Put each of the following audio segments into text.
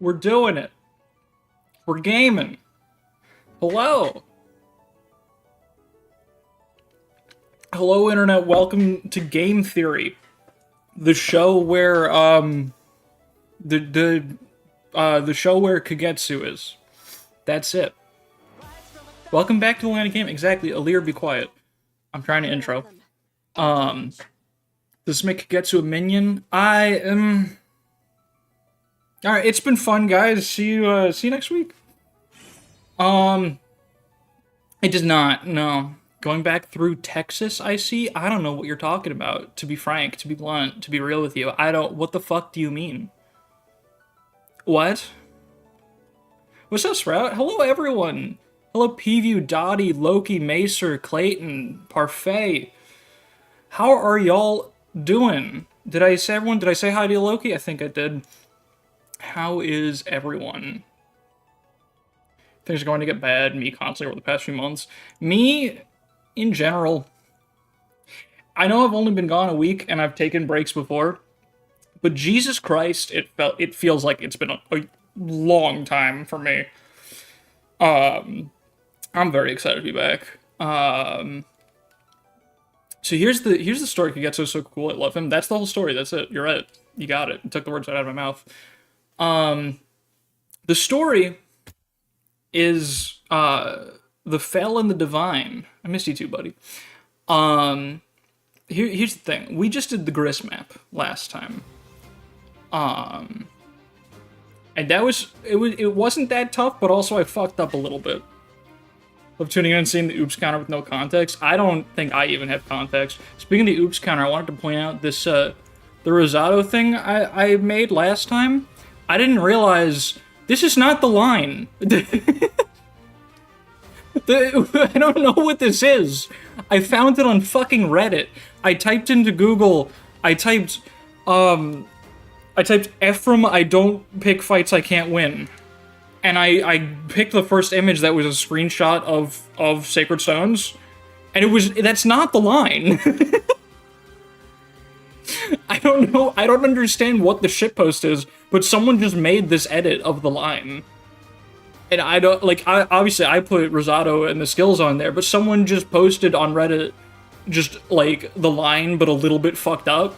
We're doing it. We're gaming. Hello. Hello, Internet. Welcome to Game Theory, the show where the show where Kagetsu is. That's it. Welcome back to the Land of Game. Exactly. Alir, be quiet. I'm trying to intro. Does this make Kagetsu a minion? I am. All right. It's been fun, guys. See you next week. It does not. No. Going back through Texas, I see. I don't know what you're talking about. To be frank, to be blunt, to be real with you, I don't. What the fuck do you mean? What? What's up, Sprout? Hello, everyone. Hello, P-View, Dottie, Loki, Macer, Clayton, Parfait. How are y'all doing? Did I say everyone? Did I say hi to Loki? I think I did. How is everyone? Things are going to get bad. Me constantly over the past few months. Me, in general, I know I've only been gone a week and I've taken breaks before, but Jesus Christ, it feels like it's been a long time for me. I'm very excited to be back. So here's the story. Kagetsu so cool. I love him. That's the whole story. That's it. You're right. You got it. You took the words right out of my mouth. The story is the Fell and the Divine. I missed you too, buddy. Here's the thing. We just did the Gris map last time. And it wasn't that tough, but also I fucked up a little bit. Of tuning in and seeing the oops counter with no context. I don't think I even have context. Speaking of the oops counter, I wanted to point out this the Rosado thing I made last time. I didn't realize this is not the line. I don't know what this is. I found it on fucking Reddit. I typed into Google. I typed Ephraim, I don't pick fights I can't win. And I picked the first image that was a screenshot of Sacred Stones. And that's not the line. I don't know, I don't understand what the shitpost is, but someone just made this edit of the line. And I don't, obviously I put Rosado and the skills on there, but someone just posted on Reddit just, the line, but a little bit fucked up.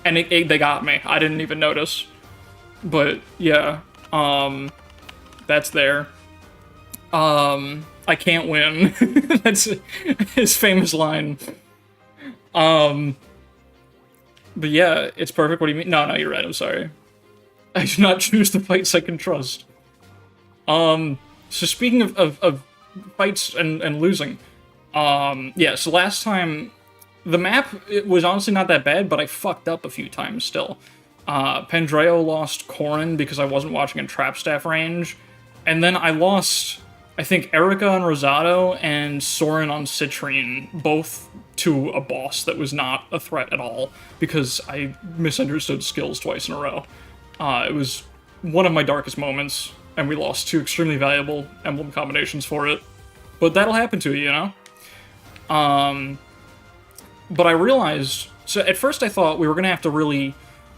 And they got me. I didn't even notice. But, yeah. That's there. I can't win. That's his famous line. But yeah, it's perfect. What do you mean? No, you're right. I'm sorry. I do not choose the fights I can trust. So speaking of fights and losing, yeah, so last time, the map, it was honestly not that bad, but I fucked up a few times still. Pendreo lost Corrin because I wasn't watching in Trap Staff range, and then I lost, I think, Erica on Rosado and Soren on Citrine, both to a boss that was not a threat at all, because I misunderstood skills twice in a row. It was one of my darkest moments, and we lost two extremely valuable emblem combinations for it. But that'll happen to you, you know? But I realized, so at first I thought we were gonna have to really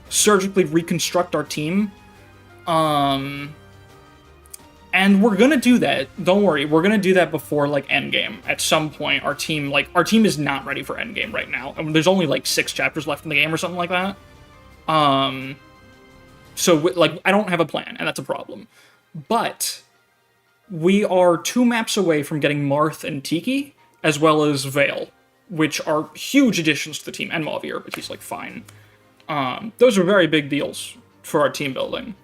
surgically reconstruct our team. And we're gonna do that. Don't worry, we're gonna do that before, endgame. At some point, our team is not ready for endgame right now. I mean, there's only, 6 chapters left in the game or something like that. So, I don't have a plan, and that's a problem. But we are 2 maps away from getting Marth and Tiki, as well as Vale, which are huge additions to the team, and Mauvir, but he's, fine. Those are very big deals for our team building.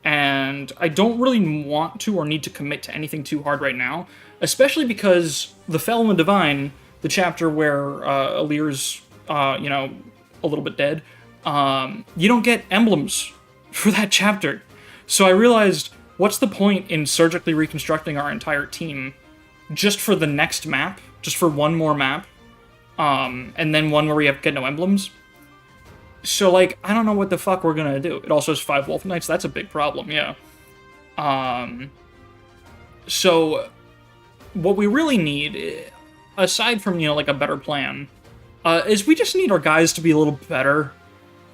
And I don't really want to or need to commit to anything too hard right now, especially because the Fell and the Divine, the chapter where Alir's, a little bit dead, you don't get emblems for that chapter. So I realized, what's the point in surgically reconstructing our entire team just for the next map, just for one more map, and then one where we get no emblems? So, I don't know what the fuck we're gonna do. It also has 5 Wolf Knights, that's a big problem, yeah. So, what we really need, aside from, a better plan, is we just need our guys to be a little better.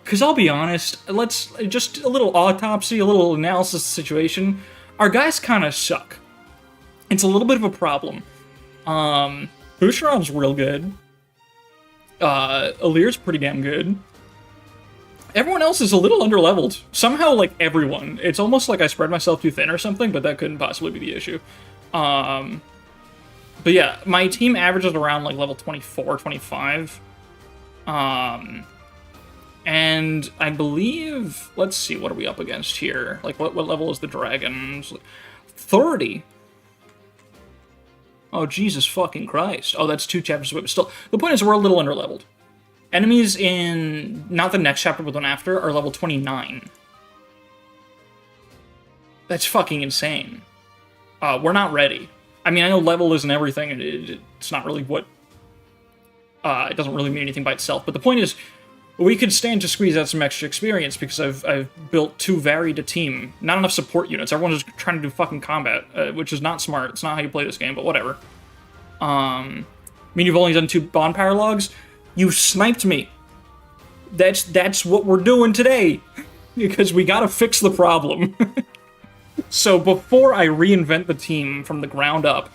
Because I'll be honest, let's just a little autopsy, a little analysis of the situation. Our guys kind of suck. It's a little bit of a problem. Boucheron's real good. Alir's pretty damn good. Everyone else is a little underleveled. Somehow, like, everyone. It's almost like I spread myself too thin or something, but that couldn't possibly be the issue. But yeah, my team averages around, like, level 24, 25. And I believe... Let's see, what are we up against here? Like, what level is the dragons? 30. Oh, Jesus fucking Christ. Oh, that's 2 chapters away, but still. The point is, we're a little underleveled. Enemies in, not the next chapter, but the one after, are level 29. That's fucking insane. We're not ready. I mean, I know level isn't everything, and it's not really what... it doesn't really mean anything by itself, but the point is, we could stand to squeeze out some extra experience, because I've built too varied a team. Not enough support units. Everyone's just trying to do fucking combat, which is not smart. It's not how you play this game, but whatever. I mean, you've only done 2 bond paralogs? You sniped me. That's what we're doing today. Because we gotta fix the problem. So before I reinvent the team from the ground up,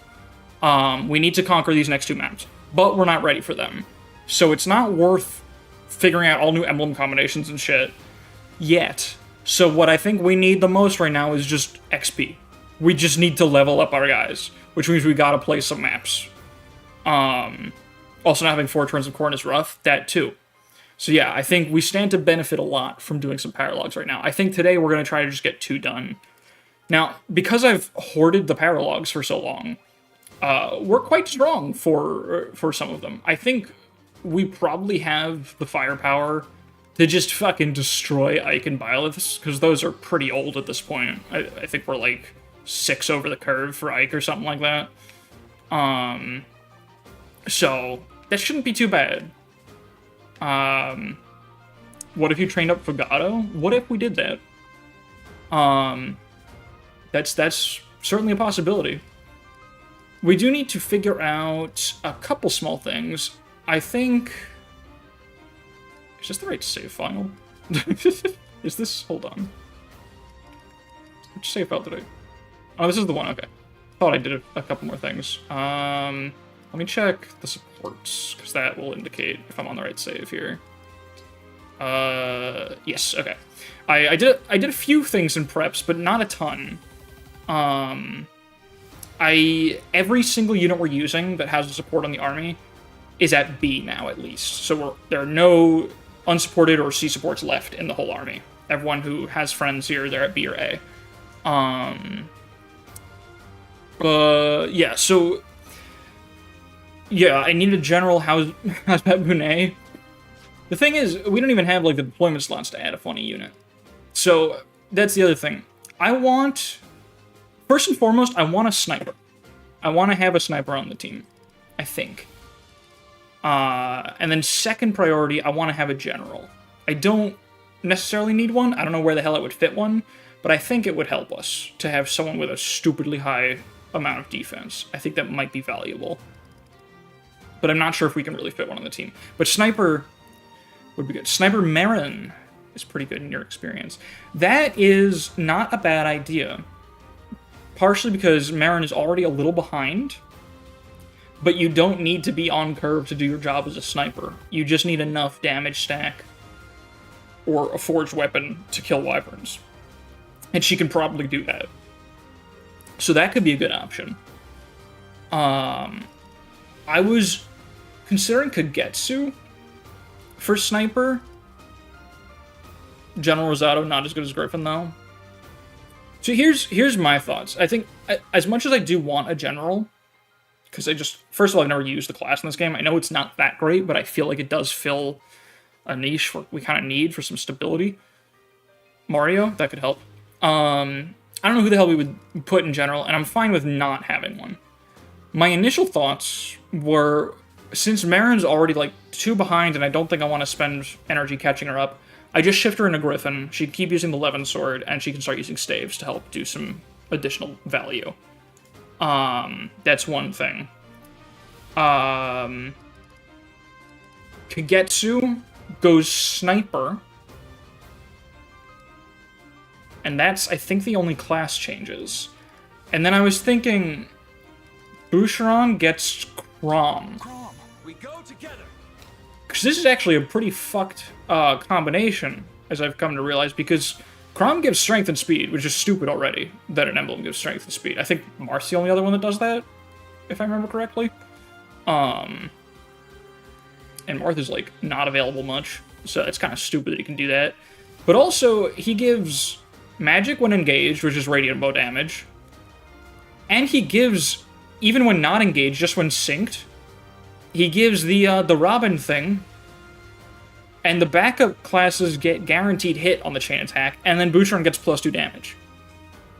we need to conquer these next 2 maps. But we're not ready for them. So it's not worth figuring out all new emblem combinations and shit yet. So what I think we need the most right now is just XP. We just need to level up our guys, which means we gotta play some maps. Also not having 4 turns of corn is rough, that too. So yeah, I think we stand to benefit a lot from doing some paralogs right now. I think today we're going to try to just get 2 done. Now, because I've hoarded the paralogs for so long, we're quite strong for some of them. I think we probably have the firepower to just fucking destroy Ike and Byleths, because those are pretty old at this point. I think we're like 6 over the curve for Ike or something like that. So, that shouldn't be too bad. What if you trained up Fagato? What if we did that? That's certainly a possibility. We do need to figure out a couple small things. I think... Is this the right save file? Is this... Hold on. Which save file did I... Oh, this is the one, okay. Thought I did a couple more things. Let me check the supports, because that will indicate if I'm on the right save here. Yes, okay. I did a few things in preps, but not a ton. Every single unit we're using that has a support on the army is at B now, at least. So there are no unsupported or C supports left in the whole army. Everyone who has friends here, they're at B or A. Yeah, so... Yeah, I need a general Hazmat Bune. The thing is, we don't even have, like, the deployment slots to add a funny unit. So, that's the other thing. First and foremost, I want a sniper. I want to have a sniper on the team. I think. And then second priority, I want to have a general. I don't necessarily need one. I don't know where the hell I would fit one. But I think it would help us to have someone with a stupidly high amount of defense. I think that might be valuable. But I'm not sure if we can really fit one on the team. But Sniper would be good. Sniper Marin is pretty good in your experience. That is not a bad idea. Partially because Marin is already a little behind. But you don't need to be on curve to do your job as a sniper. You just need enough damage stack or a forged weapon to kill wyverns. And she can probably do that. So that could be a good option. I was considering Kagetsu for sniper. General Rosado, not as good as Griffin, though. So here's my thoughts. I think, as much as I do want a general, because first of all, I've never used the class in this game. I know it's not that great, but I feel like it does fill a niche we kind of need for some stability. Mario, that could help. I don't know who the hell we would put in general, and I'm fine with not having one. My initial thoughts were, since Marin's already, like, 2 behind, and I don't think I want to spend energy catching her up, I just shift her into Griffin. She'd keep using the Levin Sword, and she can start using staves to help do some additional value. That's one thing. Kagetsu goes Sniper, And that's, I think, the only class changes. And then I was thinking, Boucheron gets Crom. We go together. Because this is actually a pretty fucked combination, as I've come to realize, because Crom gives strength and speed, which is stupid already, that an emblem gives strength and speed. I think Marth's the only other one that does that, if I remember correctly. And Marth is, like, not available much, so it's kind of stupid that he can do that. But also, he gives magic when engaged, which is radiant bow damage, and he gives, even when not engaged, just when synced, he gives the Robin thing, and the backup classes get guaranteed hit on the chain attack, and then Boucheron gets +2 damage.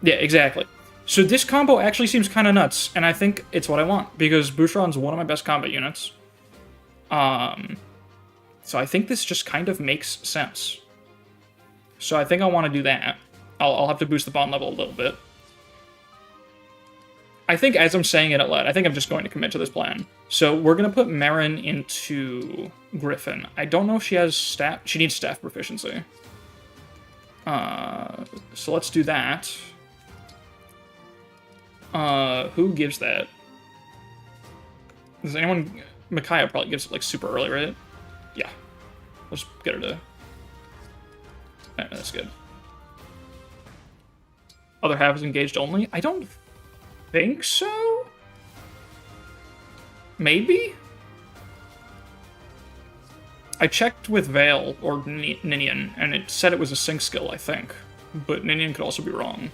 Yeah, exactly. So this combo actually seems kind of nuts, and I think it's what I want, because Boucheron's one of my best combat units. So I think this just kind of makes sense. So I think I want to do that. I'll have to boost the bond level a little bit. I think as I'm saying it out loud, I think I'm just going to commit to this plan. So we're going to put Marin into Griffin. I don't know if she has staff. She needs staff proficiency. So let's do that. Who gives that? Does anyone... Micaiah probably gives it, like, super early, right? Yeah. Let's get her to... That's good. Other half is engaged only? I don't think so? Maybe? I checked with Vale, or Ninian, and it said it was a sync skill, I think. But Ninian could also be wrong.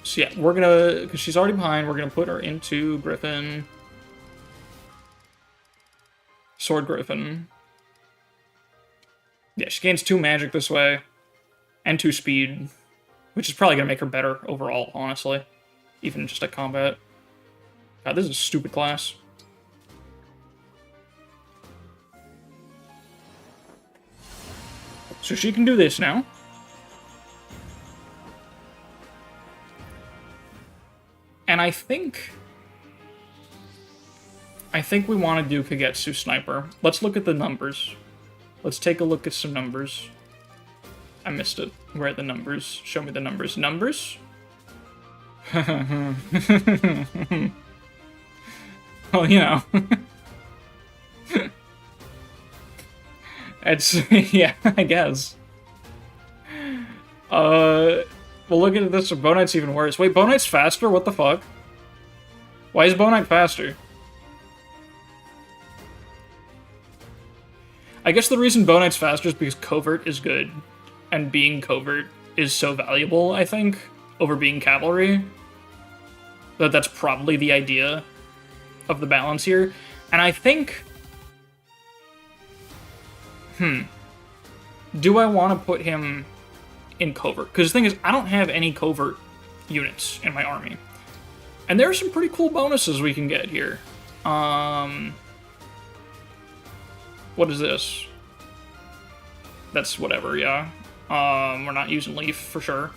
So yeah, we're gonna, because she's already behind, we're gonna put her into Griffin. Sword Griffin. Yeah, she gains 2 magic this way, and 2 speed, which is probably gonna make her better overall, honestly. Even just at combat. God, this is a stupid class. So she can do this now. And I think we want to do Kagetsu Sniper. Let's look at the numbers. Let's take a look at some numbers. I missed it. Where are the numbers? Show me the numbers. Numbers? Well, you know. It's, yeah, I guess. Well, look at this. Bow Knight's even worse. Wait, Bow Knight's faster? What the fuck? Why is Bow Knight faster? I guess the reason Bow Knight's faster is because covert is good. And being covert is so valuable, I think, over being cavalry. That's probably the idea of the balance here. And I think... Do I want to put him in covert? Because the thing is, I don't have any covert units in my army. And there are some pretty cool bonuses we can get here. What is this? That's whatever, yeah. We're not using Leaf, for sure.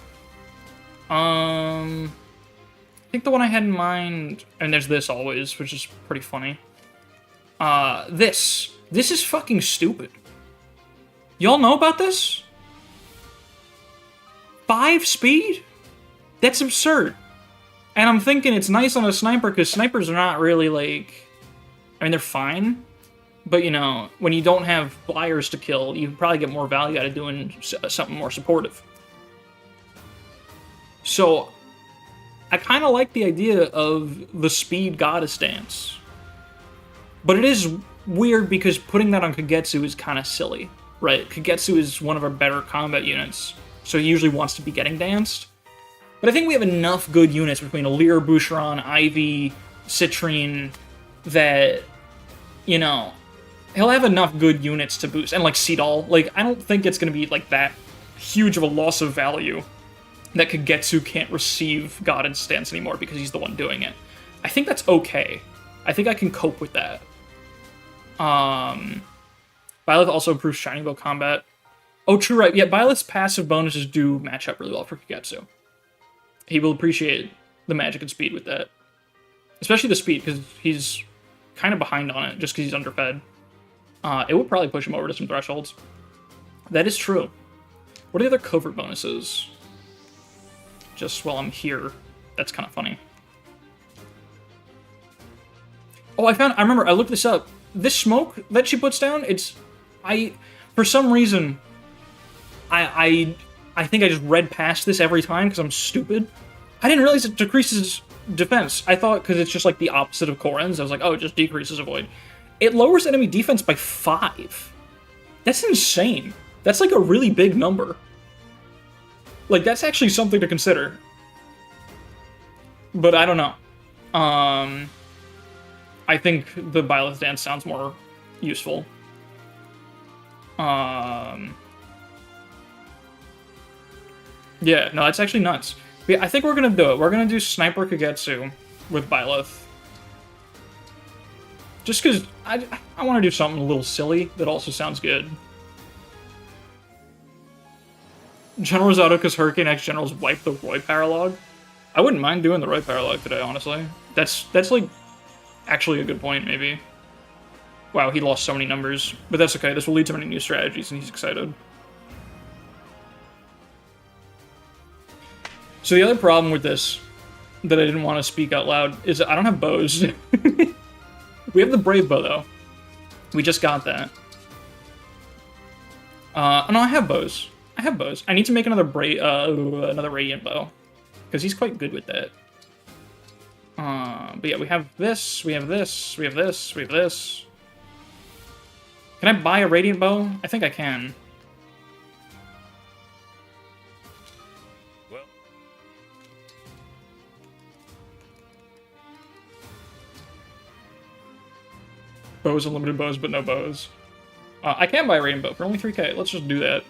I think the one I had in mind... And there's this always, which is pretty funny. This. This is fucking stupid. Y'all know about this? 5 speed? That's absurd. And I'm thinking it's nice on a sniper, because snipers are not really, like... I mean, they're fine. But, you know, when you don't have flyers to kill, you probably get more value out of doing something more supportive. So, I kind of like the idea of the speed goddess dance. But it is weird because putting that on Kagetsu is kind of silly, right? Kagetsu is one of our better combat units, so he usually wants to be getting danced. But I think we have enough good units between Alir, Boucheron, Ivy, Citrine, that, you know, he'll have enough good units to boost. And, like, Seedall. Like, I don't think it's going to be, like, that huge of a loss of value that Kagetsu can't receive God's stance anymore because he's the one doing it. I think that's okay. I think I can cope with that. Byleth also improves Shining Bow combat. Oh, true, right. Yeah, Byleth's passive bonuses do match up really well for Kagetsu. He will appreciate the magic and speed with that. Especially the speed, because he's kind of behind on it, just because he's underfed. It would probably push him over to some thresholds. That is true. What are the other covert bonuses? Just while I'm here. That's kind of funny. Oh, I remember, I looked this up. This smoke that she puts down, for some reason, I think I just read past this every time because I'm stupid. I didn't realize it decreases defense. I thought because it's just like the opposite of Koren's, I was like, oh, it just decreases avoid. It lowers enemy defense by 5. That's insane. That's like a really big number. Like, that's actually something to consider. But I don't know. I think the Byleth dance sounds more useful. Yeah, no, that's actually nuts. But yeah, I think we're gonna do it. We're gonna do Sniper Kagetsu with Byleth. Just because I want to do something a little silly that also sounds good. General Rosado because Hurricane X Generals wipe the Roy paralogue. I wouldn't mind doing the Roy paralogue today, honestly. That's like actually a good point, maybe. Wow, he lost so many numbers. But that's okay, this will lead to many new strategies, and he's excited. So the other problem with this, that I didn't want to speak out loud, is I don't have bows. We have the Brave Bow, though. We just got that. Oh, no, I have bows. I have bows. I need to make another Radiant Bow, because he's quite good with that. But yeah, we have this, we have this, we have this, we have this. Can I buy a Radiant Bow? I think I can. Well. Bows, unlimited bows, but no bows. I can buy a Radiant Bow for only 3k. Let's just do that.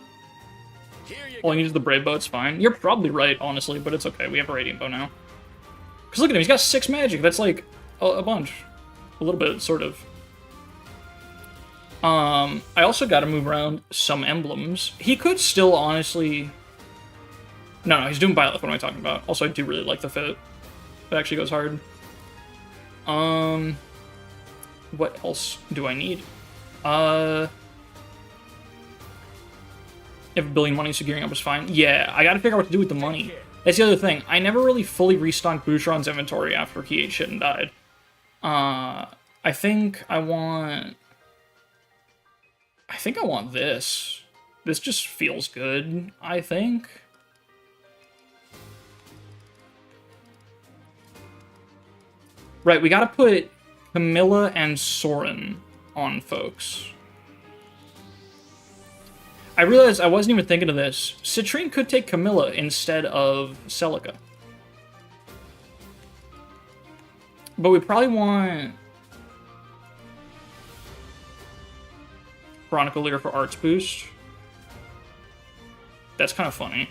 All I need is the Brave Bow, it's fine. You're probably right, honestly, but it's okay. We have a Radiant Bow now. Because look at him, he's got 6 magic. That's like a bunch. A little bit, sort of. I also got to move around some emblems. He could still, honestly... No, he's doing Byleth. What am I talking about? Also, I do really like the fit. It actually goes hard. What else do I need? If a billion money, so gearing up is fine. Yeah, I gotta figure out what to do with the money. That's the other thing. I never really fully restocked Boucheron's inventory after he ate shit and died. I think I want this. This just feels good, I think. Right, we gotta put Camilla and Soren on folks. I realized I wasn't even thinking of this. Citrine could take Camilla instead of Celica. But we probably want Veronica Lear for Arts Boost. That's kind of funny.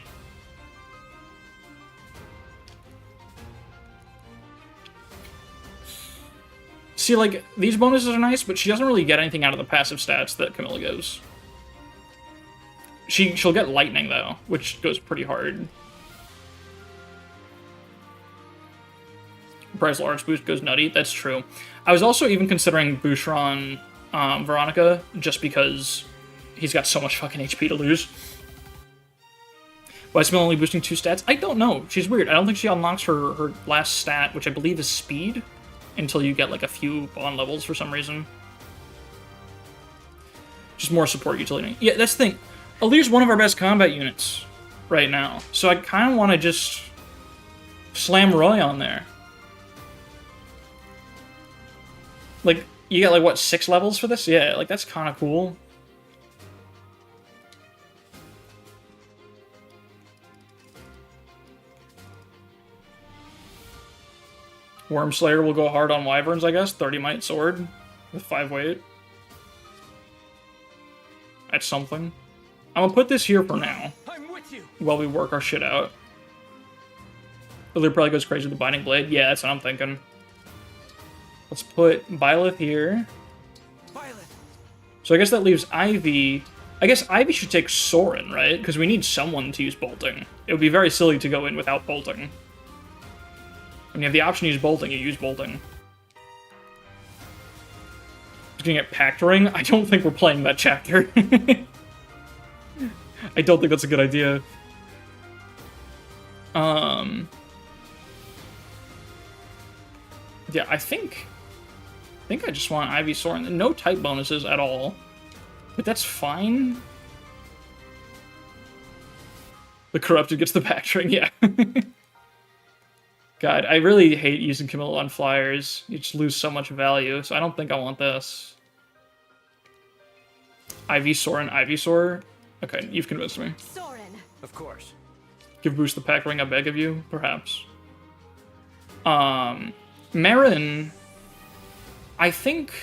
See, like, these bonuses are nice, but she doesn't really get anything out of the passive stats that Camilla gives. She'll get Lightning, though, which goes pretty hard. Price Arts Boost goes nutty, that's true. I was also even considering Boucheron Veronica, just because he's got so much fucking HP to lose. Why is Camilla only boosting 2 stats? I don't know. She's weird. I don't think she unlocks her last stat, which I believe is speed, until you get like a few bond levels for some reason. Just more support utility. Yeah, that's the thing. Alir's one of our best combat units right now, so I kind of want to just slam Roy on there. Like, you get like, what, 6 levels for this? Yeah, like, that's kind of cool. Wormslayer will go hard on Wyverns, I guess. 30 Might Sword with 5 weight. That's something. I'm gonna put this here for now. I'm with you. While we work our shit out. Alir probably goes crazy with the Binding Blade. Yeah, that's what I'm thinking. Let's put Byleth here. Byleth. So I guess that leaves Ivy. I guess Ivy should take Soren, right? Because we need someone to use bolting. It would be very silly to go in without bolting. When you have the option to use bolting, you use bolting. Looking at Pact Ring, I don't think we're playing that chapter. I don't think that's a good idea. Yeah, I think I just want Ivysaur and no type bonuses at all. But that's fine. The Corrupted gets the Pact Ring, yeah. God, I really hate using Camilla on flyers. You just lose so much value, so I don't think I want this. Ivysaur and Ivysaur? Okay, you've convinced me. Soren. Of course. Give boost the Pack Ring, I beg of you, perhaps. Marin, I think,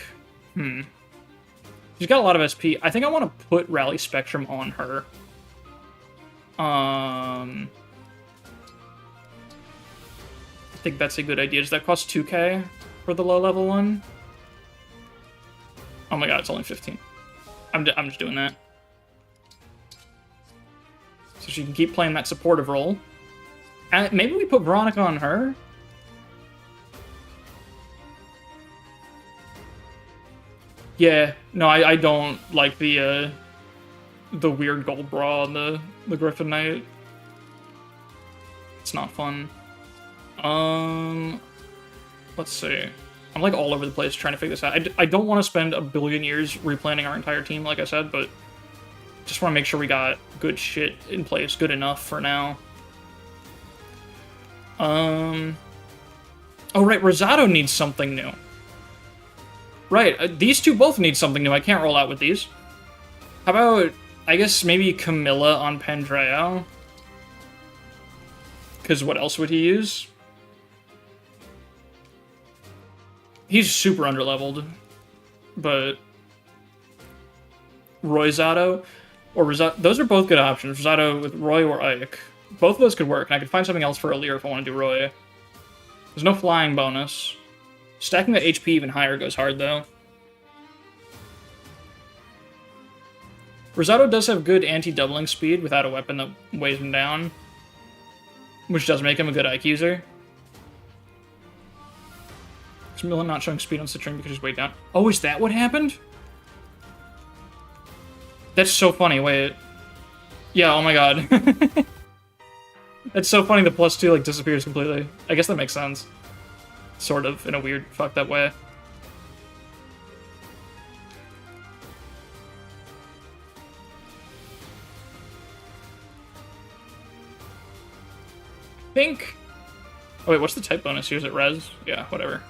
she's got a lot of SP. I think I want to put Rally Spectrum on her. I think that's a good idea. Does that cost 2k for the low level one? Oh my god, it's only 15. I'm just doing that. So she can keep playing that supportive role. And maybe we put Veronica on her? Yeah, no, I don't like the weird gold bra on the Griffin Knight. It's not fun. Let's see. I'm like all over the place trying to figure this out. I don't want to spend a billion years replanning our entire team, like I said, but just want to make sure we got good shit in place, good enough for now. Oh right, Rosado needs something new. Right, these two both need something new. I can't roll out with these. How about, I guess, maybe Camilla on Pandreo? Because what else would he use? He's super underleveled. But Roy-Zato or Rosado, those are both good options. Rosado with Roy or Ike. Both of those could work, and I could find something else for Aleer if I want to do Roy. There's no flying bonus. Stacking the HP even higher goes hard, though. Rosado does have good anti-doubling speed without a weapon that weighs him down, which does make him a good Ike user. Is Millen not showing speed on Citrine because he's weighed down? Oh, is that what happened? That's so funny, wait. Yeah, oh my god. That's so funny, the +2 like disappears completely. I guess that makes sense. Sort of, in a weird, fucked up way. I think... Oh wait, what's the type bonus here? Is it Res? Yeah, whatever.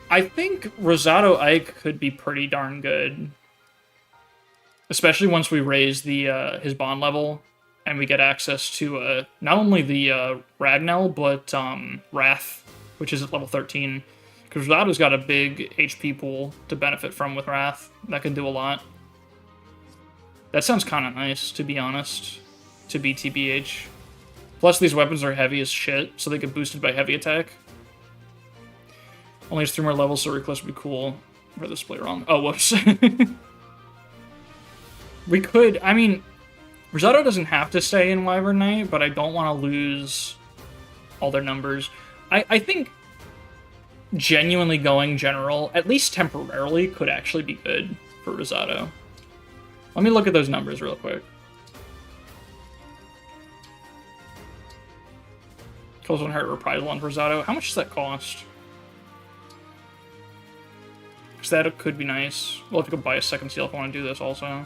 I think Rosado Ike could be pretty darn good. Especially once we raise the his bond level, and we get access to not only the Ragnell, but Wrath, which is at level 13. Because Rosado's got a big HP pool to benefit from with Wrath. That can do a lot. That sounds kind of nice, to be honest, to be TBH. Plus, these weapons are heavy as shit, so they get boosted by heavy attack. Only has 3 more levels, so Reckless would be cool. I read this play wrong. Oh, whoops. We could, I mean, Rosado doesn't have to stay in Wyvern Knight, but I don't want to lose all their numbers. I think genuinely going general, at least temporarily, could actually be good for Rosado. Let me look at those numbers real quick. Kills 1 hurt reprisal on Rosado. How much does that cost? Because that could be nice. We'll have to go buy a second seal if I want to do this also.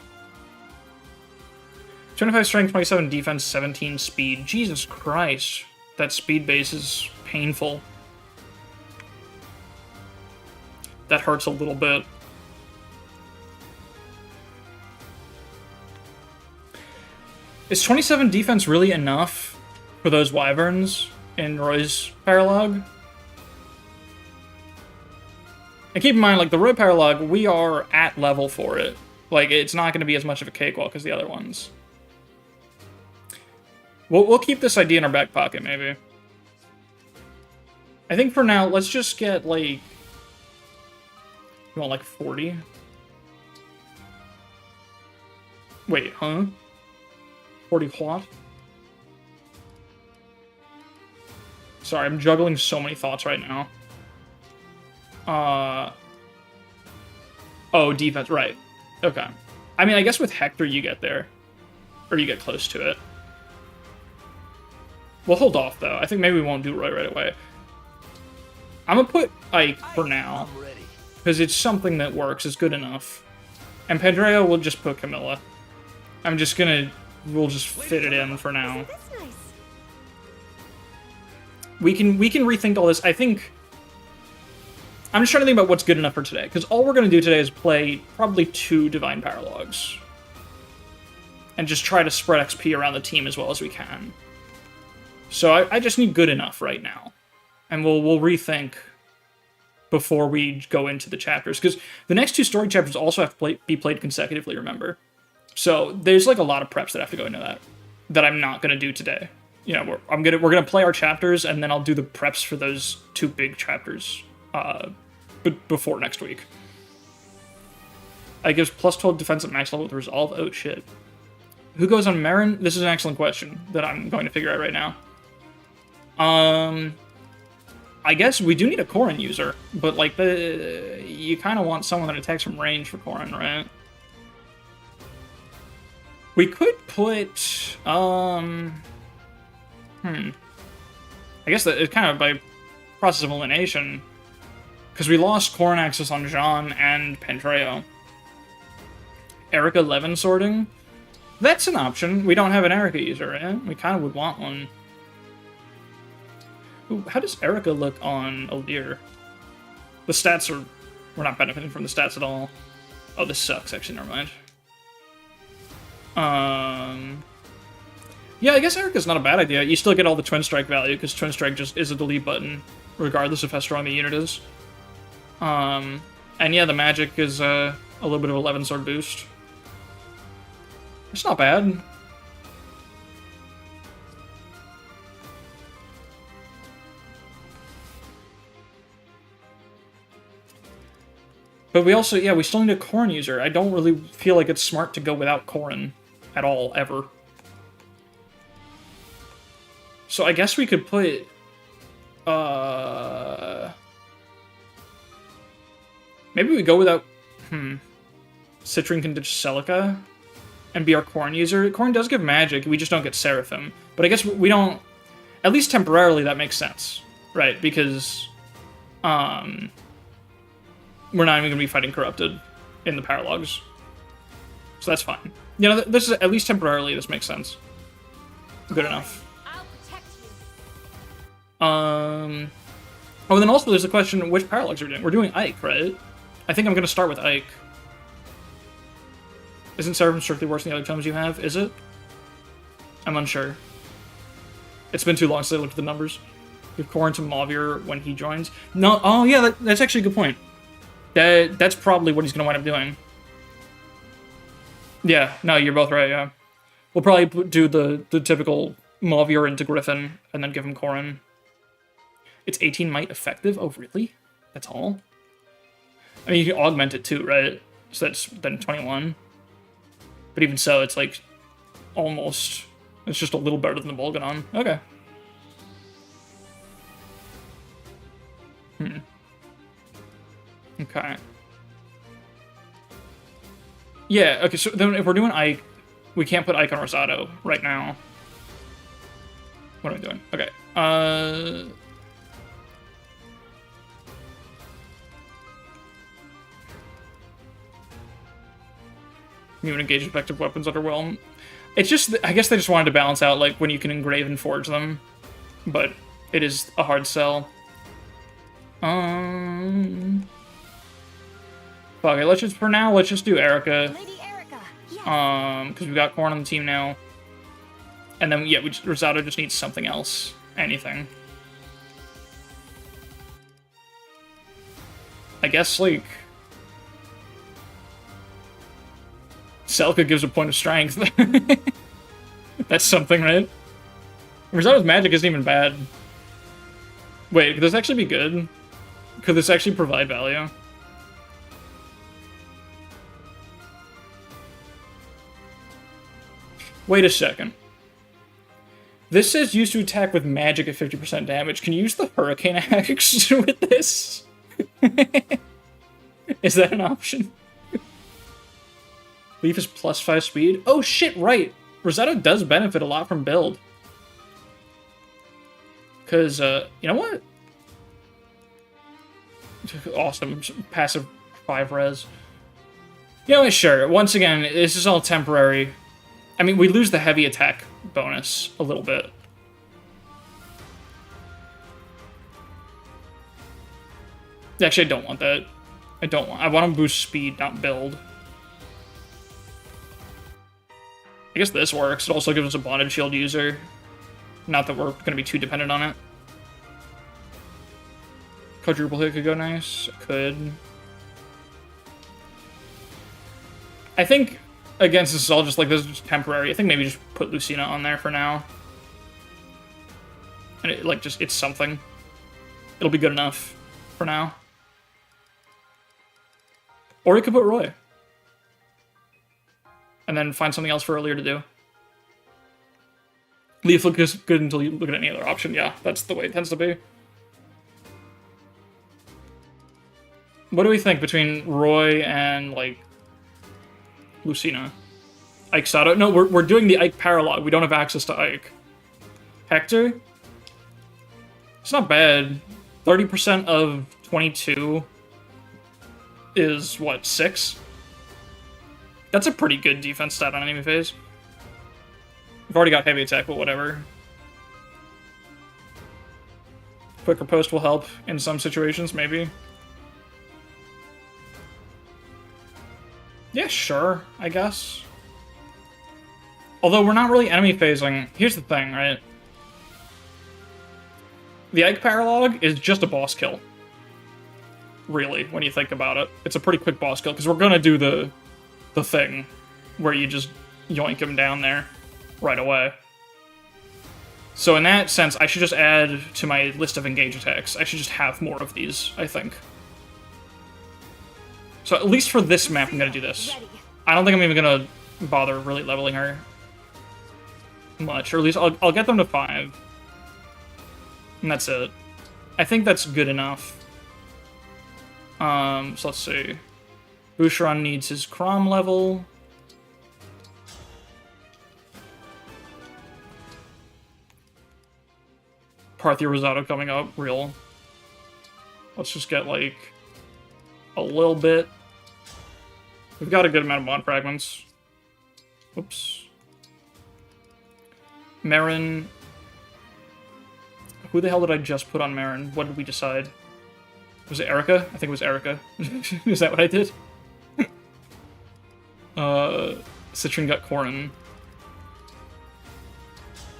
25 strength, 27 defense, 17 speed. Jesus Christ. That speed base is painful. That hurts a little bit. Is 27 defense really enough for those Wyverns in Roy's paralogue? And keep in mind, like, the Roy paralogue, we are at level for it. Like, it's not going to be as much of a cakewalk as the other ones. We'll keep this idea in our back pocket, maybe. I think for now, let's just get, like... You want, like, 40? Wait, huh? 40 what? Sorry, I'm juggling so many thoughts right now. Oh, defense, right. Okay. I mean, I guess with Hector you get there. Or you get close to it. We'll hold off, though. I think maybe we won't do Roy right away. I'm gonna put Ike for now. I'm ready. Because it's something that works. It's good enough. And Pedreo will just put Camilla. I'm just gonna... We'll just fit it in for now. That's nice. We can rethink all this. I think... I'm just trying to think about what's good enough for today. Because all we're gonna do today is play probably 2 Divine Paralogs. And just try to spread XP around the team as well as we can. So I just need good enough right now. And we'll rethink before we go into the chapters. Because the next 2 story chapters also have to be played consecutively, remember? So there's like a lot of preps that have to go into that I'm not going to do today. You know, we're gonna play our chapters, and then I'll do the preps for those 2 big chapters before next week. It gives plus 12 defense at max level with resolve. Oh, shit. Who goes on Marin? This is an excellent question that I'm going to figure out right now. I guess we do need a Corrin user, but like you kind of want someone that attacks from range for Corrin, right? We could put I guess that it's kind of by process of elimination, because we lost Corrin access on Jean and Pentreo. Erica Levin sorting. That's an option. We don't have an Erica user, right? We kind of would want one. Ooh, how does Erica look on Aldir? The stats are... We're not benefiting from the stats at all. Oh, this sucks, actually, never mind. Yeah, I guess Erica's not a bad idea. You still get all the Twin Strike value, because Twin Strike just is a delete button, regardless of how strong the unit is. And yeah, the magic is a little bit of 11 sword boost. It's not bad. But we also, yeah, we still need a Corrin user. I don't really feel like it's smart to go without Corrin at all, ever. So I guess we could put... Maybe we go without... Citrine can ditch Celica and be our Corrin user. Corrin does give magic, we just don't get Seraphim. But I guess we don't... At least temporarily, that makes sense. Right, because... we're not even going to be fighting Corrupted in the Paralogs. So that's fine. You know, this is, at least temporarily, this makes sense. Good enough. I'll protect you. Oh, and then also there's the question, which Paralogs are we doing? We're doing Ike, right? I think I'm going to start with Ike. Isn't Seraphim strictly worse than the other tomes you have? Is it? I'm unsure. It's been too long since I looked at the numbers. Give Corrin to Mauvir when he joins. No, oh yeah, that's actually a good point. That's probably what he's going to wind up doing. Yeah, no, you're both right, yeah. We'll probably do the typical Mauvir into Griffin, and then give him Corrin. It's 18 might effective? Oh, really? That's all? I mean, you can augment it too, right? So that's then 21. But even so, it's like almost... It's just a little better than the Bolganon. Okay. Okay. Yeah, okay, so then if we're doing Ike, we can't put Ike on Rosado right now. What am I doing? Okay. Even engage effective weapons underwhelm. It's just, I guess they just wanted to balance out, like, when you can engrave and forge them. But it is a hard sell. Fuck it, let's just, for now, let's just do Erica. Lady Erica. Yes. Because we got Corrin on the team now. And then, yeah, Rosado just needs something else. Anything. I guess, like... Selka gives a point of strength. That's something, right? Rosado's magic isn't even bad. Wait, could this actually be good? Could this actually provide value? Wait a second. This says used to attack with magic at 50% damage. Can you use the Hurricane Axe with this? Is that an option? Leaf is +5 speed. Oh shit, right. Rosetta does benefit a lot from build. Because, you know what? Awesome. Passive 5 res. You know what, sure. Once again, this is all temporary. I mean, we lose the heavy attack bonus a little bit. Actually, I don't want that. I want to boost speed, not build. I guess this works. It also gives us a bonded shield user. Not that we're going to be too dependent on it. Quadruple hit could go nice. Could. I think against this is all just like, this is just temporary. I think maybe just put Lucina on there for now. And it, like, just, it's something. It'll be good enough for now. Or we could put Roy. And then find something else for earlier to do. Leaf looks good until you look at any other option. Yeah, that's the way it tends to be. What do we think between Roy and, like, Lucina? Ike Sato? No, we're doing the Ike paralogue. We don't have access to Ike. Hector? It's not bad. 30% of 22 is, what, 6? That's a pretty good defense stat on enemy phase. We've already got heavy attack, but whatever. Quicker post will help in some situations, maybe. Yeah, sure, I guess. Although we're not really enemy phasing. Here's the thing, right? The Ike paralogue is just a boss kill. Really, when you think about it. It's a pretty quick boss kill, because we're gonna do the thing where you just yoink him down there right away. So in that sense, I should just add to my list of engage attacks. I should just have more of these, I think. So at least for this map, I'm gonna do this. I don't think I'm even gonna bother really leveling her much, or at least I'll get them to 5. And that's it. I think that's good enough. So let's see. Boucheron needs his Crom level. Parthia Rosato coming up, real. Let's just get, like, a little bit. We've got a good amount of bond fragments. Oops. Marin. Who the hell did I just put on Marin? What did we decide? Was it Erica? I think it was Erica. Is that what I did? Citron got Corrin.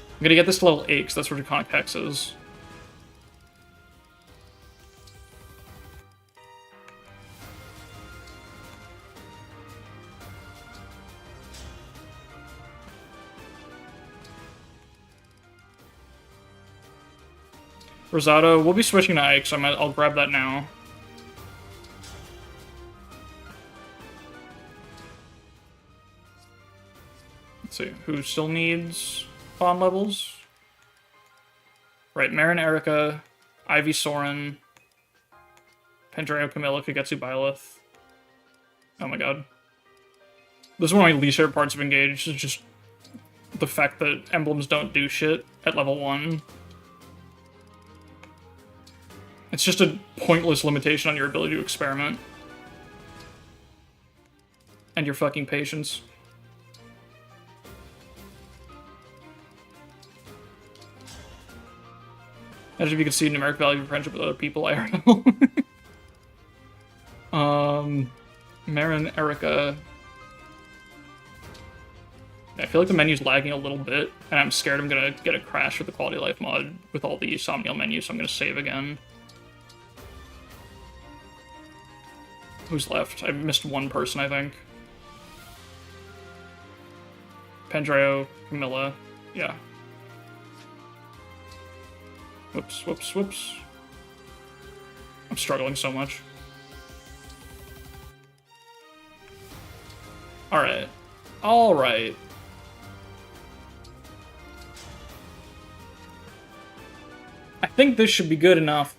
I'm gonna get this to level 8, because that's where Draconic Hex is. Rosato, we'll be switching to Ike, so I'll grab that now. Let's see, who still needs bond levels? Right, Marin Erica, Ivy Soren, Pandreo Camilla, Kagetsu Byleth. Oh my god. This is one of my least favorite parts of Engage, is just the fact that emblems don't do shit at level 1. It's just a pointless limitation on your ability to experiment. And your fucking patience. As if you could see numeric value of friendship with other people, IRL. Marin, Erica. I feel like the menu's lagging a little bit, and I'm scared I'm gonna get a crash with the quality of life mod with all the Somniel menus, so I'm gonna save again. Who's left? I missed one person, I think. Pandreo, Camilla, yeah. Whoops, whoops, whoops. I'm struggling so much. Alright. Alright. I think this should be good enough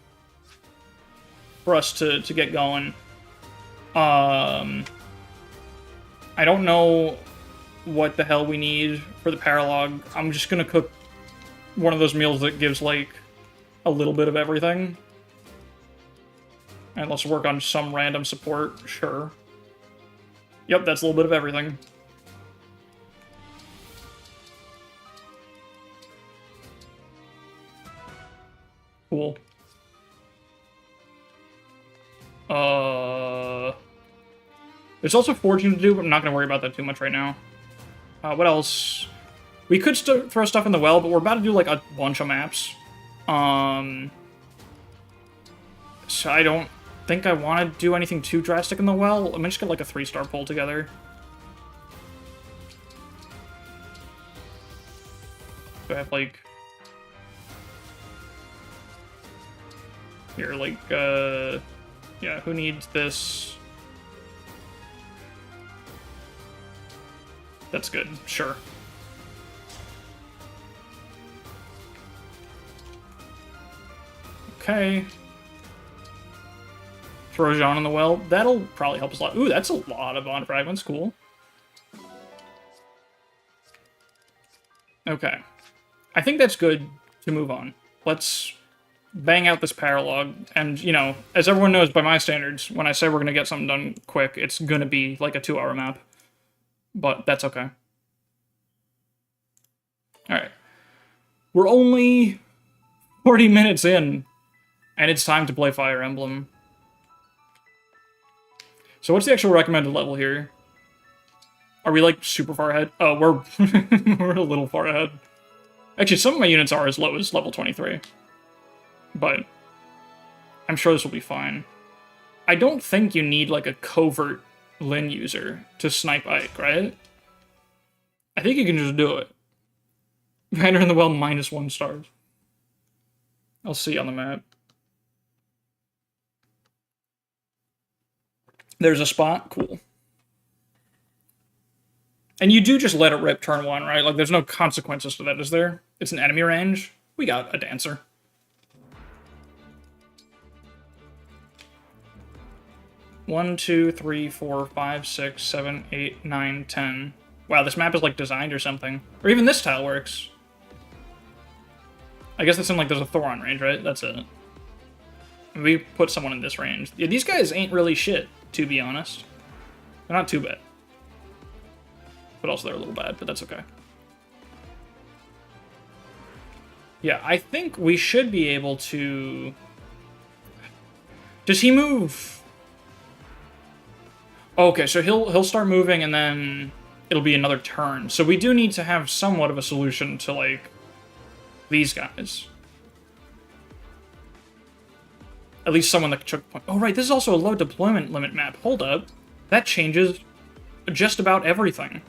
for us to get going. I I don't know what the hell we need for the paralogue. I'm just gonna cook one of those meals that gives, like, a little bit of everything. And let's work on some random support, sure. Yep, that's a little bit of everything. Cool. There's also forging to do, but I'm not going to worry about that too much right now. What else? We could throw stuff in the well, but we're about to do, like, a bunch of maps. So I don't think I want to do anything too drastic in the well. I'm just get, like, a 3-star pull together. So I have, like... Here, like, yeah, who needs this? That's good, sure. Okay. Throw Jean in the well. That'll probably help us a lot. Ooh, that's a lot of bond fragments, cool. Okay. I think that's good to move on. Let's bang out this paralogue. And, you know, as everyone knows by my standards, when I say we're going to get something done quick, it's going to be like a 2-hour map. But that's okay. Alright. We're only 40 minutes in, and it's time to play Fire Emblem. So what's the actual recommended level here? Are we, like, super far ahead? Oh, we're we're a little far ahead. Actually, some of my units are as low as level 23. But I'm sure this will be fine. I don't think you need, like, a covert Lin user to snipe Ike, right? I think you can just do it. Commander in the well, -1 stars. I'll see on the map. There's a spot? Cool. And you do just let it rip turn 1, right? Like, there's no consequences to that, is there? It's an enemy range. We got a dancer. One, 2, 3, 4, 5, 6, 7, 8, 9, 10. Wow, this map is, like, designed or something. Or even this tile works. I guess that's in, like, there's a Thoron range, right? That's it. We put someone in this range. Yeah, these guys ain't really shit, to be honest. They're not too bad. But also they're a little bad, but that's okay. Yeah, I think we should be able to... Does he move? Okay, so he'll start moving and then it'll be another turn. So we do need to have somewhat of a solution to, like, these guys. At least someone that took point. Oh, right, this is also a low deployment limit map. Hold up. That changes just about everything.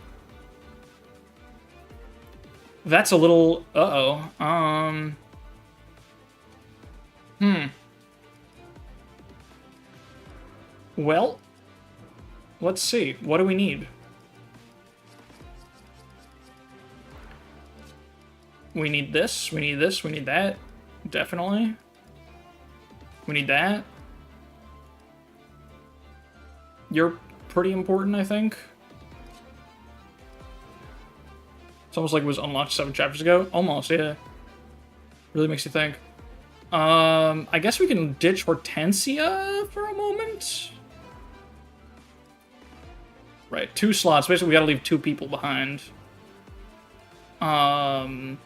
That's a little... Uh-oh. Well, let's see. What do we need? We need this, we need this, we need that. Definitely. We need that. You're pretty important, I think. It's almost like it was unlocked 7 chapters ago. Almost, yeah. Really makes you think. I guess we can ditch Hortensia for a moment. Right, 2 slots. Basically, we gotta leave 2 people behind. I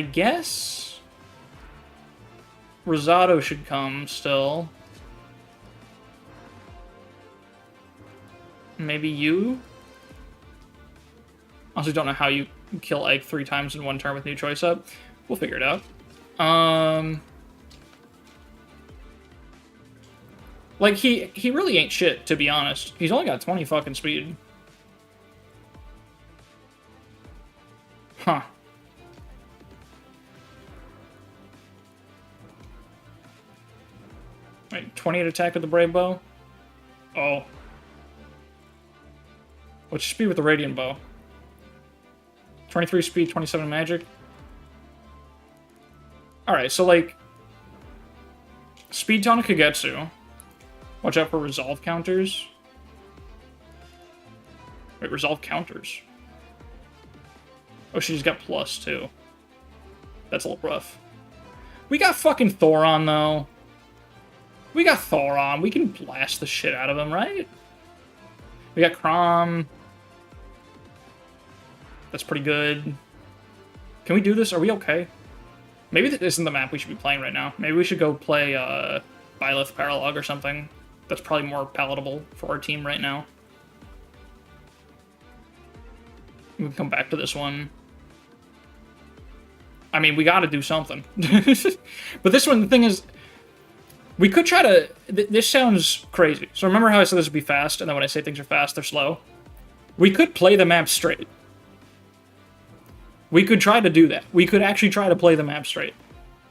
guess Rosado should come still. Maybe you? Also don't know how you kill Ike 3 times in 1 turn with new choice up. We'll figure it out. Like, he really ain't shit, to be honest. He's only got 20 fucking speed. Huh. Wait, 28 attack with the Brave Bow? Oh. What's your speed with the Radiant Bow? 23 speed, 27 magic? Alright, so, like... Speed taunt Kagetsu. Watch out for resolve counters. Wait, resolve counters. Oh, she's got plus, too. That's a little rough. We got fucking Thoron, though. We got Thoron. We can blast the shit out of him, right? We got Crom. That's pretty good. Can we do this? Are we okay? Maybe this isn't the map we should be playing right now. Maybe we should go play Byleth Paralogue or something. That's probably more palatable for our team right now. We can come back to this one. I mean, we gotta do something. But this one, the thing is, we could try to... this sounds crazy. So remember how I said this would be fast, and then when I say things are fast, they're slow? We could play the map straight. We could try to do that. We could actually try to play the map straight.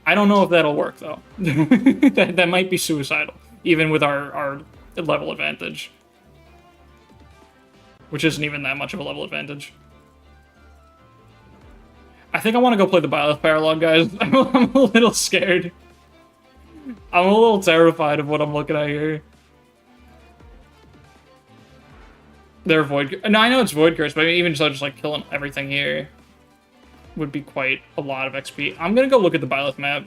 I don't know if that'll work, though. that might be suicidal, even with our level advantage. Which isn't even that much of a level advantage. I think I want to go play the Byleth Paralogue, guys. I'm a little scared. I'm a little terrified of what I'm looking at here. They're Void... No, I know it's Void Curse, but even so, just like killing everything here would be quite a lot of XP. I'm gonna go look at the Byleth map,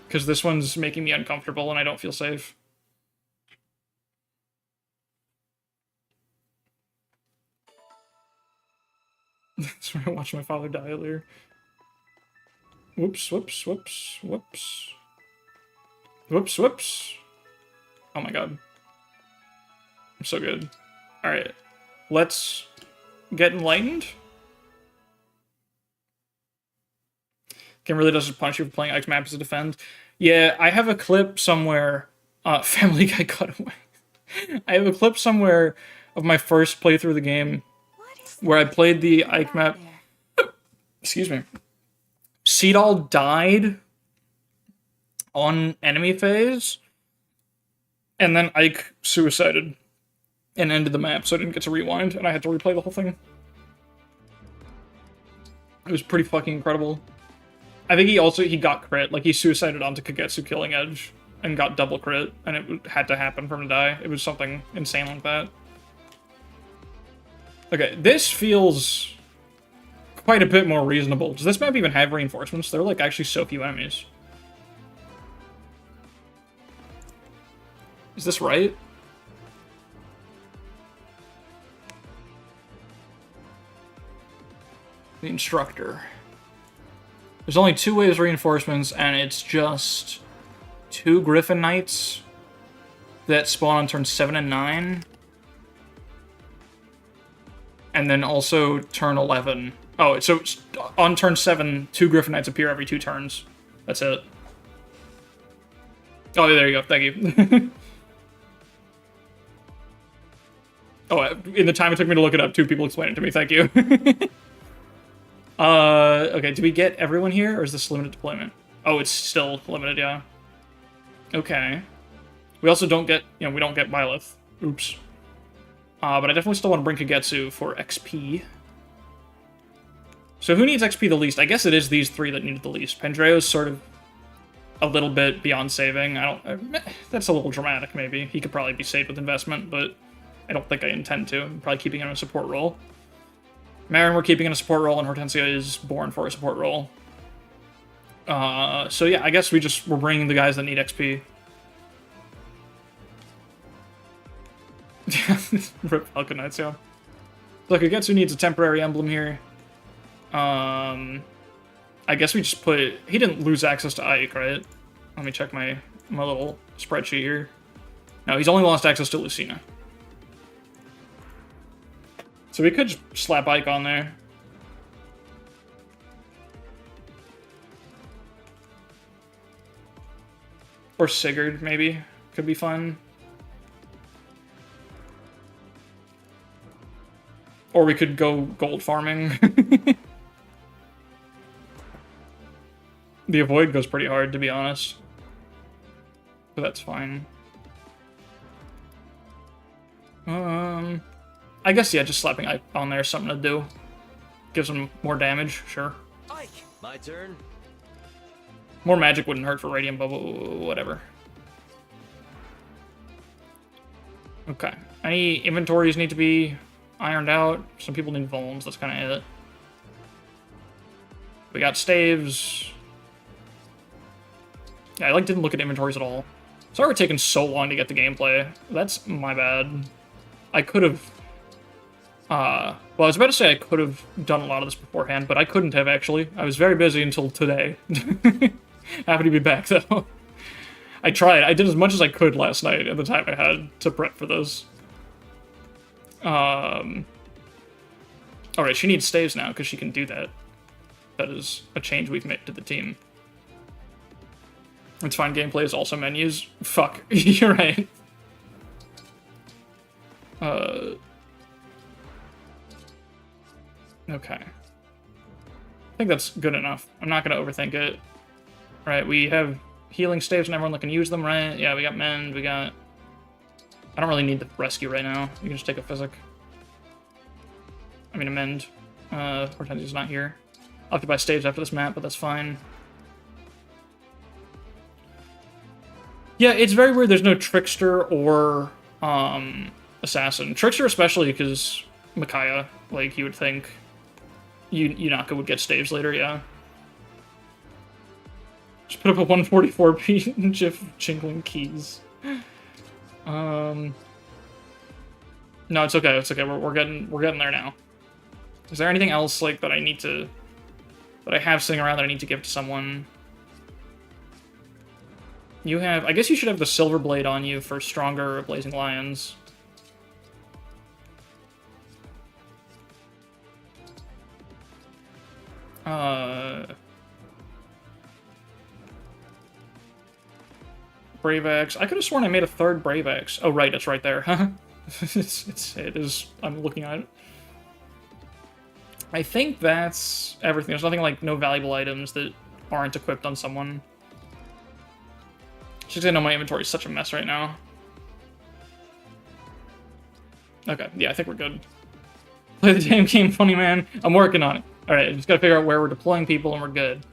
because this one's making me uncomfortable and I don't feel safe. That's where I watched my father die earlier. Whoops, whoops, whoops, whoops. Whoops, whoops. Oh my god. I'm so good. Alright. Let's get enlightened. Game really doesn't punish you for playing Ike's map as a defend. Yeah, I have a clip somewhere. Family Guy cut away. I have a clip somewhere of my first playthrough of the game where I played the Ike map. Excuse me. Seedall died on enemy phase, and then Ike suicided and ended the map, so I didn't get to rewind, and I had to replay the whole thing. It was pretty fucking incredible. I think he got crit, like he suicided onto Kagetsu Killing Edge and got double crit, and it had to happen for him to die. It was something insane like that. Okay, this feels quite a bit more reasonable. Does this map even have reinforcements? There are like actually so few enemies. Is this right? The instructor. There's only 2 waves of reinforcements, and it's just 2 Griffin Knights that spawn on turn 7 and 9. And then also turn 11. Oh, so on turn 7, 2 Griffin Knights appear every 2 turns. That's it. Oh, there you go. Thank you. Oh, in the time it took me to look it up, 2 people explained it to me. Thank you. Okay, do we get everyone here, or is this limited deployment? Oh, it's still limited, yeah. Okay. We also don't get, we don't get Byleth. Oops. But I definitely still want to bring Kagetsu for XP. So who needs XP the least? I guess it is these 3 that need it the least. Pendreo's sort of a little bit beyond saving. That's a little dramatic, maybe. He could probably be saved with investment, but I don't think I intend to. I'm probably keeping him in a support role. Marin we're keeping in a support role, and Hortensia is born for a support role. So yeah, I guess we're bringing the guys that need XP. Rip Falcon Knights, yeah. Look, Kagetsu needs a temporary emblem here. I guess we just put... He didn't lose access to Ike, right? Let me check my little spreadsheet here. No, he's only lost access to Lucina. So we could just slap Ike on there. Or Sigurd, maybe. Could be fun. Or we could go gold farming. The avoid goes pretty hard, to be honest. But that's fine. I guess, yeah, just slapping Ike on there is something to do. Gives him more damage, sure. Ike, my turn. More magic wouldn't hurt for Radiant Bubble, whatever. Okay. Any inventories need to be ironed out. Some people need vulns, that's kind of it. We got staves. Yeah, I didn't look at inventories at all. Sorry we're taking so long to get the gameplay. That's my bad. I could have... well, I was about to say I could have done a lot of this beforehand, but I couldn't have, actually. I was very busy until today. Happy to be back, though. I tried. I did as much as I could last night at the time I had to prep for this. Alright, she needs staves now, because she can do that. That is a change we've made to the team. It's fine, gameplay is also menus. Fuck, you're right. Okay. I think that's good enough. I'm not going to overthink it. Right, we have healing staves and everyone that can use them, right? Yeah, we got mend, we got... I don't really need the rescue right now. You can just take a physic. I mean, a mend. Hortensia's not here. I'll have to buy staves after this map, but that's fine. Yeah, it's very weird there's no Trickster or Assassin. Trickster especially because Micaiah, like, you would think Yunaka would get staves later, yeah. Just put up a 144p GIF jingling keys. No, it's okay, it's okay. We're getting there now. Is there anything else, like, that I need to... that I have sitting around that I need to give to someone? You have... I guess you should have the Silver Blade on you for stronger Blazing Lions. Brave Axe. I could have sworn I made a third Brave Axe. Oh, right, it's right there. It is... I'm looking at it. I think that's everything. There's nothing like no valuable items that aren't equipped on someone. Just 'cause I know my inventory is such a mess right now. Okay, yeah, I think we're good. Play the damn game, funny man. I'm working on it. Alright, just gotta figure out where we're deploying people and we're good.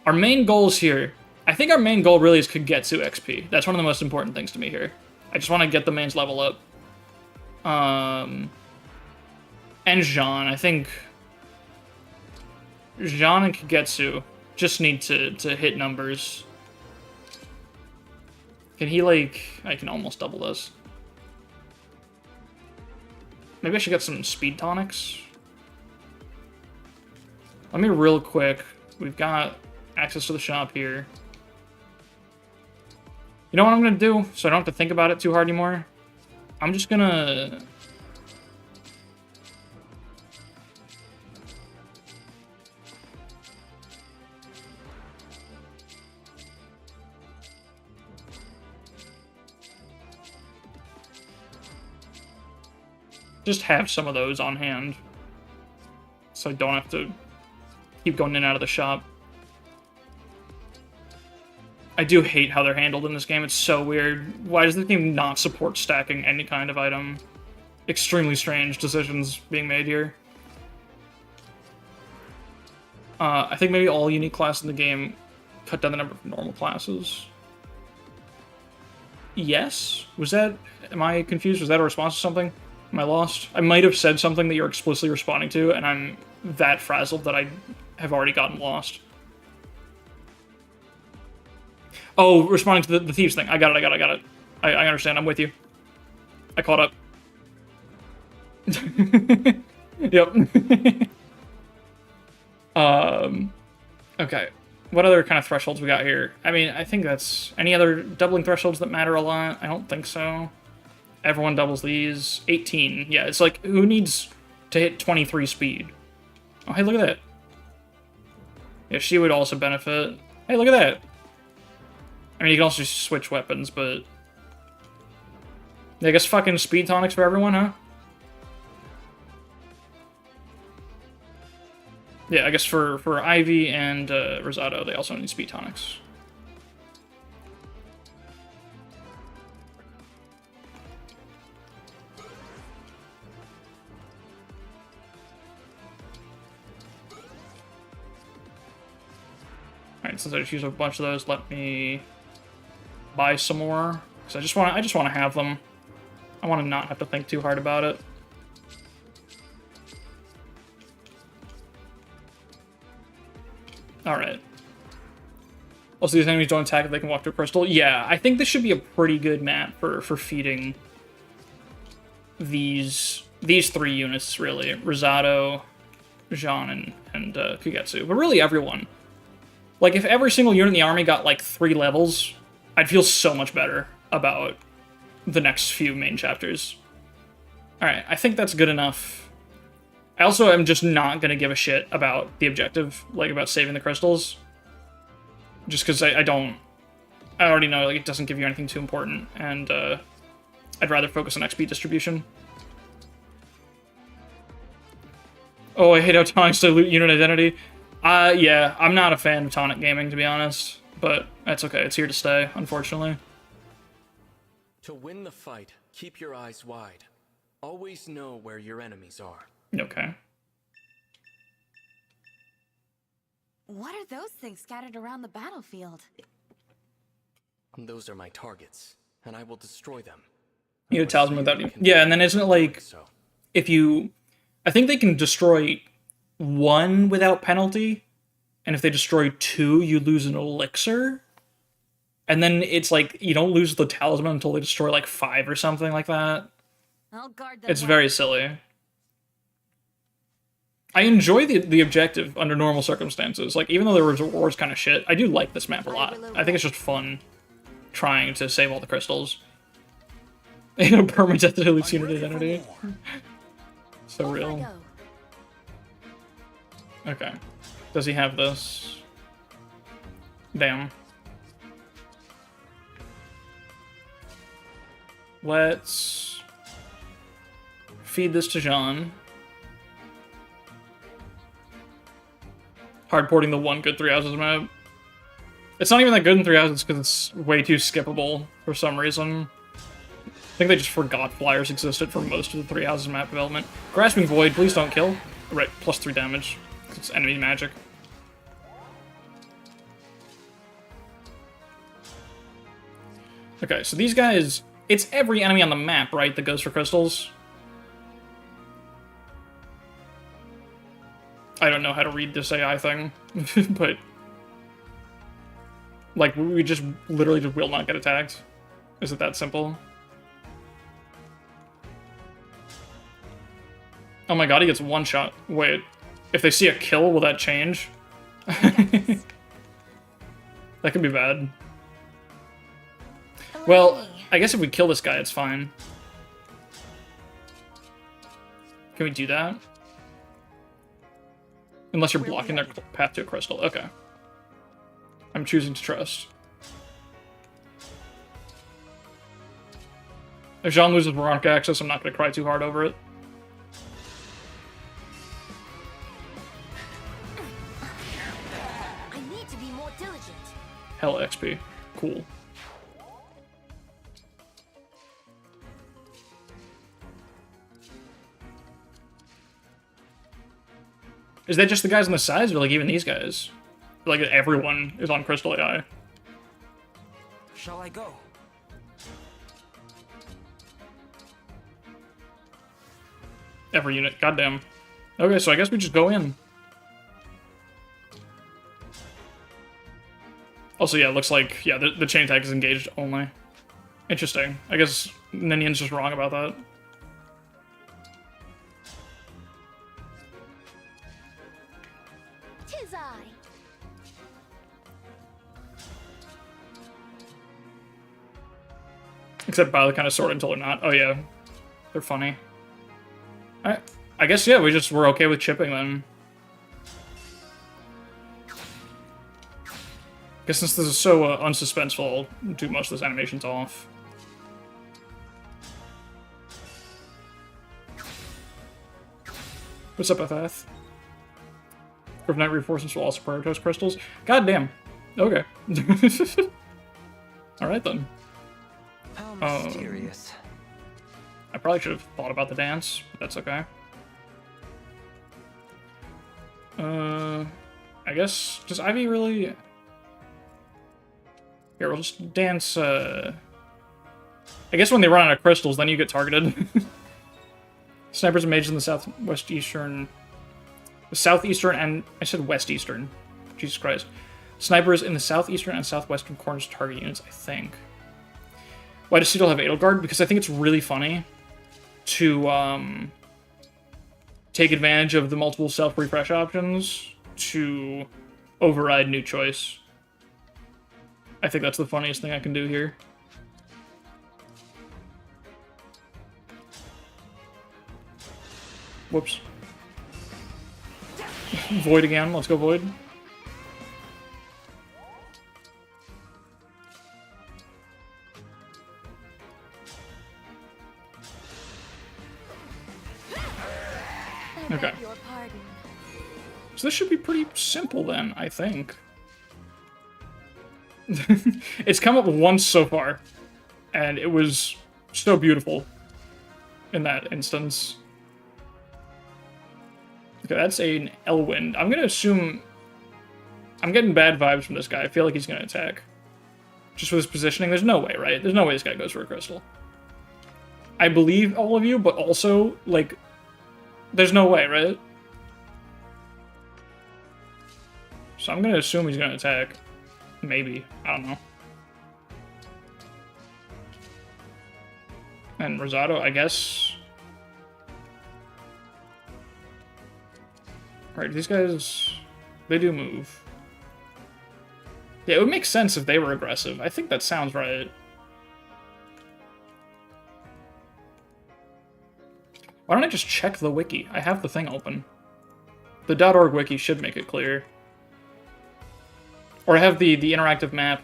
Our main goals here... I think our main goal really is Kagetsu XP. That's one of the most important things to me here. I just want to get the mains level up. And Jean, I think... Jean and Kagetsu just need to hit numbers. Can he, like... I can almost double this. Maybe I should get some speed tonics. Let me real quick. We've got access to the shop here. You know what I'm gonna do? So I don't have to think about it too hard anymore? I'm just gonna... just have some of those on hand. So I don't have to keep going in and out of the shop. I do hate how they're handled in this game. It's so weird. Why does the game not support stacking any kind of item? Extremely strange decisions being made here. I think maybe all unique classes in the game cut down the number of normal classes. Yes? Was that... Am I confused? Was that a response to something? Am I lost? I might have said something that you're explicitly responding to, and I'm that frazzled that I have already gotten lost. Oh, responding to the thieves thing. I got it. I understand. I'm with you. I caught up. Yep. Okay. What other kind of thresholds we got here? I mean, I think that's... Any other doubling thresholds that matter a lot? I don't think so. Everyone doubles these. 18. Yeah, it's like, who needs to hit 23 speed? Oh, hey, look at that. Yeah, she would also benefit. Hey, look at that. I mean, you can also just switch weapons, but... I guess fucking speed tonics for everyone, huh? Yeah, I guess for Ivy and Rosado, they also need speed tonics. Alright, since I just used a bunch of those, let me buy some more. Because I just want to have them. I want to not have to think too hard about it. Alright. Also, these enemies don't attack if they can walk to a crystal. Yeah, I think this should be a pretty good map for feeding these three units, really. Rosado, Jean, and Kagetsu. But really everyone. Like, if every single unit in the army got, like, 3 levels, I'd feel so much better about the next few main chapters. Alright, I think that's good enough. I also am just not gonna give a shit about the objective, like, about saving the crystals. Just because I already know, like, it doesn't give you anything too important, and, I'd rather focus on XP distribution. Oh, I hate how tonics dilute unit identity. Yeah, I'm not a fan of tonic gaming, to be honest, but that's okay, it's here to stay, unfortunately. To win the fight, keep your eyes wide. Always know where your enemies are. Okay. What are those things scattered around the battlefield? Those are my targets, and I will destroy them. You know, talisman without you. Yeah, and then isn't it like, if you... I think they can destroy 1 without penalty, and if they destroy 2, you lose an elixir? And then it's like, you don't lose the talisman until they destroy like 5 or something like that. I'll guard them. It's very silly. I enjoy the objective under normal circumstances. Like, even though the rewards kind of shit, I do like this map a lot. I think it's just fun trying to save all the crystals. You know, permanent death dilutes unit identity. So real. Okay. Does he have this? Damn. Let's feed this to Jean. Hard porting the one good 3 houses map. It's not even that good in 3 houses because it's way too skippable for some reason. I think they just forgot flyers existed for most of the 3 houses map development. Grasping Void, please don't kill. Right, plus 3 damage. It's enemy magic. Okay, so these guys... It's every enemy on the map, right, that goes for crystals? I don't know how to read this AI thing, but... Like, we just literally just will not get attacked. Is it that simple? Oh my god, he gets 1 shot. Wait, if they see a kill, will that change? That could be bad. Well, I guess if we kill this guy, it's fine. Can we do that? Unless you're blocking their path to a crystal. Okay. I'm choosing to trust. If Jean loses moronic access, I'm not going to cry too hard over it. I need to be more diligent. Hell XP. Cool. Is that just the guys on the sides, or like even these guys? Like everyone is on Crystal AI. Shall I go? Every unit, goddamn. Okay, so I guess we just go in. Also, yeah, it looks like, yeah, the chain attack is engaged only. Interesting. I guess Ninian's just wrong about that. Tis I. Except by the kind of sort until they're not. Oh yeah, they're funny. I guess, yeah, we're okay with chipping then. I guess since this is so unsuspenseful, I'll do most of those animations off. What's up, FF? Group Night reinforcements will also prioritize crystals. God damn. Okay. Alright then. How mysterious. I probably should have thought about the dance, but that's okay. I guess, does Ivy really... Here, we'll just dance, I guess when they run out of crystals, then you get targeted. Snipers and mages in the southeastern, and I said west eastern. Jesus Christ. Snipers in the southeastern and southwestern corners target units, I think. Why does Citadel have Edelgard? Because I think it's really funny to take advantage of the multiple self-refresh options to override new choice. I think that's the funniest thing I can do here. Whoops. Void again. Let's go Void. Okay. So this should be pretty simple then, I think. It's come up once so far, and it was so beautiful in that instance. Okay, that's an Elwind. I'm gonna assume... I'm getting bad vibes from this guy. I feel like he's gonna attack. Just with his positioning, there's no way, right? There's no way this guy goes for a crystal. I believe all of you, but also, like... There's no way, right? So I'm gonna assume he's gonna attack. Maybe. I don't know. And Rosado, I guess. Alright, these guys... They do move. Yeah, it would make sense if they were aggressive. I think that sounds right. Why don't I just check the wiki? I have the thing open. The .org wiki should make it clear. Or I have the interactive map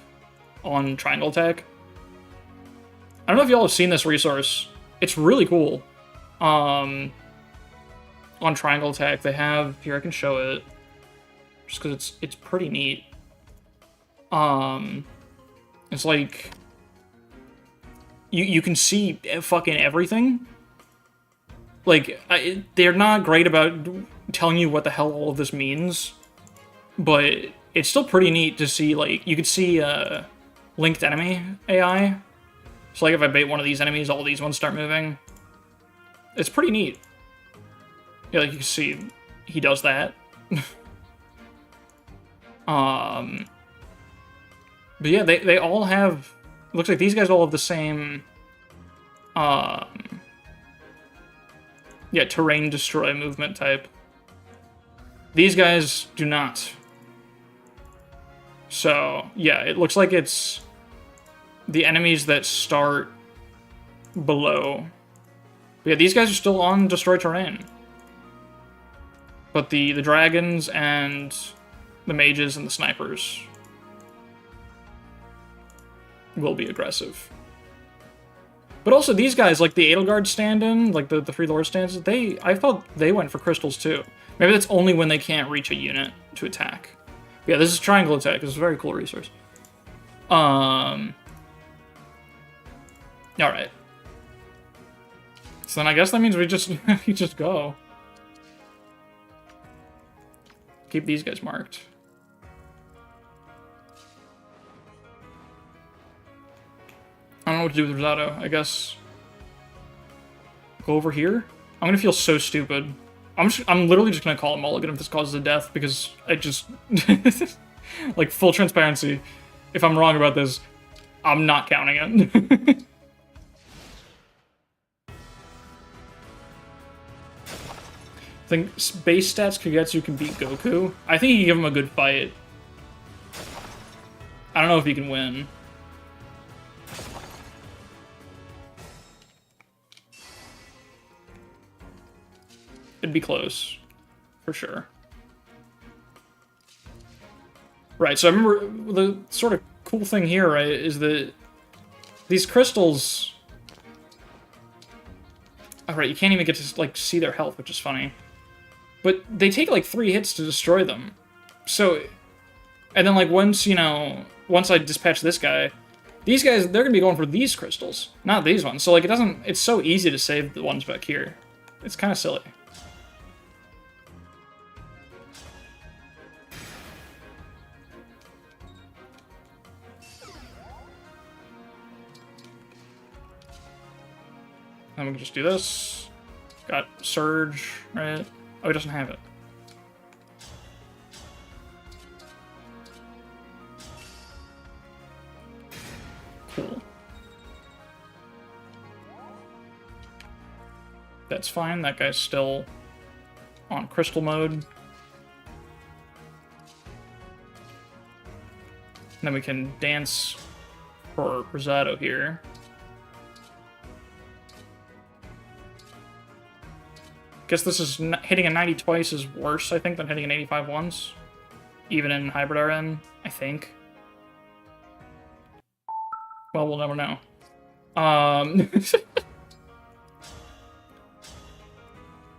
on Triangle Attack. I don't know if y'all have seen this resource. It's really cool. On Triangle Attack, they have... Here, I can show it. Just because it's pretty neat. It's like... You can see fucking everything. Like, they're not great about telling you what the hell all of this means, but it's still pretty neat to see, like, you could see linked enemy AI. So, like, if I bait one of these enemies, all these ones start moving. It's pretty neat. Yeah, like, you can see he does that. But yeah, they all have... Looks like these guys all have the same... Yeah, terrain destroy movement type. These guys do not. So, yeah, it looks like it's the enemies that start below. But yeah, these guys are still on destroy terrain. But the dragons and the mages and the snipers will be aggressive. But also these guys, like the Edelgard stand-in, like the Free Lord stands, I thought they went for crystals too. Maybe that's only when they can't reach a unit to attack. But yeah, this is Triangle Attack. It's a very cool resource. Alright. So then I guess that means we just we just go. Keep these guys marked. I don't know what to do with Rosado. I guess go over here. I'm gonna feel so stupid. I'm literally just gonna call it mulligan if this causes a death, because I just like, full transparency. If I'm wrong about this, I'm not counting it. I think base stats Kagetsu can beat Goku. I think he can give him a good fight. I don't know if he can win. It'd be close, for sure. Right, so I remember the sort of cool thing here, right, is that these crystals... Alright, you can't even get to, like, see their health, which is funny. But they take, like, 3 hits to destroy them. So, and then, like, once, you know, once I dispatch this guy, these guys, they're gonna be going for these crystals, not these ones. So, like, it's so easy to save the ones back here. It's kind of silly. And we can just do this. Got Surge, right? Oh, he doesn't have it. That's fine. That guy's still on crystal mode. And then we can dance for Rosado here. Guess this is hitting a 90 twice is worse, I think, than hitting an 85 once. Even in Hybrid RN, I think. Well, we'll never know.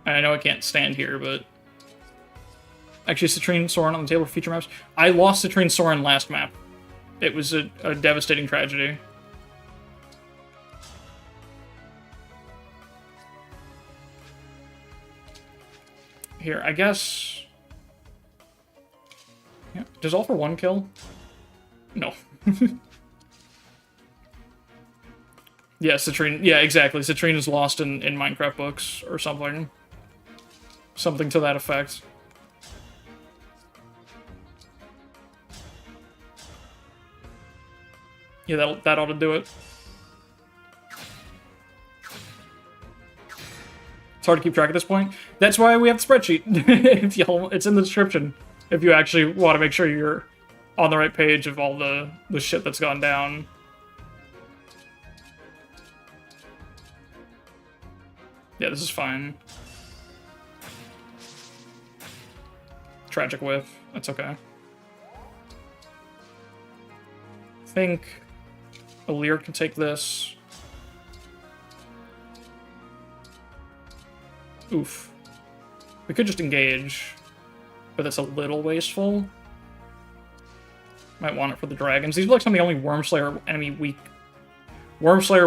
I know I can't stand here, but... Actually, Citrine Soren on the table for future maps. I lost Citrine Soren last map. It was a devastating tragedy. Here, I guess... Yeah. Does all for one kill? No. Yeah, Citrine... Yeah, exactly. Citrine is lost in Minecraft books or something. Something to that effect. Yeah, that ought to do it. It's hard to keep track at this point. That's why we have the spreadsheet. It's in the description. If you actually want to make sure you're on the right page of all the shit that's gone down. Yeah, this is fine. Tragic whiff. That's okay. I think Alir can take this. Oof. We could just engage, but that's a little wasteful. Might want it for the dragons. These are like some of the only Wormslayer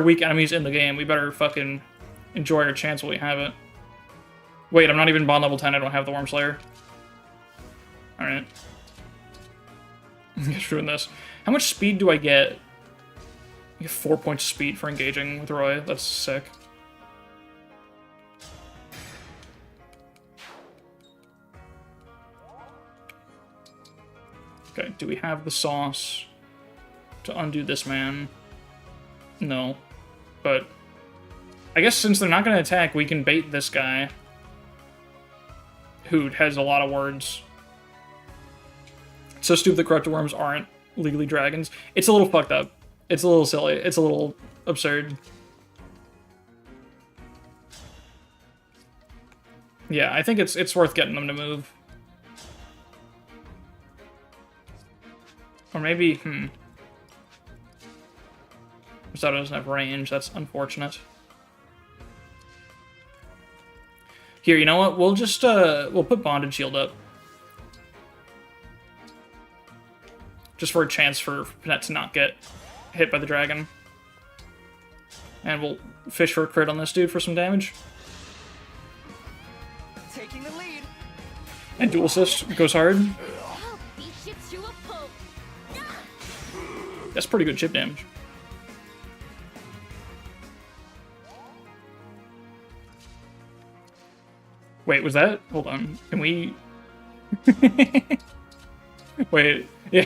weak enemies in the game. We better fucking enjoy our chance while we have it. Wait, I'm not even bond level 10. I don't have the Wormslayer. Alright. Just doing this. How much speed do I get? I get 4 points of speed for engaging with Roy. That's sick. Okay, do we have the sauce to undo this man? No. But I guess since they're not going to attack, we can bait this guy. Who has a lot of words. It's so stupid that corrupted worms aren't legally dragons. It's a little fucked up. It's a little silly. It's a little absurd. Yeah, I think it's worth getting them to move. Or maybe, Rosado doesn't have range. That's unfortunate. Here, you know what? We'll just, we'll put Bonded Shield up. Just for a chance for Panette to not get hit by the dragon. And we'll fish for a crit on this dude for some damage. Taking the lead. And dual assist goes hard. That's pretty good chip damage. Wait, was that? Hold on. Can we... Wait. Yeah.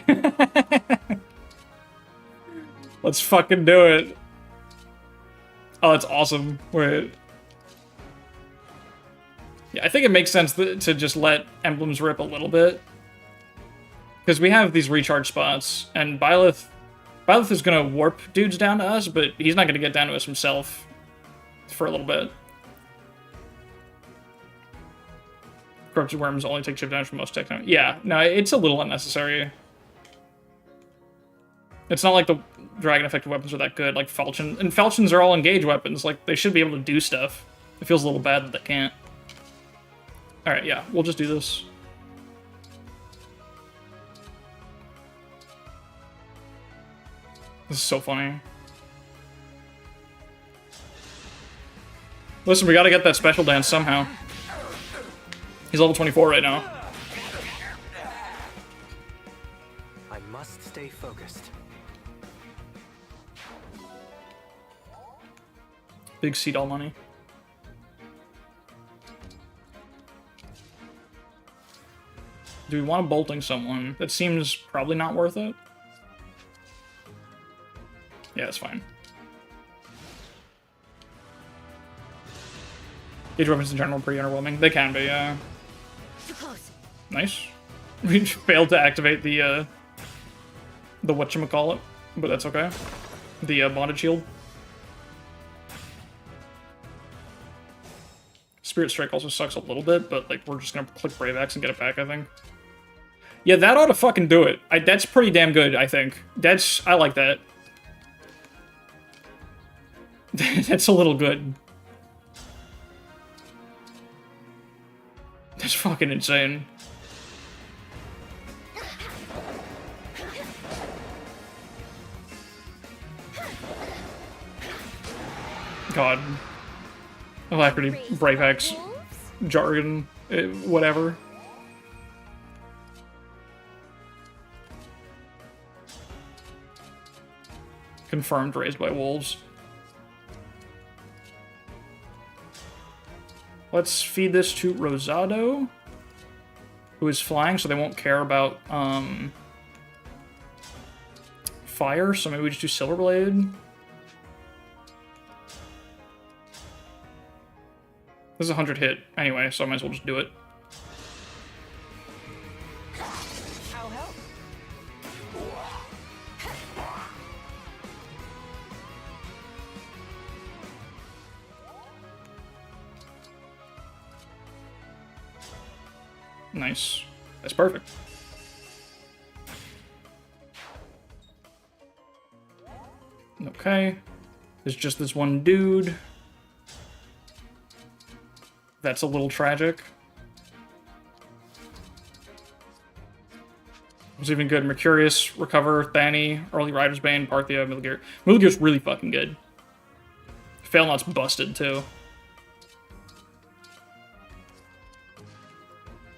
Let's fucking do it. Oh, that's awesome. Wait. Yeah, I think it makes sense to just let emblems rip a little bit. Because we have these recharge spots, and Byleth is gonna warp dudes down to us, but he's not gonna get down to us himself for a little bit. Corrupted worms only take chip damage from most tech. Yeah, no, it's a little unnecessary. It's not like the dragon effective weapons are that good, like Falchion. And Falchions are all engage weapons, like, they should be able to do stuff. It feels a little bad that they can't. Alright, yeah, we'll just do this. This is so funny. Listen, we gotta get that special dance somehow. He's level 24 right now. I must stay focused. Big seed all money. Do we want to bolting someone? That seems probably not worth it. Yeah, it's fine. Gauge weapons in general are pretty underwhelming. They can be, yeah. Too close. Nice. We failed to activate the whatchamacallit, but that's okay. The bondage shield. Spirit Strike also sucks a little bit, but like we're just gonna click Brave Axe and get it back, I think. Yeah, that ought to fucking do it. That's pretty damn good, I think. I like that. That's a little good. That's fucking insane. God. Alacrity, Brave Axe, jargon, whatever. Confirmed raised by wolves. Let's feed this to Rosado, who is flying, so they won't care about fire, so maybe we just do Silverblade. This is a 100 hit anyway, so I might as well just do it. I'll help. Nice. That's perfect. Okay. There's just this one dude. That's a little tragic. It's even good. Mercurius, Recover, Thani, Early Rider's Bane, Parthia, Milgear. Milgear's really fucking good. Failnot's busted, too.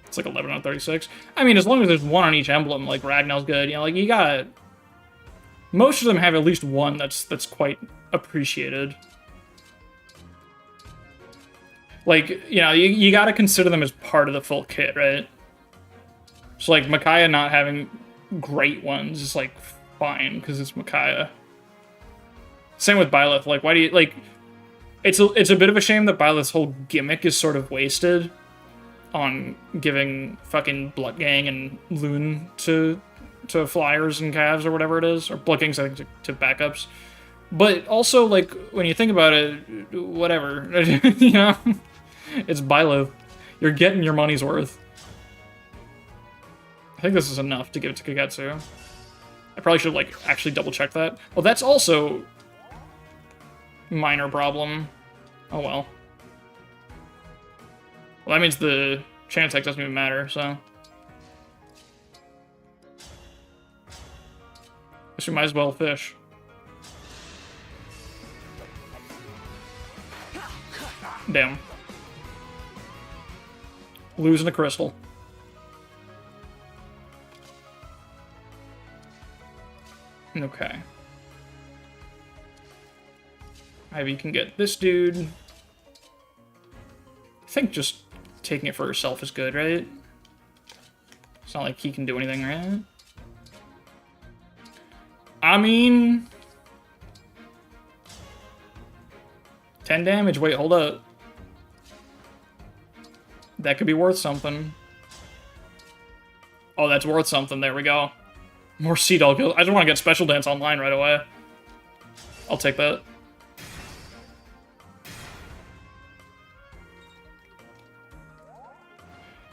It's like 11 on 36. I mean, as long as there's one on each emblem, like Ragnall's good. You know, like you got... Most of them have at least one that's quite appreciated. Like, you know, you gotta consider them as part of the full kit, right? So, like, Micaiah not having great ones is, like, fine, because it's Micaiah. Same with Byleth. Like, why do you, like... It's a bit of a shame that Byleth's whole gimmick is sort of wasted on giving fucking Bloodgang and Loon to flyers and calves or whatever it is. Or Bloodgang's, I think, to backups. But also, like, when you think about it, whatever. You know? It's Byleth. You're getting your money's worth. I think this is enough to give it to Kagetsu. I probably should, like, actually double-check that. Well, that's also... minor problem. Oh, well. Well, that means the chain attack doesn't even matter, so... Guess we might as well fish. Damn. Losing a crystal. Okay. Ivy can get this dude. I think just taking it for herself is good, right? It's not like he can do anything, right? I mean... 10 damage, wait, hold up. That could be worth something. Oh, that's worth something, there we go. More Sea Dog kills. I just want to get Special Dance online right away. I'll take that.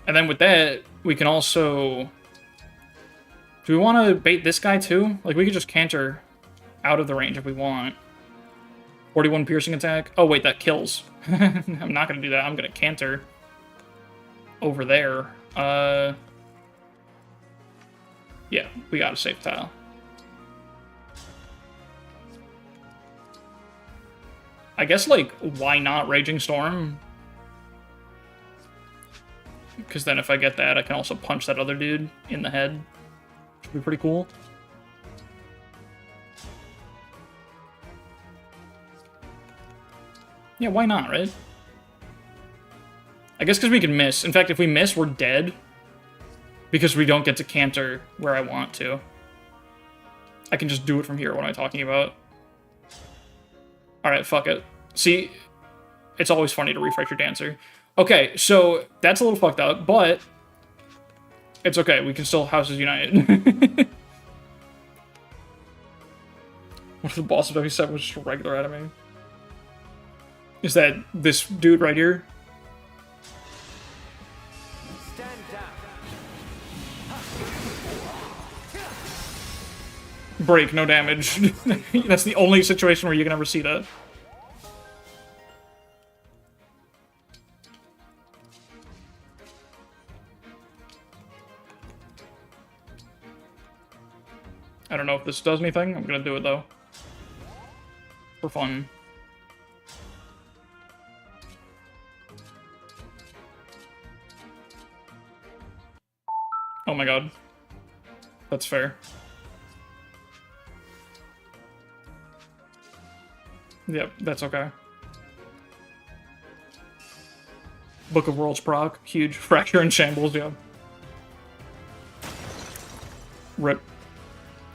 And then with that, we can also... Do we want to bait this guy too? Like, we could just canter out of the range if we want. 41 piercing attack. Oh, wait, that kills. I'm not going to do that. I'm going to canter over there. Yeah, we got a safe tile. I guess, like, why not Raging Storm? Because then if I get that, I can also punch that other dude in the head. Which would be pretty cool. Yeah, why not, right? I guess because we can miss. In fact, if we miss, we're dead. Because we don't get to canter where I want to. I can just do it from here, what am I talking about? Alright, fuck it. See, It's always funny to refresh your dancer. Okay, so that's a little fucked up, but it's okay. We can still Houses United. What if the boss of W7 was just a regular enemy? Is that this dude right here? Stand down. Break, no damage. That's the only situation where you can ever see that. I don't know if this does anything. I'm gonna do it though. For fun. Oh my god. That's fair. Yep, that's okay. Book of Worlds proc. Huge. Fracture and Shambles, yeah. Rip.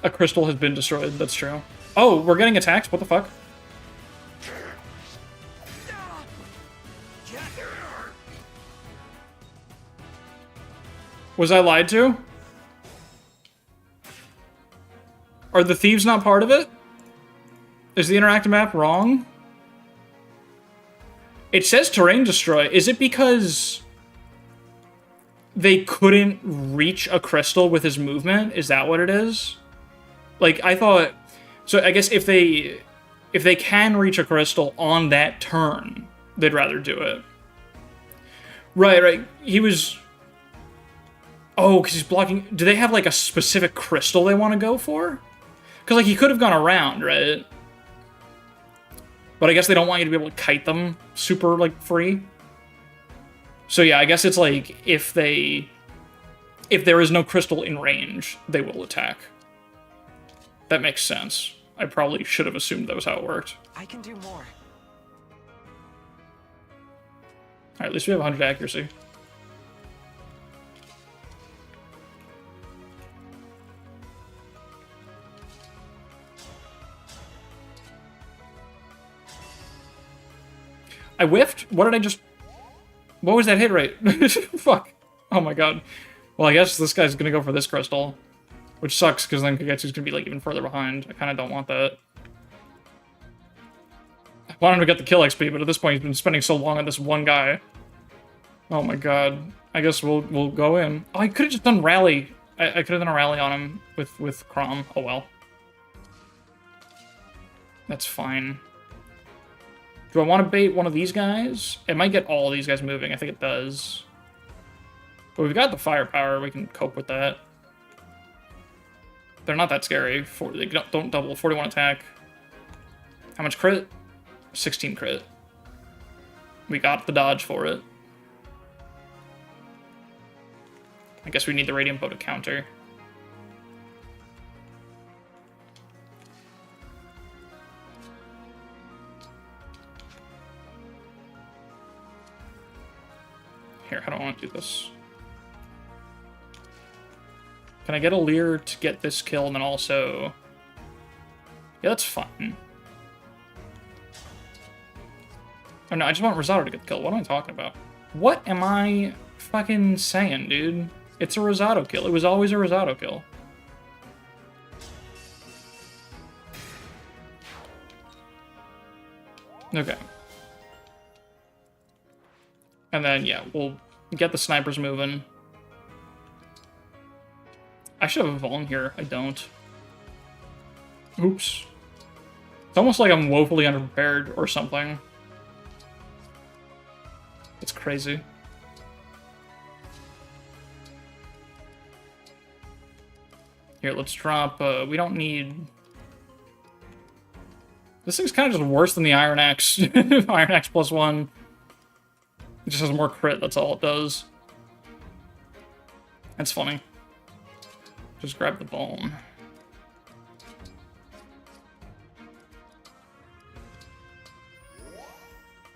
A crystal has been destroyed, that's true. Oh, we're getting attacked? What the fuck? Was I lied to? Are the thieves not part of it? Is the interactive map wrong? It says terrain destroy. Is it because they couldn't reach a crystal with his movement? Is that what it is? Like, I thought... So I guess if they can reach a crystal on that turn, they'd rather do it. Right. He was... Oh, because he's blocking... Do they have, like, a specific crystal they want to go for? Because, like, he could have gone around, right? But I guess they don't want you to be able to kite them super, like, free. So, yeah, I guess it's, like, if there is no crystal in range, they will attack. That makes sense. I probably should have assumed that was how it worked. I can do more. Alright, at least we have 100 accuracy. I whiffed? What did I just... What was that hit rate? Fuck. Oh my god. Well, I guess this guy's gonna go for this crystal. Which sucks, because then Kagetsu's gonna be, like, even further behind. I kinda don't want that. I want him to get the kill XP, but at this point he's been spending so long on this one guy. Oh my god. I guess we'll go in. Oh, I could've just done rally. I could've done a rally on him with Crom. Oh well. That's fine. Do I want to bait one of these guys? It might get all of these guys moving. I think it does. But we've got the firepower. We can cope with that. They're not that scary. They don't double. 41 attack. How much crit? 16 crit. We got the dodge for it. I guess we need the Radiant Bow to counter. Here, how do I want to do this? Can I get a Leer to get this kill and then also... Yeah, that's fine. Oh no, I just want Rosado to get the kill. What am I talking about? What am I fucking saying, dude? It's a Rosado kill. It was always a Rosado kill. Okay. And then, yeah, we'll get the snipers moving. I should have a Vaughn here. I don't. Oops. It's almost like I'm woefully underprepared or something. It's crazy. Here, let's drop... we don't need... This thing's kind of just worse than the Iron Axe. Iron Axe +1. It just has more crit, that's all it does. That's funny. Just grab the bone.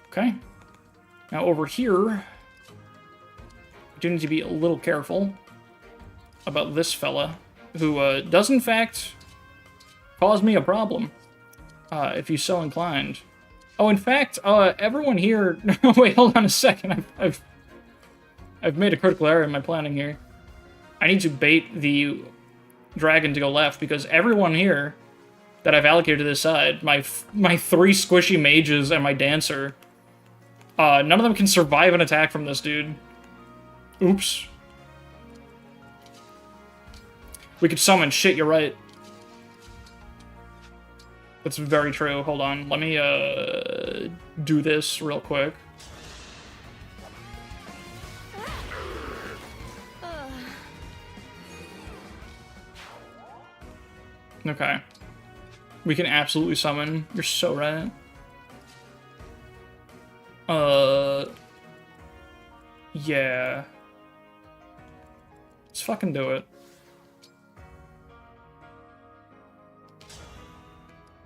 Okay. Now over here, I do need to be a little careful about this fella, who does in fact cause me a problem, if he's so inclined. Oh, in fact, everyone here... Wait, hold on a second. I've made a critical error in my planning here. I need to bait the dragon to go left, because everyone here that I've allocated to this side, my 3 squishy mages and my dancer, none of them can survive an attack from this dude. Oops. We could summon. Shit, you're right. That's very true. Hold on. Let me, do this real quick. Okay. We can absolutely summon. You're so right. Yeah. Let's fucking do it.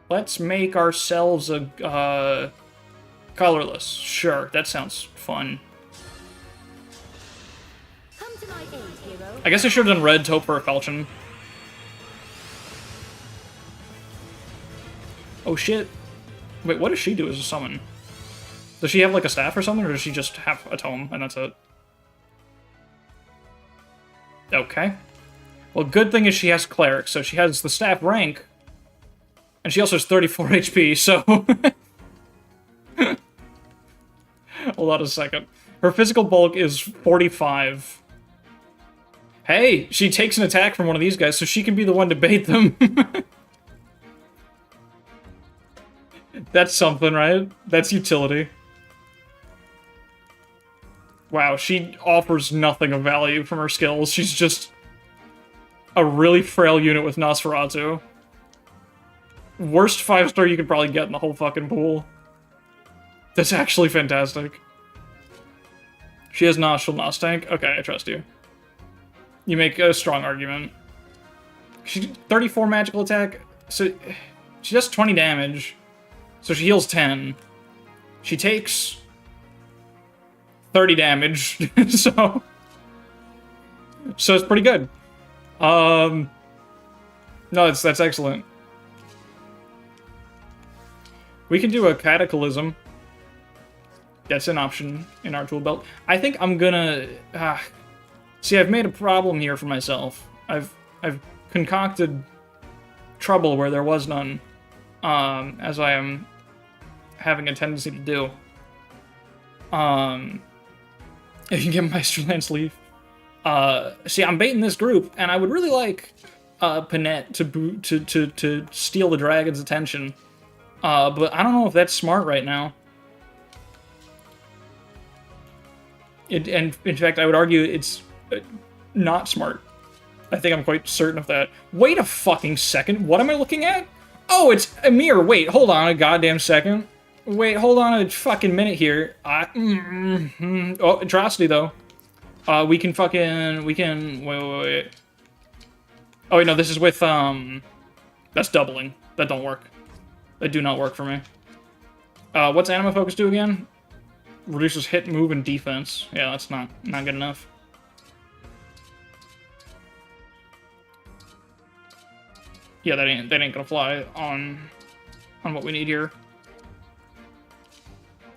Let's make ourselves a, colorless. Sure, that sounds fun. Come to my aid, hero. I guess I should have done red taupe for a falchion. Oh shit. Wait, what does she do as a summon? Does she have like a staff or something, or does she just have a tome and that's it? Okay. Well, good thing is she has cleric, so she has the staff rank, and she also has 34 HP, so... Hold on a second. Her physical bulk is 45. Hey, she takes an attack from one of these guys, so she can be the one to bait them. That's something, right? That's utility. Wow, she offers nothing of value from her skills. She's just a really frail unit with Nosferatu. Worst 5-star you could probably get in the whole fucking pool. That's actually fantastic. She has Nostril Nostank? Okay, I trust you. You make a strong argument. She's 34 magical attack, so she does 20 damage. So she heals 10. She takes 30 damage, so it's pretty good. No, that's excellent. We can do a Cataclysm. That's an option in our tool belt. I think I'm gonna... see, I've made a problem here for myself. I've concocted trouble where there was none, as I am having a tendency to do. If you get Meisterland's Leaf. See, I'm baiting this group, and I would really like Panette to steal the dragon's attention. But I don't know if that's smart right now. And in fact, I would argue it's not smart. I think I'm quite certain of that. Wait a fucking second. What am I looking at? Oh, it's Amir. Wait, hold on a goddamn second. Wait, hold on a fucking minute here. Oh, Atrocity, though. We can... Wait. Oh, wait, no, this is with, that's doubling. That don't work. That do not work for me. What's Anima Focus do again? Reduces hit, move, and defense. Yeah, that's not good enough. Yeah, that ain't gonna fly on what we need here.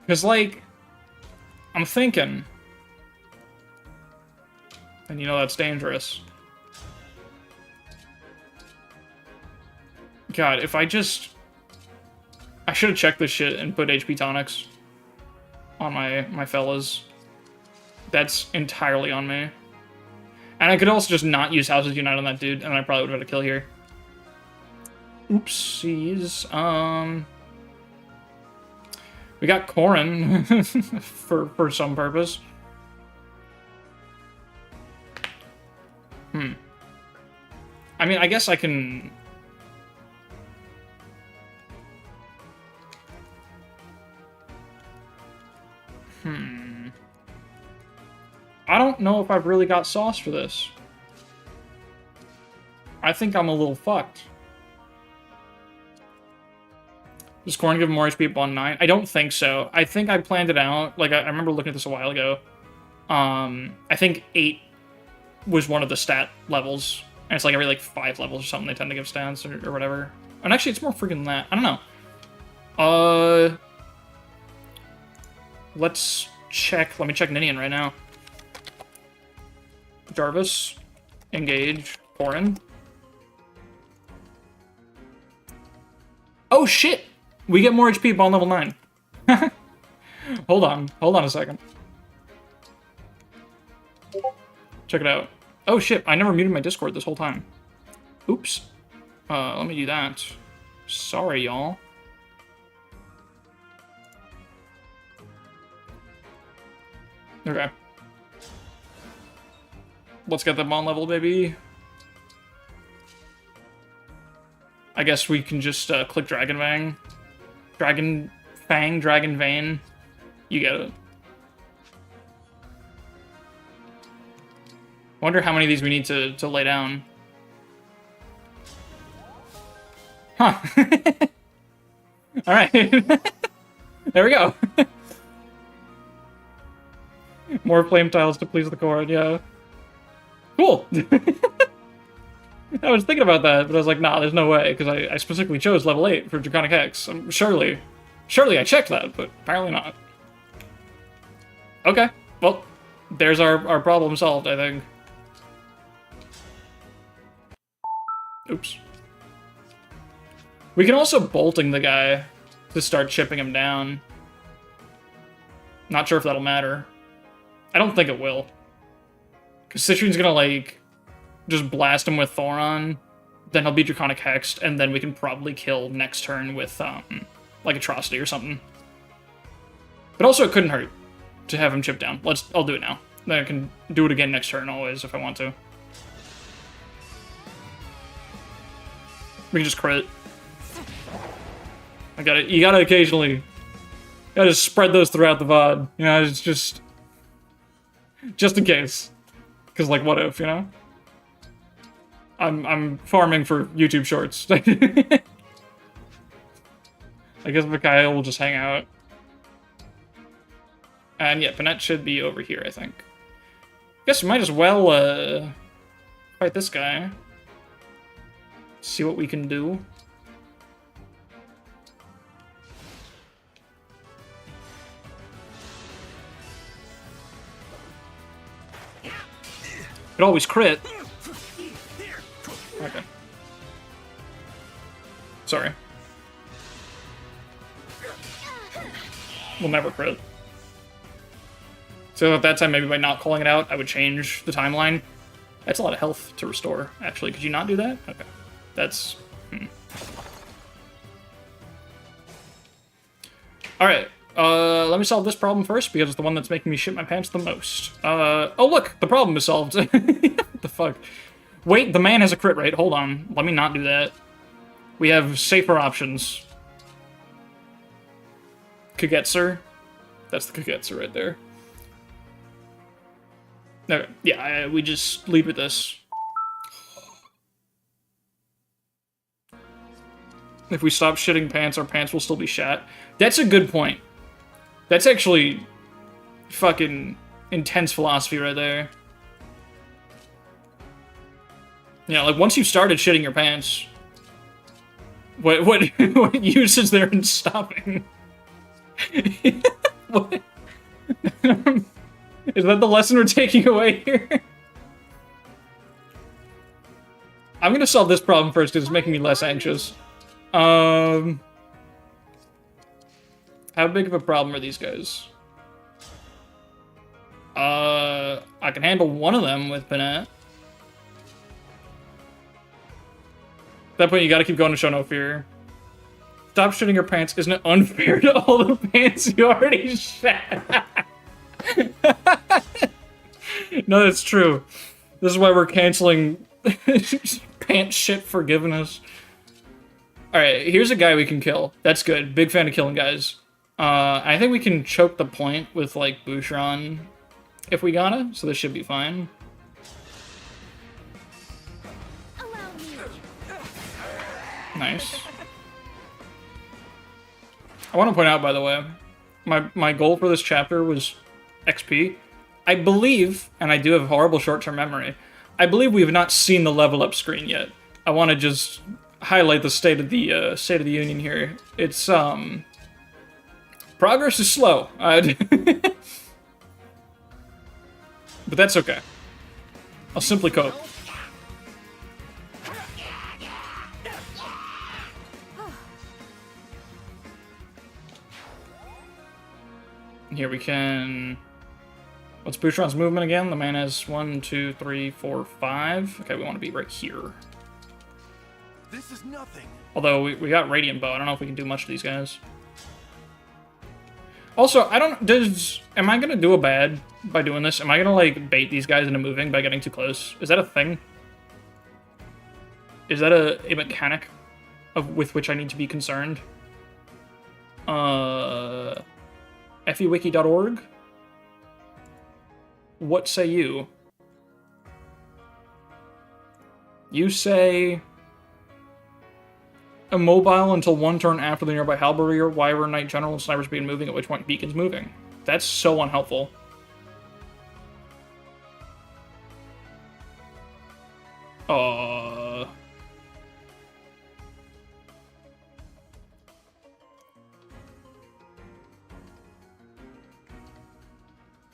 Because, like, I'm thinking, and you know that's dangerous. God, if I should have checked this shit and put HP tonics on my fellas. That's entirely on me. And I could also just not use Houses Unite on that dude, and I probably would have had a kill here. Oopsies. We got Corrin for some purpose. I mean, I guess I can... I don't know if I've really got sauce for this. I think I'm a little fucked. Does Corrin give more HP on 9? I don't think so. I think I planned it out. Like, I remember looking at this a while ago. I think 8 was one of the stat levels. And it's like every, 5 levels or something they tend to give stats or whatever. And actually, it's more freaking than that. I don't know. Let's check. Let me check Ninian right now. Jarvis. Engage. Foreign. Oh, shit! We get more HP ball level 9. Hold on a second. Check it out. Oh shit, I never muted my Discord this whole time. Oops. Let me do that. Sorry, y'all. Okay. Let's get the bond level, baby. I guess we can just click Dragon Fang. Dragon Fang, Dragon Vein. You get it. Wonder how many of these we need to lay down. Huh. Alright. There we go. More flame tiles to please the cord, yeah. Cool! I was thinking about that, but I was like, nah, there's no way, because I specifically chose level 8 for Draconic Hex. Surely I checked that, but apparently not. Okay, well, there's our problem solved, I think. Oops. We can also bolting the guy to start chipping him down. Not sure if that'll matter. I don't think it will. Because Citrine's gonna, like, just blast him with Thoron, then he'll be Draconic Hexed, and then we can probably kill next turn with, like, Atrocity or something. But also, it couldn't hurt to have him chip down. I'll do it now. Then I can do it again next turn, always, if I want to. We can just crit. I got it. You gotta occasionally... gotta spread those throughout the VOD. You know, it's just... just in case. Because, like, what if, you know? I'm farming for YouTube Shorts. I guess Mikael will just hang out. And yeah, Panette should be over here, I think. Guess we might as well, fight this guy. See what we can do. Could always crit. Okay. Sorry. We'll never crit. So at that time, maybe by not calling it out, I would change the timeline. That's a lot of health to restore, actually. Could you not do that? Okay. That's... Alright. Let me solve this problem first, because it's the one that's making me shit my pants the most. Oh look! The problem is solved. What the fuck? Wait, the man has a crit rate. Hold on. Let me not do that. We have safer options. Kagetsu. That's the Kagetsu right there. Okay, yeah, we just leave with this. If we stop shitting pants, our pants will still be shat. That's a good point. That's actually fucking intense philosophy right there. Yeah, like once you started shitting your pants, what use is there in stopping? What? Is that the lesson we're taking away here? I'm gonna solve this problem first because it's making me less anxious. How big of a problem are these guys? I can handle one of them with Panette. At that point, you gotta keep going to show no fear. Stop shitting your pants. Isn't it unfair to all the pants you already shat? No, that's true. This is why we're canceling pants shit forgiveness. Alright, here's a guy we can kill. That's good. Big fan of killing guys. I think we can choke the point with, like, Boucheron if we gotta, so this should be fine. Nice. I want to point out, by the way, my goal for this chapter was XP. I believe, and I do have horrible short-term memory, I believe we have not seen the level up screen yet. I want to just highlight the state of the union here. It's Progress is slow. But that's okay. I'll simply cope. Here we can... What's Butron's movement again? The man has 1, 2, 3, 4, 5. Okay, we want to be right here. This is nothing. Although we got Radiant Bow. I don't know if we can do much to these guys. Also, I don't... Am I gonna do a bad by doing this? Am I gonna, like, bait these guys into moving by getting too close? Is that a thing? Is that a mechanic with which I need to be concerned? FEWiki.org? What say you? You say... immobile until one turn after the nearby halberdier, wyvern, knight, general, and snipers begin moving, at which point beacon's moving. That's so unhelpful.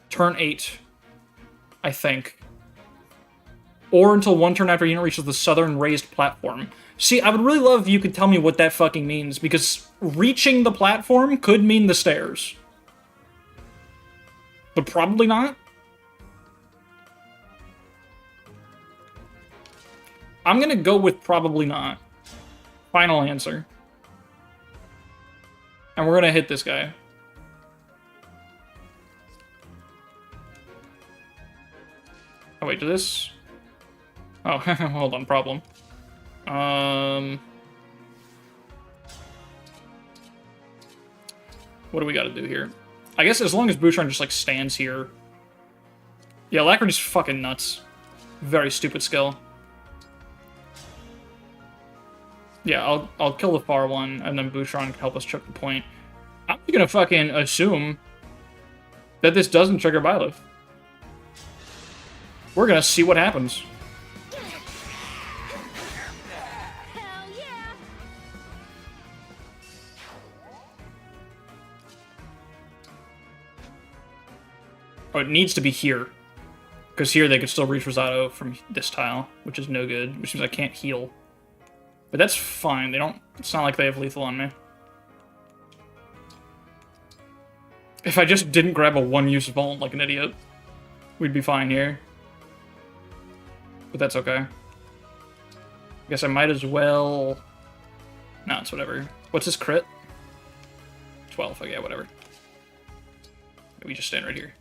Turn 8, I think. Or until one turn after unit reaches the southern raised platform. See, I would really love if you could tell me what that fucking means, because reaching the platform could mean the stairs. But probably not. I'm gonna go with probably not. Final answer. And we're gonna hit this guy. Oh wait, do this? Oh, hold on, problem. What do we gotta do here? I guess as long as Butron just, like, stands here. Yeah, Lacquer is fucking nuts. Very stupid skill. Yeah, I'll kill the far one, and then Butron can help us choke the point. I'm gonna fucking assume that this doesn't trigger Byleth. We're gonna see what happens. Hell yeah! Oh, it needs to be here. Because here they could still reach Rosado from this tile, which is no good, which means I can't heal. But that's fine, they don't... It's not like they have lethal on me. If I just didn't grab a one-use vault like an idiot, we'd be fine here. But that's okay. I guess I might as well... No, it's whatever. What's his crit? 12, okay, whatever. We just stand right here.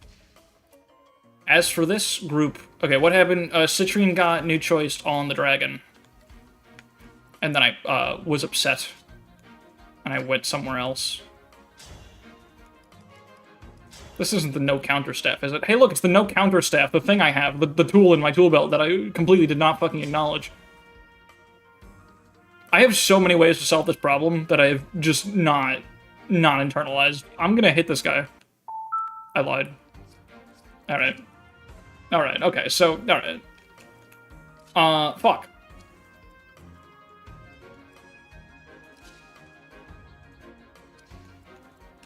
As for this group... Okay, what happened? Citrine got new choice on the dragon. And then I was upset. And I went somewhere else. This isn't the no counter staff, is it? Hey, look, it's the no counter staff, the thing I have, the tool in my tool belt that I completely did not fucking acknowledge. I have so many ways to solve this problem that I've just not internalized. I'm gonna hit this guy. I lied. Alright. Alright, okay, so, alright. Fuck.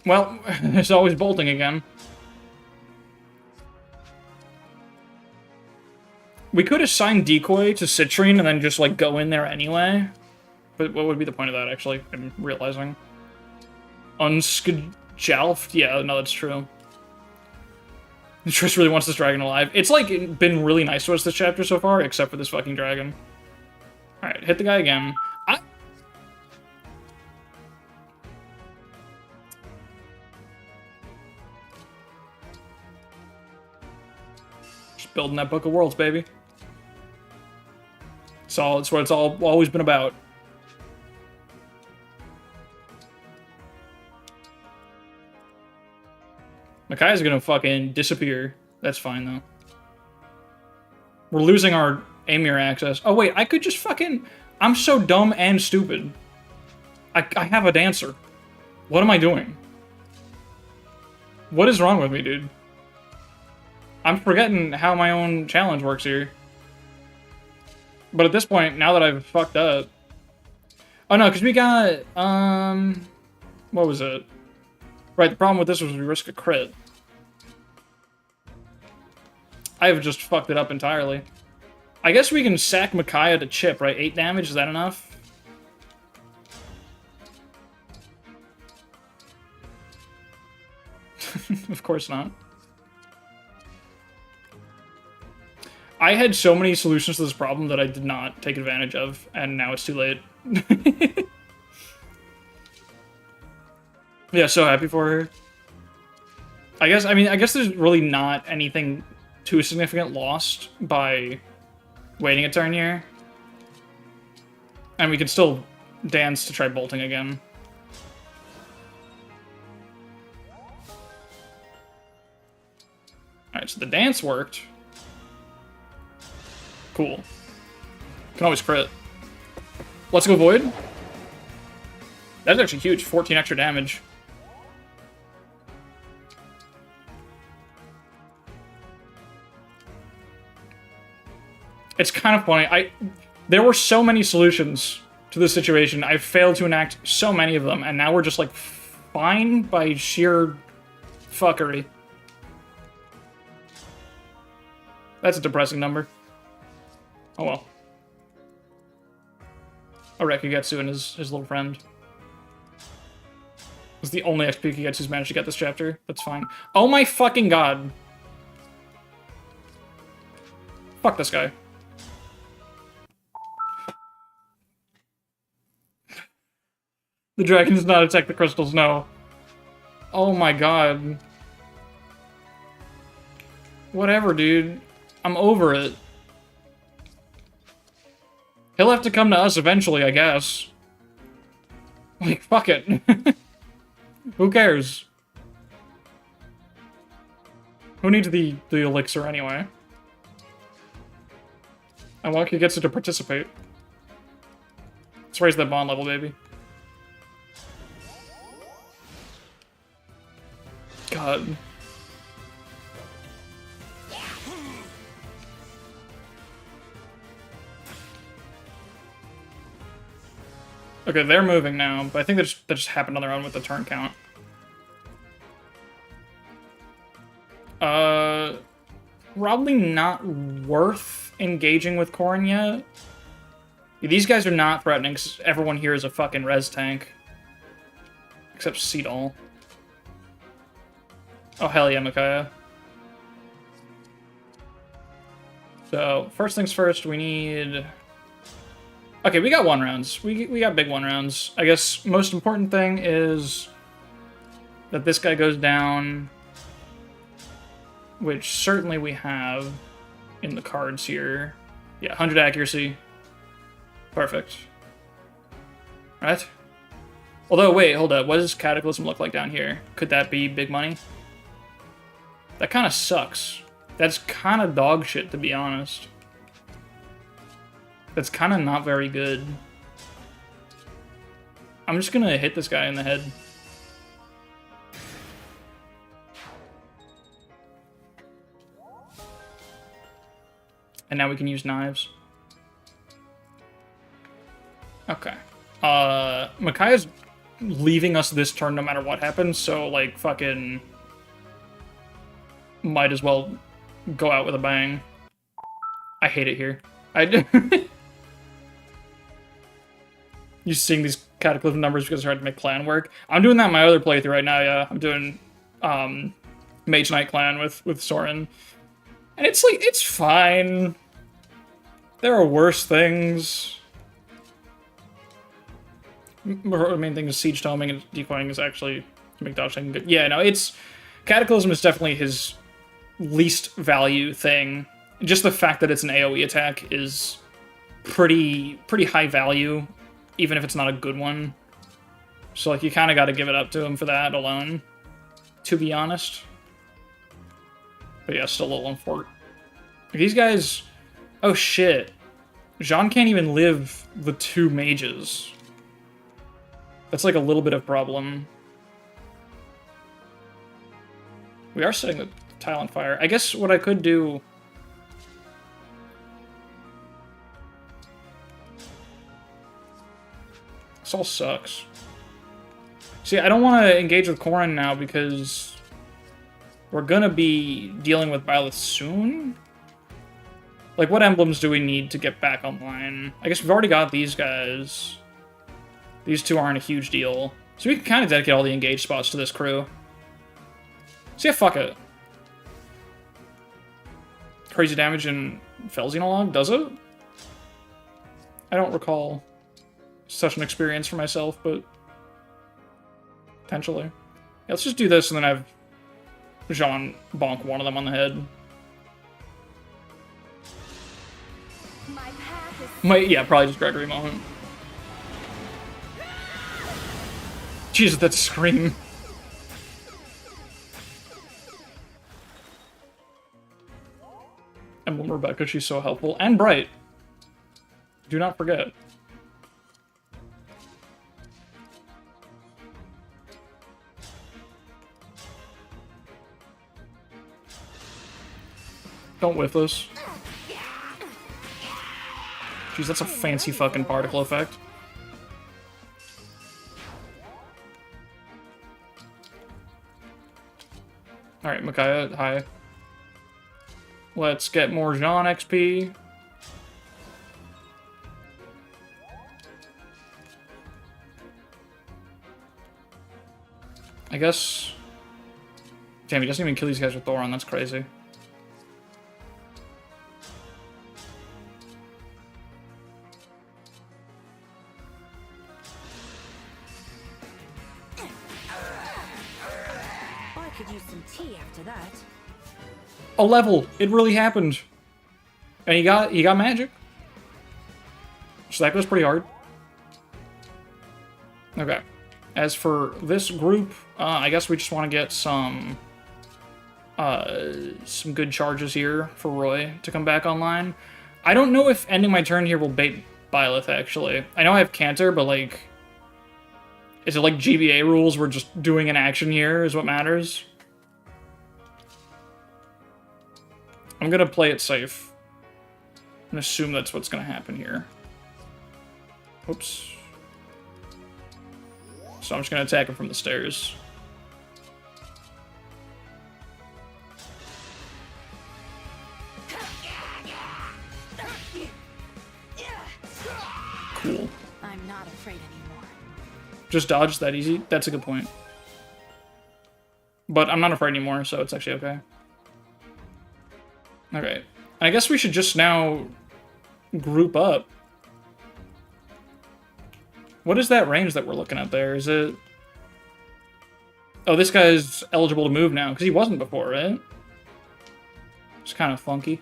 Well, there's always bolting again. We could assign Decoy to Citrine and then just, like, go in there anyway. But what would be the point of that, actually? I'm realizing. Unskajalfed? Yeah, no, that's true. Triss really wants this dragon alive. It's, like, been really nice to us this chapter so far, except for this fucking dragon. Alright, hit the guy again. Just building that Book of Worlds, baby. It's what it's always been about. Makai's gonna fucking disappear. That's fine, though. We're losing our Amir access. Oh, wait, I could just fucking... I'm so dumb and stupid. I have a dancer. What am I doing? What is wrong with me, dude? I'm forgetting how my own challenge works here. But at this point, now that I've fucked up... Oh, no, because we got... What was it? Right, the problem with this was we risk a crit. I've just fucked it up entirely. I guess we can sack Micaiah to chip, right? 8 damage, is that enough? Of course not. I had so many solutions to this problem that I did not take advantage of, and now it's too late. Yeah, so happy for her. I guess there's really not anything too significant lost by waiting a turn here. And we can still dance to try bolting again. Alright, so the dance worked. Cool. Can always crit. Let's go Void. That's actually huge. 14 extra damage. It's kind of funny. There were so many solutions to this situation. I failed to enact so many of them, and now we're just, like, fine by sheer fuckery. That's a depressing number. Oh well. Oh, Kagetsu and his little friend. It's the only XP Kagetsu's managed to get this chapter. That's fine. Oh my fucking god. Fuck this guy. The dragon does not attack the crystals, no. Oh my god. Whatever, dude. I'm over it. He'll have to come to us eventually, I guess. Like, fuck it. Who cares? Who needs the elixir anyway? I want Kagetsu to participate. Let's raise that bond level, baby. God. Okay, they're moving now, but I think that just happened on their own with the turn count. Probably not worth engaging with Corrin yet. These guys are not threatening, because everyone here is a fucking res tank. Except Seedall. Oh, hell yeah, Micaiah. So, first things first, we need... Okay, we got 1 rounds. We got big 1 rounds. I guess most important thing is that this guy goes down, which certainly we have in the cards here. Yeah, 100 accuracy. Perfect. Right? Although, wait, hold up. What does Cataclysm look like down here? Could that be big money? That kind of sucks. That's kind of dog shit, to be honest. That's kind of not very good. I'm just gonna hit this guy in the head. And now we can use knives. Okay. Micaiah's leaving us this turn no matter what happens, so, like, fucking... might as well go out with a bang. I hate it here. You seeing these Cataclysm numbers because it's hard to make clan work. I'm doing that in my other playthrough right now, yeah. I'm doing Mage Knight clan with Soren. And it's like, it's fine. There are worse things. The main thing is siege toming and decoying is actually to make dodge good. Yeah, no, it's... Cataclysm is definitely his least value thing. Just the fact that it's an AoE attack is pretty high value, even if it's not a good one. So, like, you kind of got to give it up to him for that alone, to be honest. But yeah, still a little unfortunate. These guys... Oh, shit. Jean can't even live the 2 mages. That's, like, a little bit of problem. We are setting the tile on fire. I guess what I could do... This all sucks. See, I don't want to engage with Corrin now because we're gonna be dealing with Byleth soon. Like, what emblems do we need to get back online? I guess we've already got these guys. These two aren't a huge deal. So we can kind of dedicate all the engaged spots to this crew. So yeah, fuck it. Crazy damage in Felxenologue, does it? I don't recall such an experience for myself, but potentially. Yeah, let's just do this and then have Jean bonk one of them on the head. My path is Yeah, probably just Gregory moment. Jesus, that scream. Emblem Rebecca, she's so helpful. And bright. Do not forget. Don't whiff this. Jeez, that's a fancy fucking particle effect. Alright, Micaiah, hi. Let's get more Jean XP. I guess... Damn, he doesn't even kill these guys with Thoron, that's crazy. I could use some tea after that. A level! It really happened! And he got magic. So that goes pretty hard. Okay. As for this group, I guess we just want to get some good charges here for Roy to come back online. I don't know if ending my turn here will bait Byleth, actually. I know I have Cantor, but, like... Is it like GBA rules? We're just doing an action here is what matters? I'm gonna play it safe. And assume that's what's gonna happen here. Oops. So I'm just gonna attack him from the stairs. Cool. I'm not afraid anymore. Just dodge that easy? That's a good point. But I'm not afraid anymore, so it's actually okay. Okay. I guess we should just now group up. What is that range that we're looking at there? Is it... Oh, this guy's eligible to move now, because he wasn't before, right? It's kind of funky.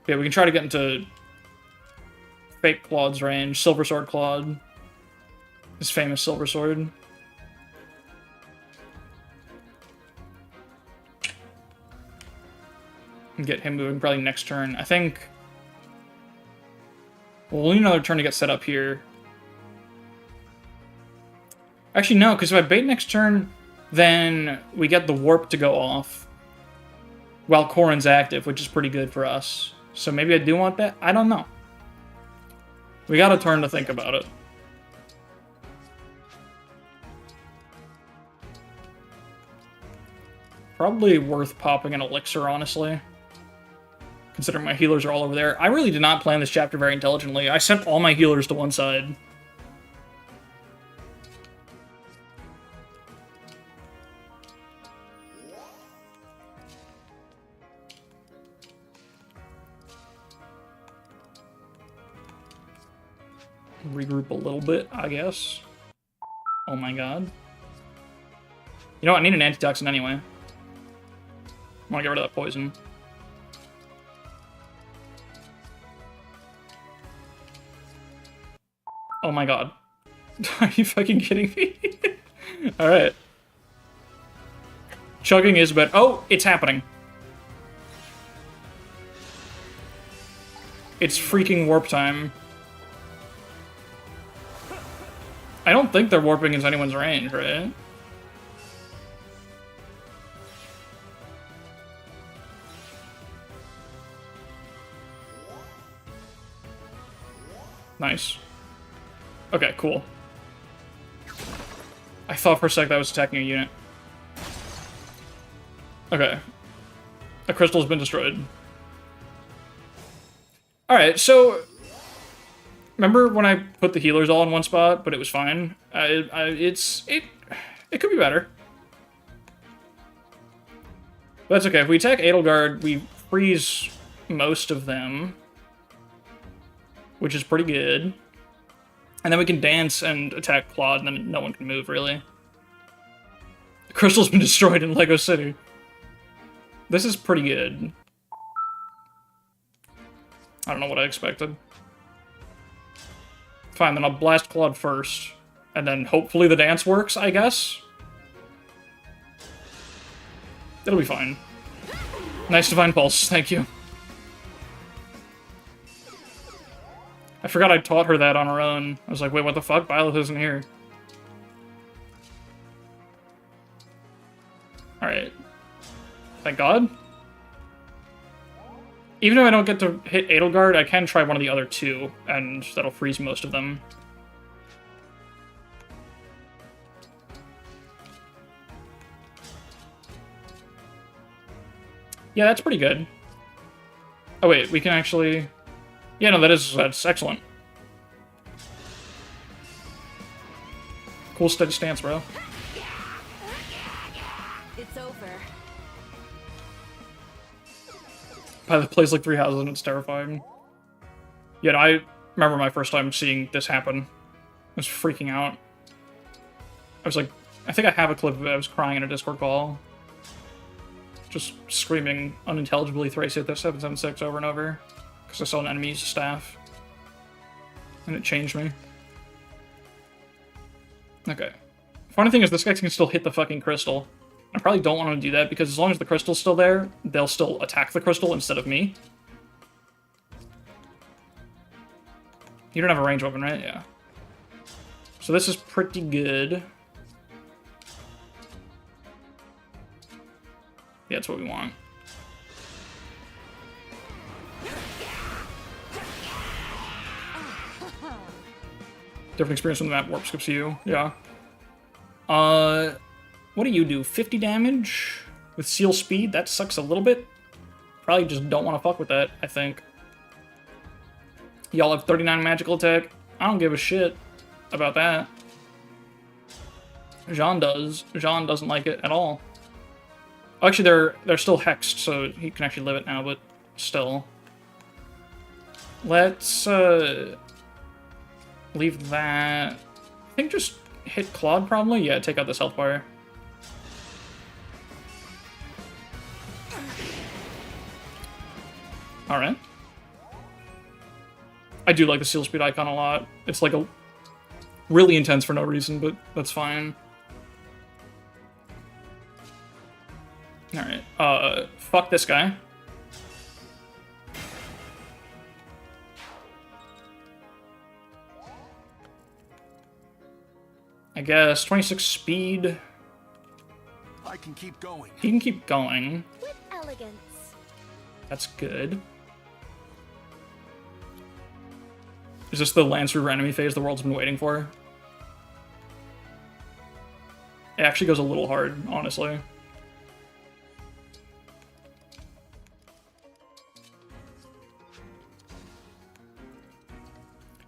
Yeah, we can try to get into fake Claude's range. Silver Sword Claude. His famous Silver Sword. And get him moving probably next turn. I think... Well, we'll need another turn to get set up here. Actually, no, because if I bait next turn, then we get the warp to go off while Corrin's active, which is pretty good for us. So maybe I do want that? I don't know. We got a turn to think about it. Probably worth popping an elixir, honestly. Considering my healers are all over there. I really did not plan this chapter very intelligently. I sent all my healers to one side. Regroup a little bit, I guess. Oh my god. You know what? I need an antitoxin anyway. I want to get rid of that poison. Oh my god. Are you fucking kidding me? Alright. Chugging is better. Oh, it's happening. It's freaking warp time. I don't think they're warping into anyone's range, right? Nice. Okay, cool. thought for a sec that was attacking a unit. Okay. A crystal's been destroyed. Alright, so... Remember when I put the healers all in one spot, but it was fine? It could be better. But that's okay. If we attack Edelgard, we freeze most of them, which is pretty good. And then we can dance and attack Claude, and then no one can move, really. The crystal's been destroyed in Lego City. This is pretty good. I don't know what I expected. Fine, then I'll blast Claude first, and then hopefully the dance works, I guess? It'll be fine. Nice Divine Pulse, thank you. I forgot I taught her that on her own. I was like, wait, what the fuck? Byleth isn't here. Alright. Thank God. Even if I don't get to hit Edelgard, I can try one of the other two, and that'll freeze most of them. Yeah, that's pretty good. Oh wait, we can actually... Yeah, no, that's excellent. Cool steady stance, bro. It's over. Pilot plays like 3 houses and it's terrifying. Yet I remember my first time seeing this happen. I was freaking out. I was like, I think I have a clip of it. I was crying in a Discord call. Just screaming unintelligibly Thracia 776 over and over. Because I saw an enemy's staff. And it changed me. Okay. Funny thing is, this guy can still hit the fucking crystal. I probably don't want to do that, because as long as the crystal's still there, they'll still attack the crystal instead of me. You don't have a range weapon, right? Yeah. So this is pretty good. Yeah, that's what we want. Different experience when the map warp skips you. Yeah. What do you do? 50 damage with seal speed? That sucks a little bit. Probably just don't want to fuck with that, I think. Y'all have 39 magical attack. I don't give a shit about that. Jean does. Jean doesn't like it at all. Actually, they're still hexed, so he can actually live it now, but still. Let's, leave that. I think just hit Claude, probably? Yeah, take out this health bar. Alright. I do like the seal speed icon a lot. It's like a really intense for no reason, but that's fine. Alright, fuck this guy. I guess 26 speed. I can keep going. He can keep going. With elegance. That's good. Is this the Lance Reaver enemy phase the world's been waiting for? It actually goes a little hard, honestly.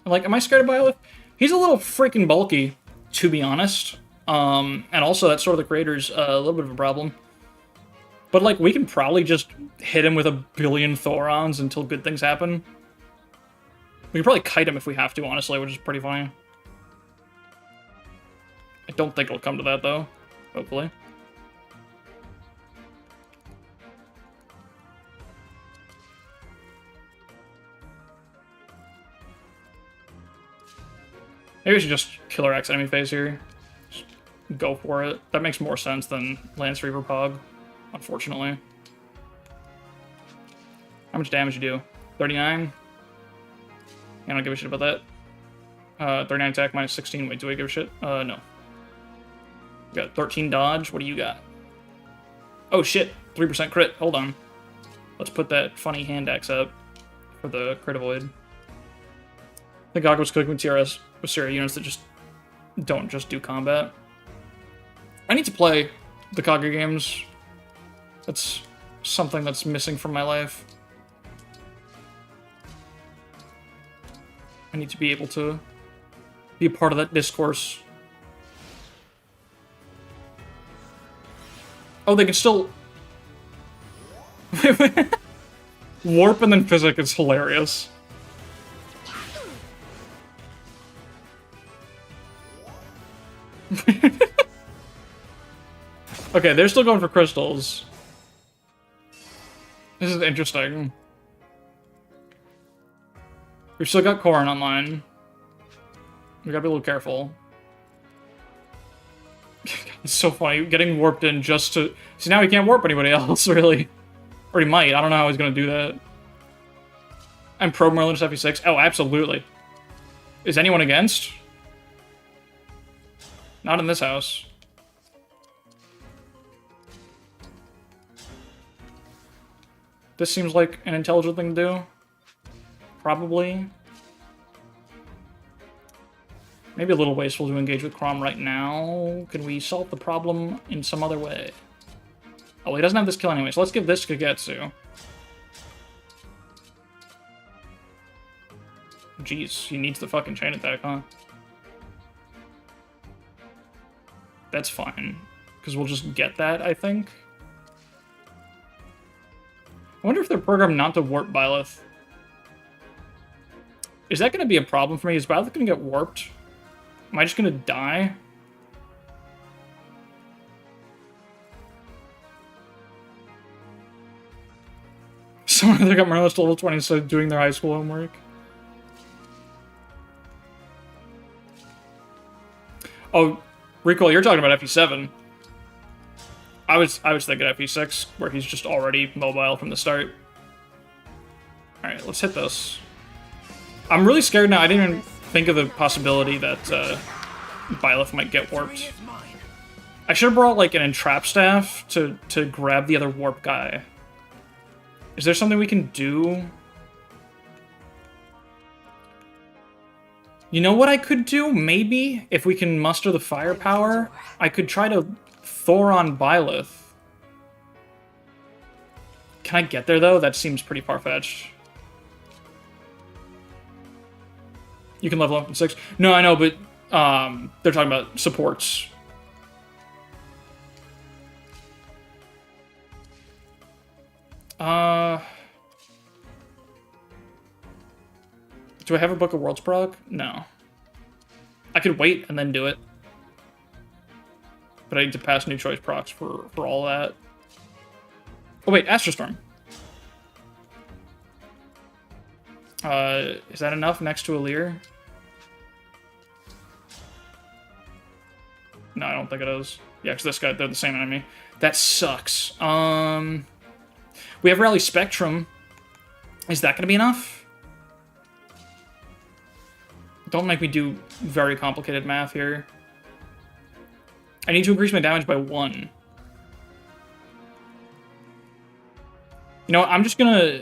Like, am I scared of Byleth? He's a little freaking bulky, to be honest. And also, that's sort of the creator's a little bit of a problem. But, like, we can probably just hit him with a billion Thorons until good things happen. We can probably kite him if we have to, honestly, which is pretty funny. I don't think it'll come to that, though. Hopefully. Maybe we should just Killer X enemy phase here. Just go for it. That makes more sense than Lance Reaver Pog, unfortunately. How much damage you do? 39? I don't give a shit about that. 39 attack, minus 16. Wait, do I give a shit? No. You got 13 dodge. What do you got? Oh shit, 3% crit. Hold on. Let's put that funny hand axe up for the crit avoid. I think Gog was cooking with TRS with Syria units that just don't just do combat. I need to play the Kage games. That's something that's missing from my life. I need to be able to be a part of that discourse. Oh, they can still... Warp and then physic is hilarious. Okay, they're still going for crystals. This is interesting. We've still got Corrin online. We gotta be a little careful. It's so funny, getting warped in just to... See, now he can't warp anybody else, really. Or he might, I don't know how he's gonna do that. I'm pro Merlin to FE6. Oh, absolutely. Is anyone against? Not in this house. This seems like an intelligent thing to do. Probably. Maybe a little wasteful to engage with Chrom right now. Can we solve the problem in some other way? Oh, he doesn't have this kill anyway, so let's give this to Kagetsu. Jeez, he needs the fucking chain attack, huh? That's fine, because we'll just get that, I think. I wonder if they're programmed not to warp Byleth. Is that going to be a problem for me? Is Byleth going to get warped? Am I just going to die? Someone that got Merlin to level 20 instead of doing their high school homework. Oh, Recall, you're talking about FE7. I was thinking FE6, where he's just already mobile from the start. Alright, let's hit this. I'm really scared now. I didn't even think of the possibility that Byleth might get warped. I should have brought like an entrap staff to grab the other warp guy. Is there something we can do? You know what I could do? Maybe, if we can muster the firepower, I could try to Thoron Byleth. Can I get there, though? That seems pretty far-fetched. You can level up in 6. No, I know, but they're talking about supports. Do I have a Book of Worlds proc? No. I could wait and then do it. But I need to pass new choice procs for all that. Oh wait, Astrostorm. Is that enough next to Alir? No, I don't think it is. Yeah, because this guy, they're the same enemy. That sucks. We have Rally Spectrum. Is that going to be enough? Don't make me do very complicated math here. I need to increase my damage by 1. You know what, I'm just gonna...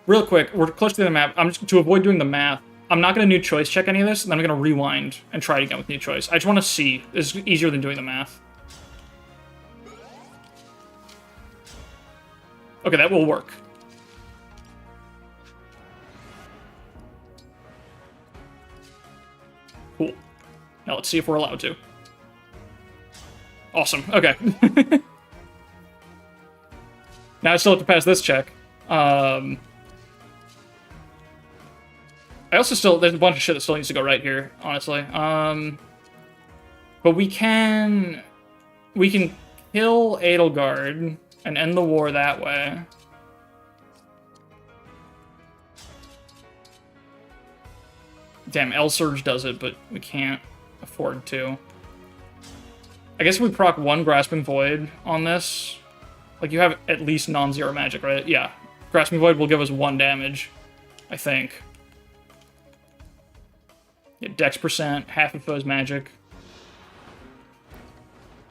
Real quick, we're close to the map. I'm just to avoid doing the math. I'm not gonna new choice check any of this, and then I'm gonna rewind and try it again with new choice. I just want to see. It's easier than doing the math. Okay, that will work. Cool. Now let's see if we're allowed to. Awesome. Okay. Now I still have to pass this check. I also still... There's a bunch of shit that still needs to go right here, honestly. But we can kill Edelgard and end the war that way. Damn, L-Surge does it, but we can't afford to. I guess if we proc 1 Grasping Void on this... Like, you have at least non-zero magic, right? Yeah. Grasping Void will give us 1 damage, I think. Yeah, Dex %, half of foe's magic.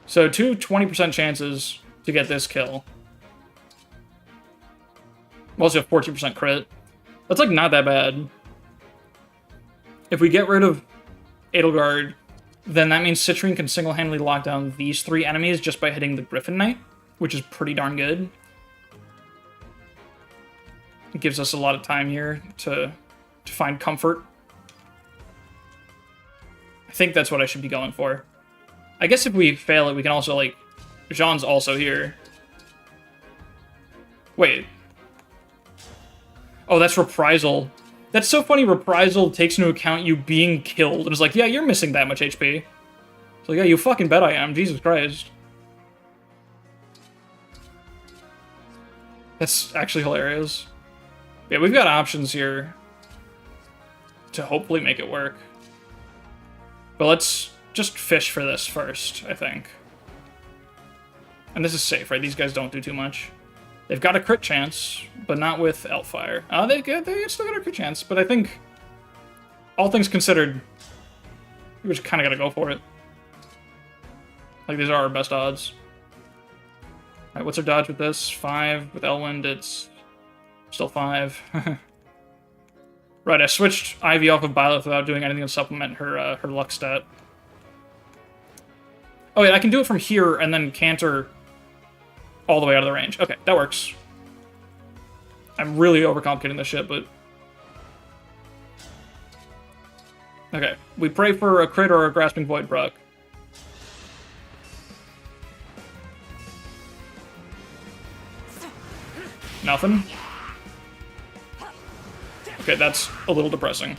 So 2 20% chances to get this kill. We also have 14% crit. That's, like, not that bad. If we get rid of Edelgard, then that means Citrine can single-handedly lock down these 3 enemies just by hitting the Griffin Knight, which is pretty darn good. It gives us a lot of time here to find comfort. I think that's what I should be going for. I guess if we fail it, we can also, like... Jean's also here. Wait. Oh, that's Reprisal. That's so funny, Reprisal takes into account you being killed. And it's like, yeah, you're missing that much HP. It's like, yeah, you fucking bet I am. Jesus Christ. That's actually hilarious. Yeah, we've got options here to hopefully make it work. But let's just fish for this first, I think. And this is safe, right? These guys don't do too much. They've got a crit chance, but not with Elfire. They still got a crit chance, but I think, all things considered, we just kind of got to go for it. Like, these are our best odds. Alright, what's our dodge with this? 5. With Elwind, it's still 5. Right, I switched Ivy off of Byleth without doing anything to supplement her luck stat. Oh yeah, I can do it from here and then canter all the way out of the range. Okay, that works. I'm really overcomplicating this shit, but... Okay, we pray for a crit or a Grasping Void proc. Nothing? Okay, that's a little depressing.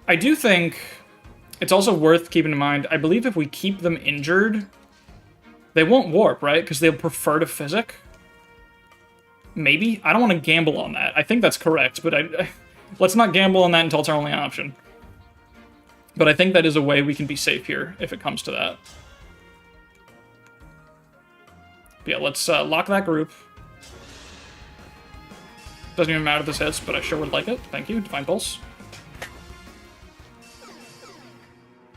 I do think it's also worth keeping in mind, I believe if we keep them injured, they won't warp, right? Because they'll prefer to physic. Maybe? I don't want to gamble on that. I think that's correct, but let's not gamble on that until it's our only option. But I think that is a way we can be safe here, if it comes to that. But yeah, let's lock that group. Doesn't even matter if this hits, but I sure would like it. Thank you, Divine Pulse.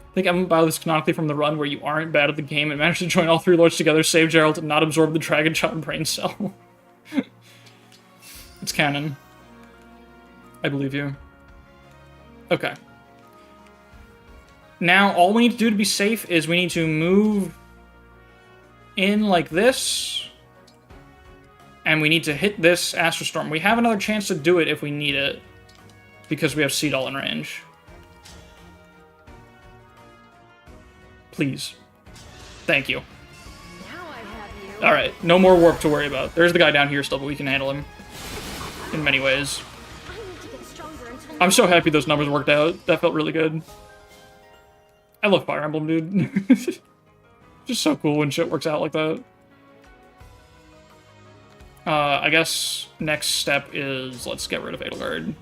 I think Evan Bile is canonically from the run where you aren't bad at the game and managed to join all 3 lords together, save Geralt, and not absorb the Dragon Shot Brain Cell. It's canon. I believe you. Okay. Now, all we need to do to be safe is we need to move in like this, and we need to hit this Astral Storm. We have another chance to do it if we need it, because we have Seedall in range. Please. Thank you. Alright, no more warp to worry about. There's the guy down here still, but we can handle him in many ways. I'm so happy those numbers worked out. That felt really good. I love Fire Emblem, dude. Just so cool when shit works out like that. I guess next step is let's get rid of Edelgard.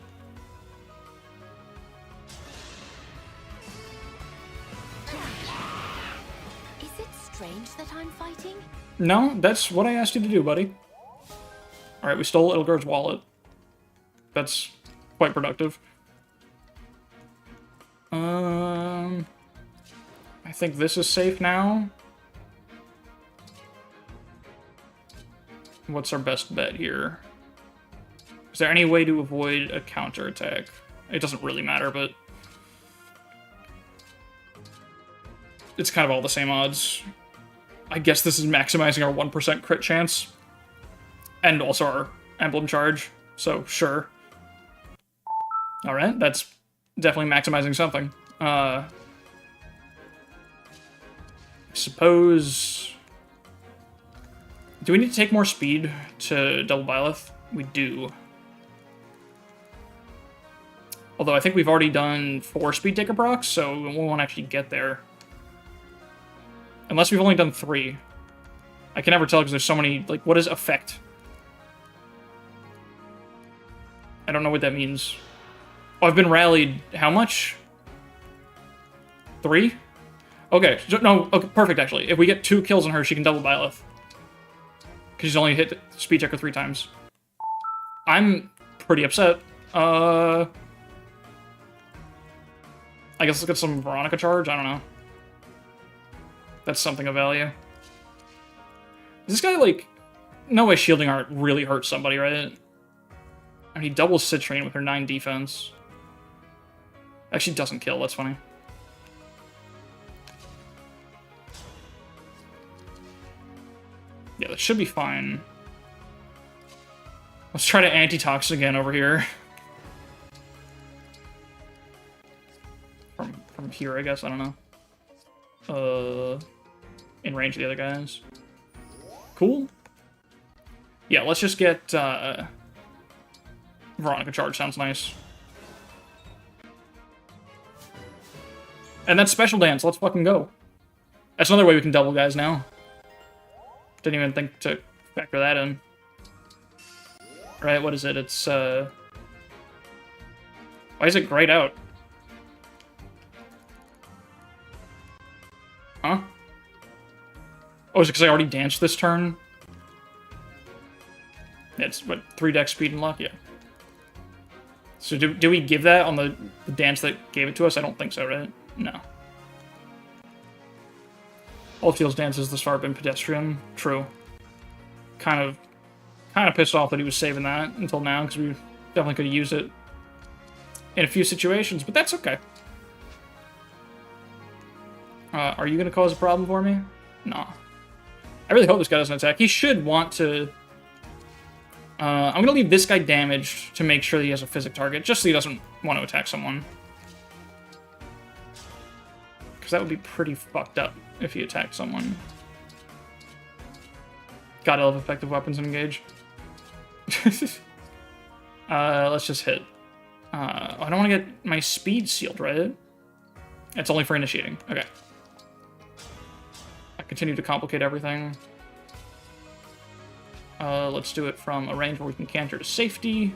Is it strange that I'm fighting? No, that's what I asked you to do, buddy. Alright, we stole Edelgard's wallet. That's quite productive. I think this is safe now. What's our best bet here? Is there any way to avoid a counterattack? It doesn't really matter, but... it's kind of all the same odds. I guess this is maximizing our 1% crit chance. And also our emblem charge, so sure. Alright, that's definitely maximizing something. I suppose... do we need to take more speed to double Byleth? We do. Although I think we've already done 4 speed taker procs, so we won't actually get there. Unless we've only done 3. I can never tell because there's so many, like, what is effect? I don't know what that means. Oh, I've been rallied, how much? 3? Okay, so, no, okay, perfect actually. If we get 2 kills on her, she can double Byleth. Because she's only hit speed checker 3 times. I'm pretty upset. I guess let's get some Veronica charge, I don't know. That's something of value. This guy, like... no way shielding art really hurts somebody, right? And he doubles Citrine with her 9 defense. Actually, doesn't kill. That's funny. Yeah, that should be fine. Let's try to anti-tox again over here. From here, I guess. I don't know. In range of the other guys. Cool. Yeah, let's just get Veronica charge. Sounds nice. And that's special dance. Let's fucking go. That's another way we can double guys now. Didn't even think to factor that in. Right, what is it? It's, why is it grayed out? Huh? Oh, is it because I already danced this turn? It's, what, 3 deck speed and luck? Yeah. So do we give that on the dance that gave it to us? I don't think so, right? No. Oldfield's dance has thus far been pedestrian. True. Kind of pissed off that he was saving that until now, because we definitely could have used it in a few situations, but that's okay. Are you going to cause a problem for me? Nah. I really hope this guy doesn't attack. He should want to... I'm going to leave this guy damaged to make sure that he has a physic target, just so he doesn't want to attack someone. Because that would be pretty fucked up if he attacked someone. Gotta love effective weapons and engage. Let's just hit. I don't want to get my speed sealed, right? It's only for initiating. Okay. I continue to complicate everything. Let's do it from a range where we can canter to safety.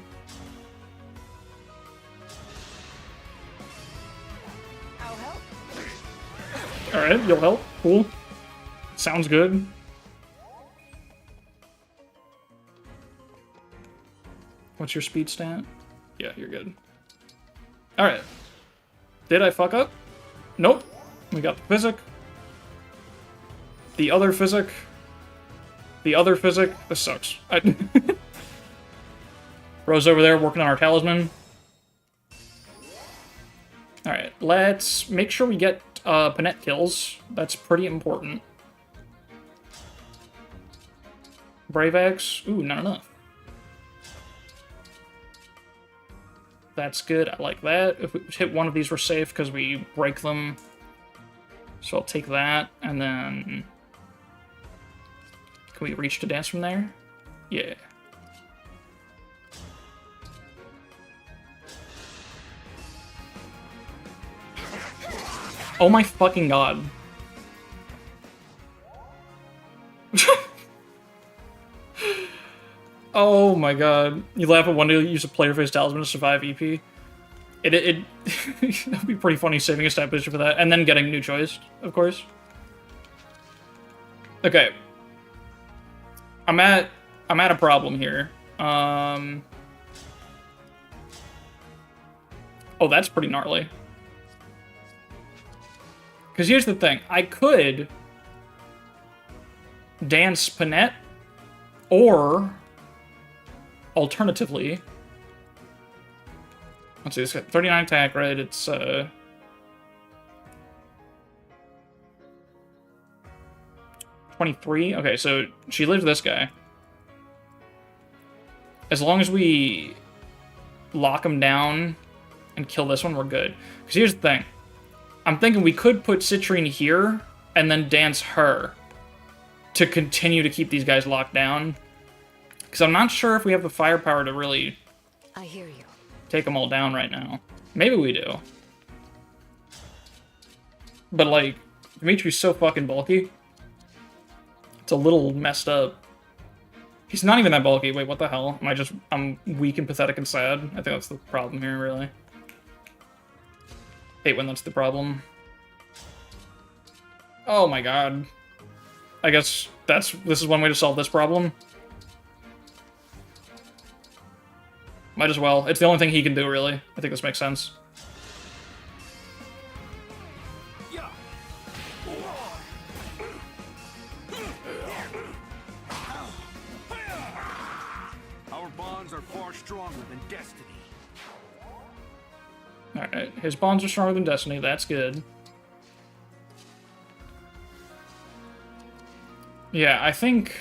I'll help. Alright, you'll help. Cool. Sounds good. What's your speed stat? Yeah, you're good. Alright. Did I fuck up? Nope. We got the physic. The other physic. The other physic. This sucks. Rose over there working on our talisman. Alright, let's make sure we get Panette kills. That's pretty important. Brave Axe. Ooh, not enough. That's good. I like that. If we hit one of these, we're safe because we break them. So I'll take that, and then... Can we reach to dance from there? Yeah. Oh my fucking god. Oh my god. You laugh at one day, use a player face talisman to survive EP. That would be pretty funny saving a stat booster for that, and then getting new choice, of course. Okay. I'm at a problem here. Oh, that's pretty gnarly. Because here's the thing. I could dance Panette, or alternatively, let's see, it's got 39 attack, right? It's 23. Okay, so she lives this guy. As long as we lock him down and kill this one, we're good. Because here's the thing. I'm thinking we could put Citrine here and then dance her to continue to keep these guys locked down. Because I'm not sure if we have the firepower to really I hear you. take them all down right now. Maybe we do. But, like, Dimitri's so fucking bulky. It's a little messed up. He's not even that bulky. Wait, what the hell? I'm weak and pathetic and sad? I think that's the problem here, really. Hate when that's the problem. Oh my god. I guess this is one way to solve this problem. Might as well. It's the only thing he can do, really. I think this makes sense. Our bonds are far stronger than destiny. Alright, his bonds are stronger than Destiny, that's good. Yeah, I think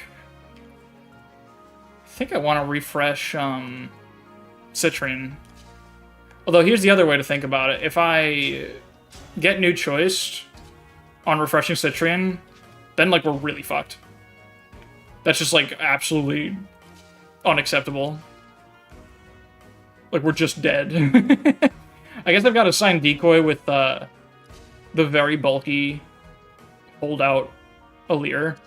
I want to refresh Citrine. Although here's the other way to think about it. If I get new choice on refreshing Citrine, then like we're really fucked. That's just like absolutely unacceptable. Like we're just dead. I guess I've got to sign decoy with the very bulky holdout Alir.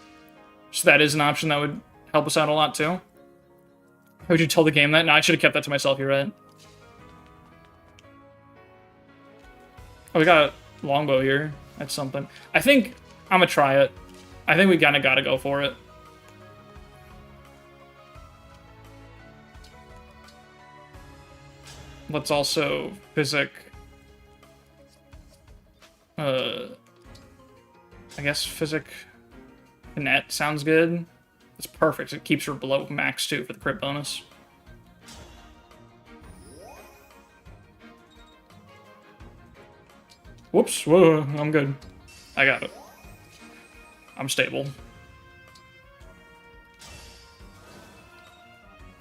So that is an option that would help us out a lot too. How would you tell the game that? No, I should have kept that to myself, you're right. Oh, we got a longbow here. That's something. I think I'm gonna try it. I think we kinda gotta go for it. Let's also physic. I guess physic net sounds good. It's perfect. It keeps her below max too for the crit bonus. Whoops, whoa, I'm good. I got it. I'm stable.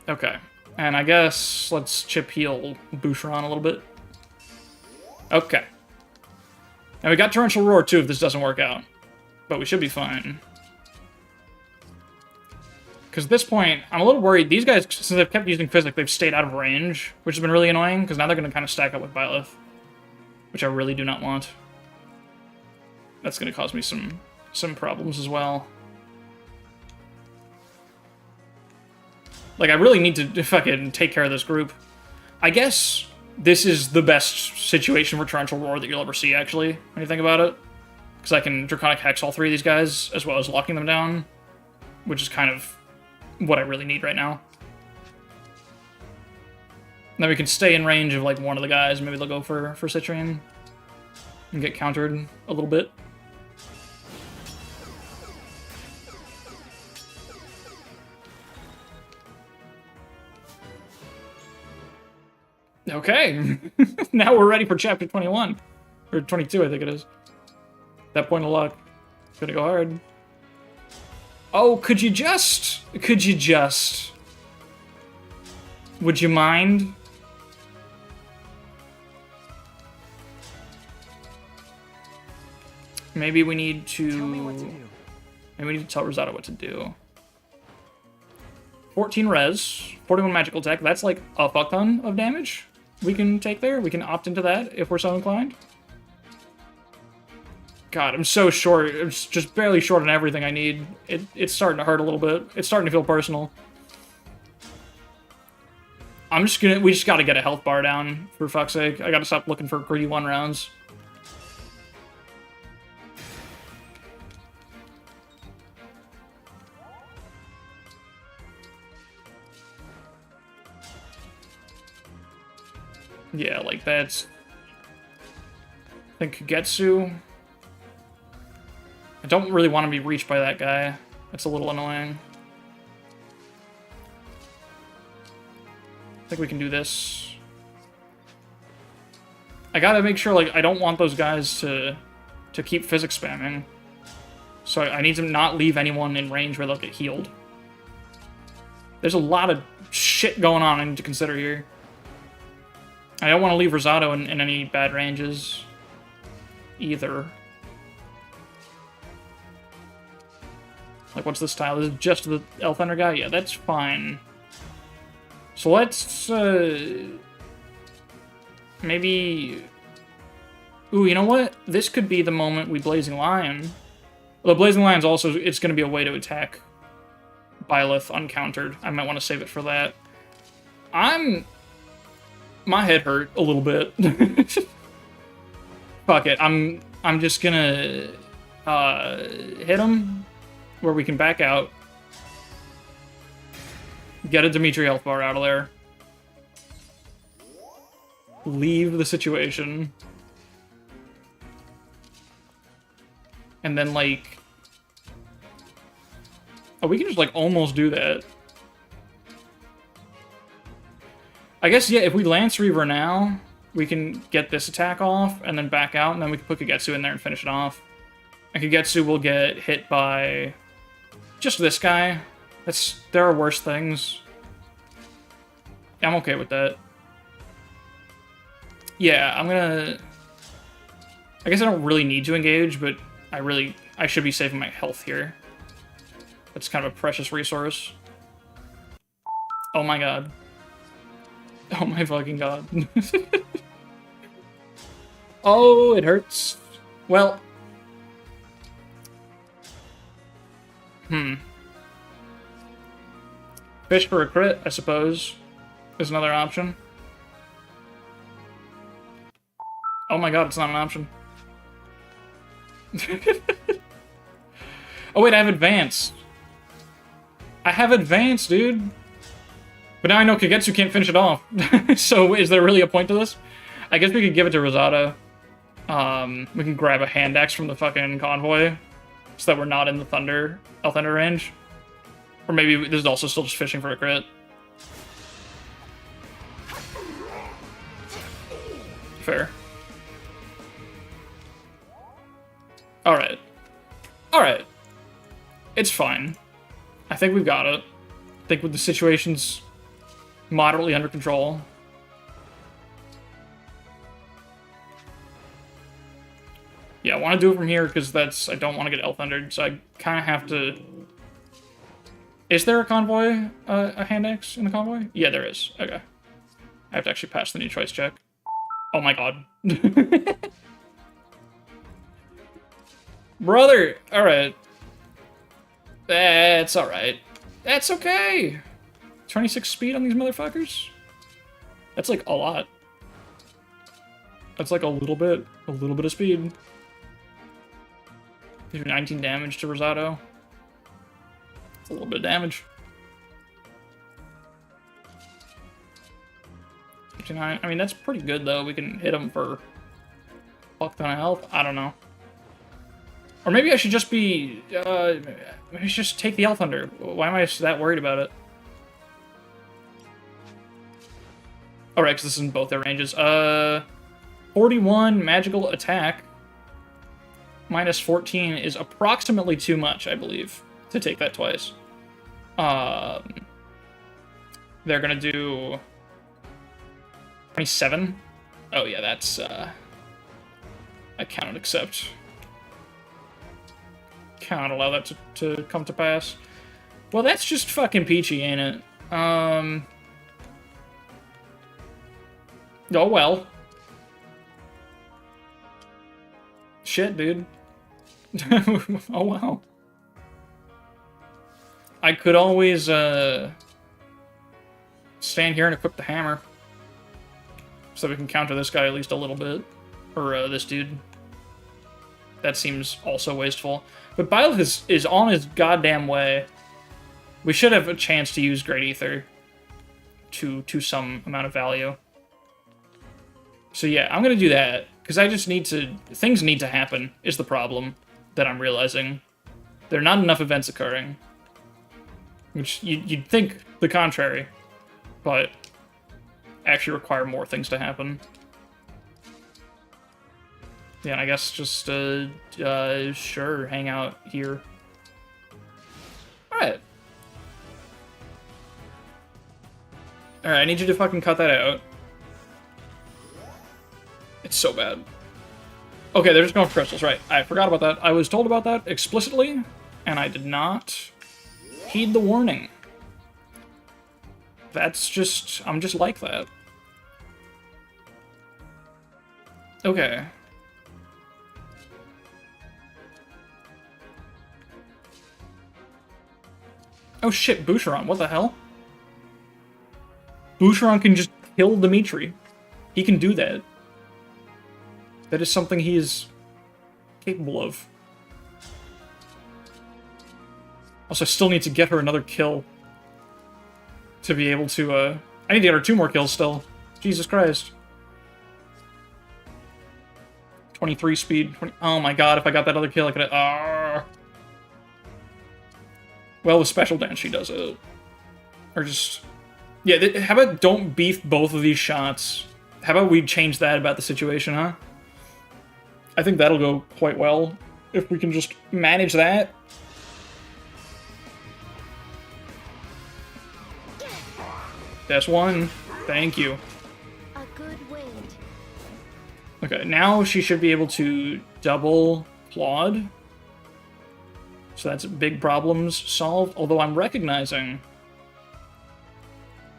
Okay, and I guess let's chip heal Boucheron a little bit. Okay. And we got Torrential Roar too if this doesn't work out. But we should be fine. Because at this point, I'm a little worried. These guys, since they've kept using Physic, they've stayed out of range, which has been really annoying, because now they're going to kind of stack up with Byleth, which I really do not want. That's going to cause me some problems as well. Like, I really need to fucking take care of this group. I guess this is the best situation for Torrential Roar that you'll ever see, actually, when you think about it. Because I can Draconic Hex all three of these guys, as well as locking them down, which is kind of what I really need right now. And then we can stay in range of like one of the guys. Maybe they'll go for Citrine and get countered a little bit. Okay, now we're ready for chapter 21 or 22, I think it is. That point of luck, gonna go hard. Oh, could you just, would you mind? Maybe we need to, Tell me what to do. maybe we need to tell Rosado what to do. 14 res, 41 magical attack, that's like a fuck ton of damage we can take there. We can opt into that if we're so inclined. God, I'm so short. I'm just barely short on everything I need. It's starting to hurt a little bit. It's starting to feel personal. We just gotta get a health bar down, for fuck's sake. I gotta stop looking for greedy 1 rounds. Yeah, like that's... I think Kagetsu... I don't really want to be reached by that guy. That's a little annoying. I think we can do this. I gotta make sure, like, I don't want those guys to keep physics spamming. So I need to not leave anyone in range where they'll get healed. There's a lot of shit going on I need to consider here. I don't want to leave Rosado in any bad ranges either. Like, what's this tile? Is it just the Elfender guy? Yeah, that's fine. So let's, maybe... Ooh, you know what? This could be the moment we Blazing Lion. Well, the Blazing Lion's also, it's going to be a way to attack Byleth uncountered. I might want to save it for that. My head hurt a little bit. Fuck it. I'm just gonna hit him where we can back out. Get a Dimitri health bar out of there. Leave the situation. And then, like... Oh, we can just, like, almost do that. I guess, yeah, if we Lance Reaver now, we can get this attack off and then back out, and then we can put Kagetsu in there and finish it off. And Kagetsu will get hit by just this guy. There are worse things. Yeah, I'm okay with that. Yeah, I'm gonna... I guess I don't really need to engage, but I should be saving my health here. That's kind of a precious resource. Oh my god. Oh my fucking god. Oh, it hurts. Well. Fish for a crit, I suppose, is another option. Oh my god, it's not an option. Oh wait, I have advance. I have advance, dude. But now I know Kagetsu can't finish it off. So is there really a point to this? I guess we could give it to Rosado. We can grab a hand axe from the fucking convoy, so that we're not in the Thunder range. Or maybe this is also still just fishing for a crit. Fair. Alright. Alright. It's fine. I think we've got it. I think with the situation's moderately under control. Yeah, I want to do it from here because I don't want to get L-Thundered, so I kind of have to... Is there a convoy, a hand axe in the convoy? Yeah, there is. Okay. I have to actually pass the new choice check. Oh my god. Brother! Alright. That's alright. That's okay! 26 speed on these motherfuckers? That's like a lot. That's like a little bit of speed. Gives you 19 damage to Rosado. It's a little bit of damage. 59. I mean, that's pretty good though. We can hit him for a fuck ton of health. I don't know. Or maybe I should just be, maybe I should just take the L-Thunder. Why am I that worried about it? Alright, because this is in both their ranges. 41 magical attack. Minus 14 is approximately too much, I believe, to take that twice. They're gonna do 27. Oh yeah, that's, I cannot accept. Cannot allow that to come to pass. Well, that's just fucking peachy, ain't it? Oh well. Shit, dude. Oh well. I could always, stand here and equip the hammer. So we can counter this guy at least a little bit. Or, this dude. That seems also wasteful. But Byleth is on his goddamn way. We should have a chance to use Great Ether to some amount of value. So yeah, I'm gonna do that. Because I just need to... Things need to happen, is the problem that I'm realizing. There are not enough events occurring. Which, you'd think the contrary. But actually require more things to happen. Yeah, and I guess just, sure, hang out here. Alright. Alright, I need you to fucking cut that out. It's so bad. Okay, they're just going for crystals, right. I forgot about that. I was told about that explicitly, and I did not heed the warning. That's just... I'm just like that. Okay. Oh shit, Boucheron, what the hell? Boucheron can just kill Dimitri. He can do that. That is something he is capable of. Also, I still need to get her another kill. To be able to, I need to get her 2 more kills still. Jesus Christ. 23 speed. Oh my god, if I got that other kill, I could've... Well, with special dance, she does it. Or just... Yeah, how about don't beef both of these shots How about we change that about the situation, huh? I think that'll go quite well if we can just manage that. That's one. Thank you. A good wind. Okay, now she should be able to double Claude. So that's big problems solved, although I'm recognizing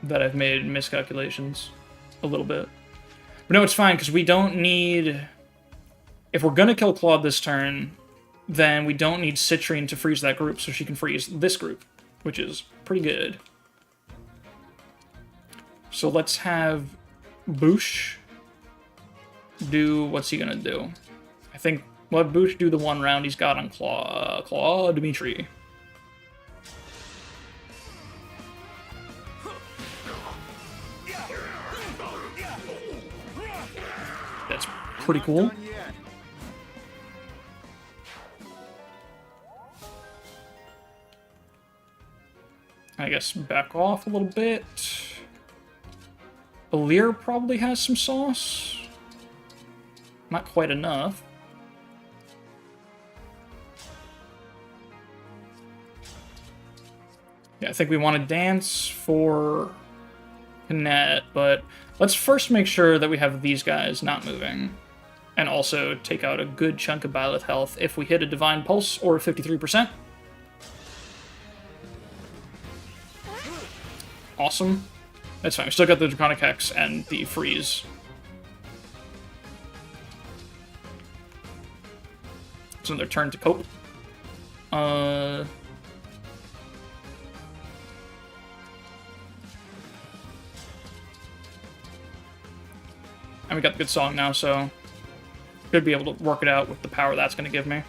that I've made miscalculations a little bit. But no, it's fine, because we don't need... If we're going to kill Claude this turn, then we don't need Citrine to freeze that group, so she can freeze this group, which is pretty good. So let's have Boosh do... What's he going to do? I think we'll have Boosh do the one round he's got on Claw Dimitri. That's pretty cool. Done yet. I guess back off a little bit. Alir probably has some sauce. Not quite enough. Yeah, I think we want to dance for Kinet, but let's first make sure that we have these guys not moving. And also take out a good chunk of Byleth health if we hit a Divine Pulse or 53%. Awesome. That's fine. We still got the Draconic Hex and the Freeze. It's another turn to cope. And we got the good song now, so should be able to work it out with the power that's going to give me.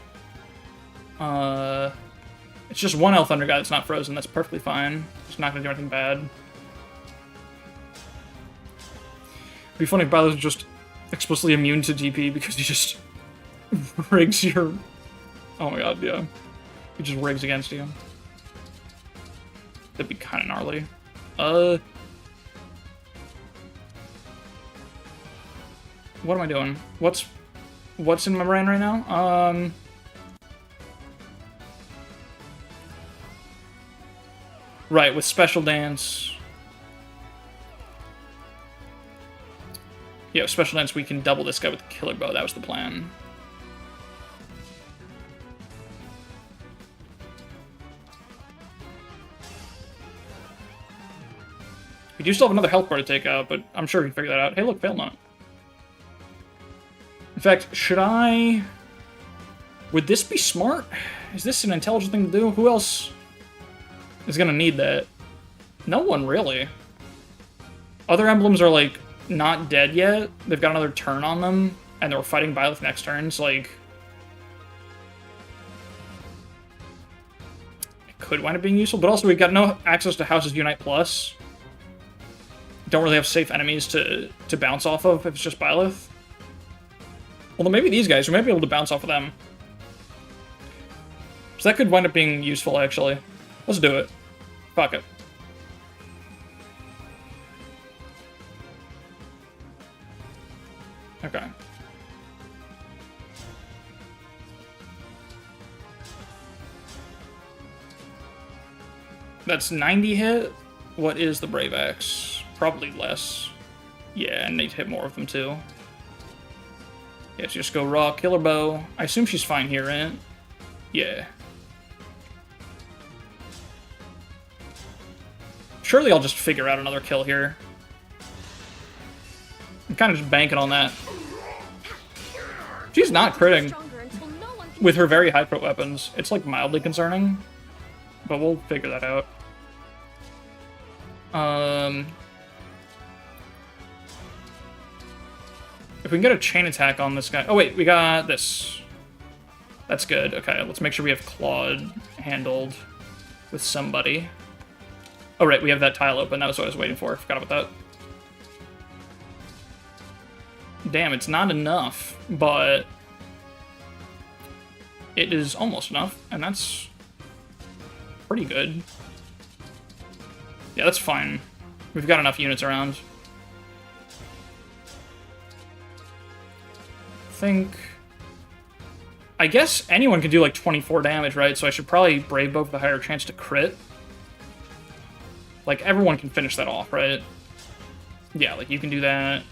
It's just one Elf Thunder guy that's not frozen. That's perfectly fine. It's not going to do anything bad. It'd be funny if Byleth was just explicitly immune to DP because he just rigs your... Oh my god, yeah. He just rigs against you. That'd be kind of gnarly. What am I doing? What's in my brain right now? Right, with Special Dance. Yeah, with Special Dance we can double this guy with the Killer Bow. That was the plan. We do still have another health bar to take out, but I'm sure we can figure that out. Hey, look, Fail Note. In fact, should I... Would this be smart? Is this an intelligent thing to do? Who else is gonna need that? No one, really. Other emblems are, like, not dead yet. They've got another turn on them, and they're fighting Byleth next turn, so, like... It could wind up being useful, but also we've got no access to Houses Unite Plus. Don't really have safe enemies to bounce off of if it's just Byleth. Although maybe these guys, we might be able to bounce off of them. So that could wind up being useful, actually. Let's do it. Fuck it. Okay. That's 90 hit. What is the Brave Axe? Probably less. Yeah, and need to hit more of them, too. Yeah, so just go raw, Killer Bow. I assume she's fine here, right? Yeah. Surely I'll just figure out another kill here. I'm kind of just banking on that. She's not critting with her very high crit weapons. It's like mildly concerning, but we'll figure that out. If we can get a chain attack on this guy... Oh wait, we got this. That's good. Okay, let's make sure we have Claude handled with somebody. Oh right, we have that tile open. That was what I was waiting for. Forgot about that. Damn, it's not enough, but it is almost enough, and that's pretty good. Yeah, that's fine. We've got enough units around. think... I guess anyone can do like 24 damage, right? So I should probably Brave Bow with a higher chance to crit. Like, everyone can finish that off, right? Yeah, like, you can do that.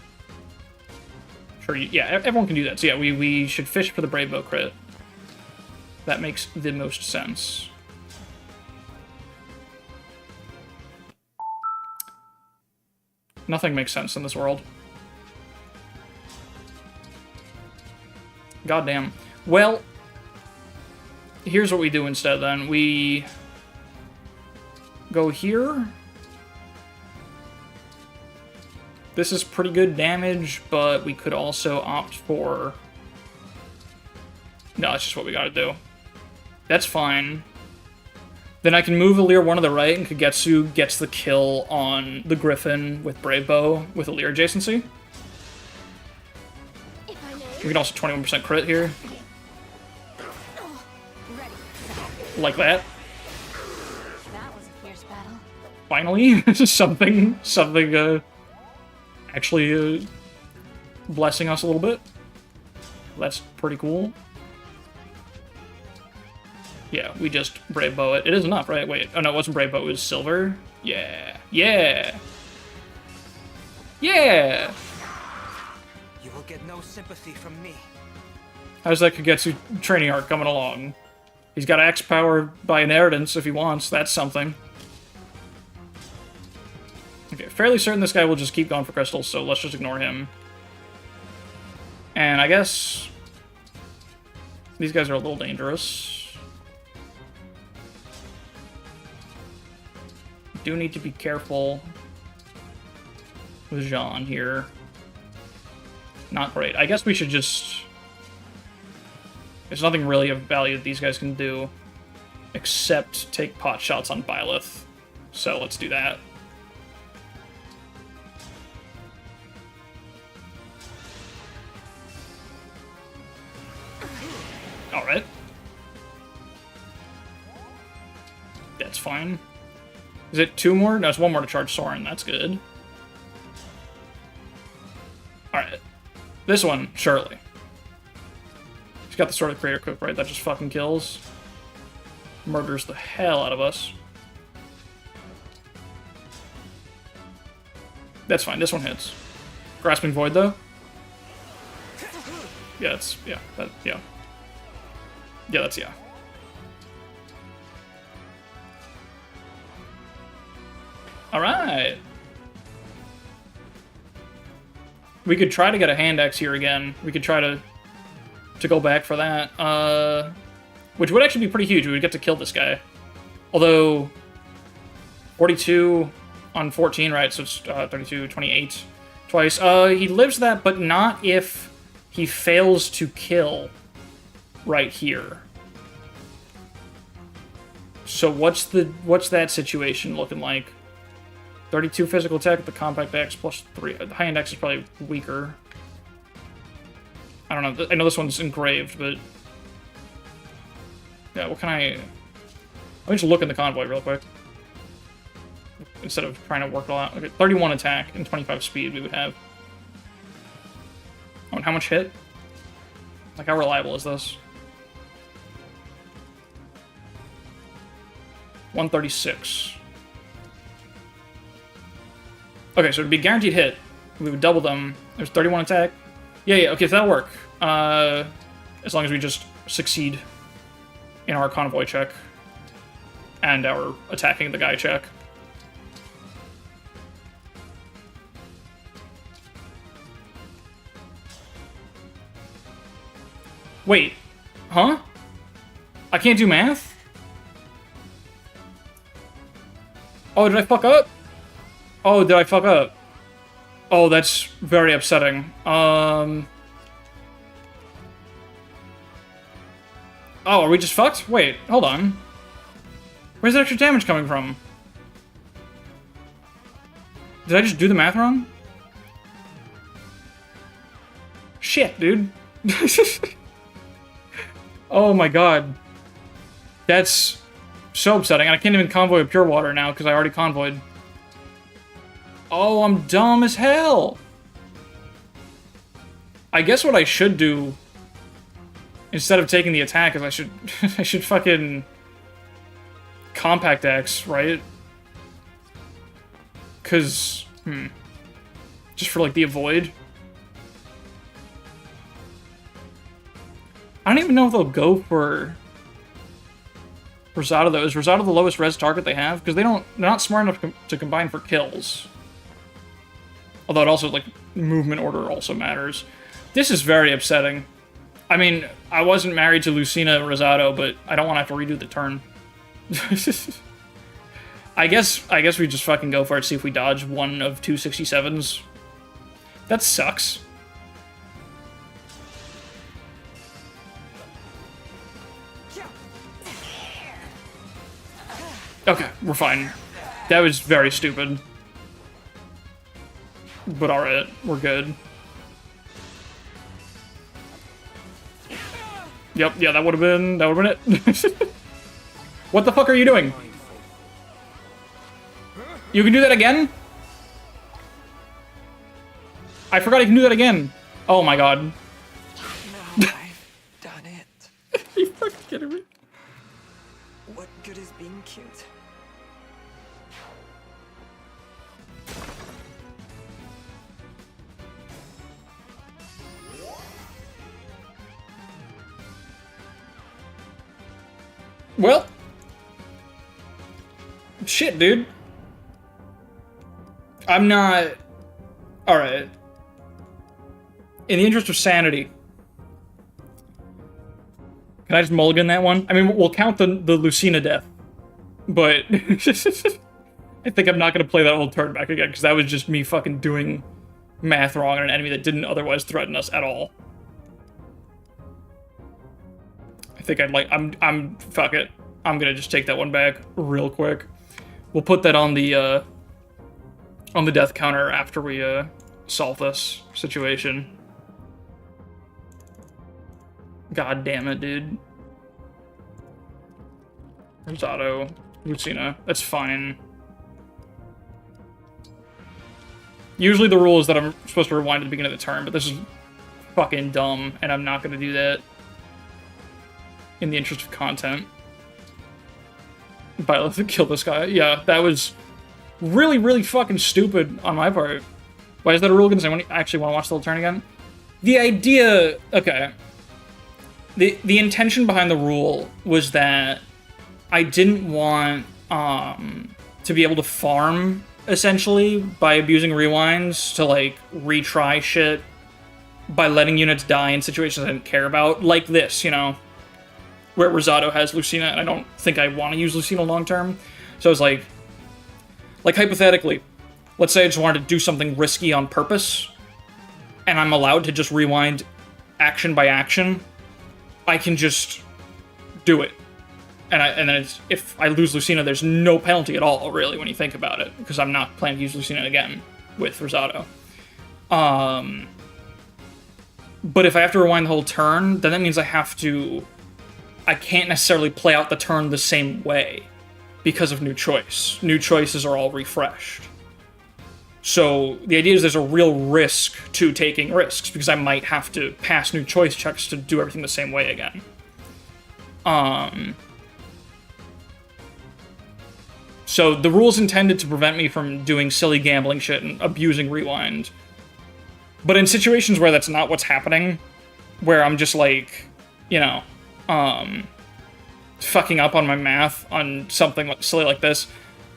Sure, yeah, everyone can do that. So yeah, we should fish for the Brave Bow crit. That makes the most sense. Nothing makes sense in this world. Goddamn. Well, here's what we do instead then. We go here. This is pretty good damage, but we could also opt for... No, that's just what we gotta do. That's fine. Then I can move Alir 1 to the right, and Kagetsu gets the kill on the Griffin with Brave Bow with Alir adjacency. We can also 21% crit here. Like that. That was a fierce battle. Finally, something, actually blessing us a little bit. That's pretty cool. Yeah, we just Brave Bow it. It is enough, right? Wait, oh no, it wasn't Brave Bow, it was Silver. Yeah, yeah, yeah. You will get no sympathy from me. How's that Kagetsu training arc coming along? He's got Axe power by inheritance if he wants. That's something. Okay, fairly certain this guy will just keep going for crystals, so let's just ignore him. And I guess these guys are a little dangerous. Do need to be careful with Jean here. Not great. I guess we should just... There's nothing really of value that these guys can do except take pot shots on Byleth. So let's do that. Alright. That's fine. Is it 2 more? No, it's 1 more to charge Soren. That's good. Alright. This one, surely. He's got the Sword of Creator Cook, right? That just fucking kills. Murders the hell out of us. That's fine. This one hits. Grasping Void, though? Yeah, it's... Yeah. Yeah. Yeah, that's... Yeah. Alright! We could try to get a hand axe here again. We could try to go back for that. Which would actually be pretty huge. We would get to kill this guy. Although, 42 on 14, right? So it's 32, 28 twice. He lives that, but not if he fails to kill right here. So what's that situation looking like? 32 physical attack with the compact axe plus 3. The high-end axe is probably weaker. I don't know. I know this one's engraved, but... Yeah, what can I... Let me just look in the convoy real quick. Instead of trying to work it all out. Okay, 31 attack and 25 speed we would have. Oh, and how much hit? Like, how reliable is this? 136. Okay, so it'd be guaranteed hit. We would double them. There's 31 attack. Yeah, okay, so that'll work. As long as we just succeed in our convoy check. And our attacking the guy check. Wait. Huh? I can't do math? Oh, did I fuck up? Oh, did I fuck up? Oh, that's very upsetting. Oh, are we just fucked? Wait, hold on. Where's the extra damage coming from? Did I just do the math wrong? Shit, dude. Oh my god. That's so upsetting. I can't even convoy with pure water now because I already convoyed. Oh, I'm dumb as hell. I guess what I should do, instead of taking the attack, is I should I should fucking Compact X, right? Cause just for like the avoid. I don't even know if they'll go for Rosado though. Is Rosado the lowest res target they have? Because they're not smart enough to combine for kills. Although it also, like, movement order also matters. This is very upsetting. I mean, I wasn't married to Lucina Rosado, but I don't want to have to redo the turn. I guess we just fucking go for it, see if we dodge one of 267s. That sucks. Okay, we're fine. That was very stupid. But alright, we're good. Yep, yeah, that would've been it. What the fuck are you doing? You can do that again? I forgot I can do that again. Oh my god. Now I've done it. Are you fucking kidding me? What good is being cute? Well. Shit, dude. I'm not... Alright. In the interest of sanity. Can I just mulligan that one? I mean, we'll count the Lucina death. But... I think I'm not going to play that whole turn back again, because that was just me fucking doing math wrong on an enemy that didn't otherwise threaten us at all. I think I'd like... Fuck it. I'm gonna just take that one back real quick. We'll put that on the death counter after we, solve this situation. God damn it, dude. Rosado, Lucina, that's fine. Usually the rule is that I'm supposed to rewind at the beginning of the turn, but this is fucking dumb, and I'm not gonna do that in the interest of content. But let's kill this guy. Yeah, that was really, really fucking stupid on my part. Why is that a rule? Because I actually want to watch the whole turn again. The idea... Okay. The intention behind the rule was that I didn't want to be able to farm, essentially, by abusing rewinds to, like, retry shit by letting units die in situations I didn't care about. Like this, you know? Where Rosado has Lucina, and I don't think I want to use Lucina long-term. So I was like, hypothetically, let's say I just wanted to do something risky on purpose, and I'm allowed to just rewind action by action, I can just do it. And then if I lose Lucina, there's no penalty at all, really, when you think about it, because I'm not planning to use Lucina again with Rosado. But if I have to rewind the whole turn, then that means I can't necessarily play out the turn the same way because of new choice. New choices are all refreshed. So the idea is there's a real risk to taking risks because I might have to pass new choice checks to do everything the same way again. So the rule's intended to prevent me from doing silly gambling shit and abusing rewind. But in situations where that's not what's happening, where I'm just like, you know, fucking up on my math on something silly like this,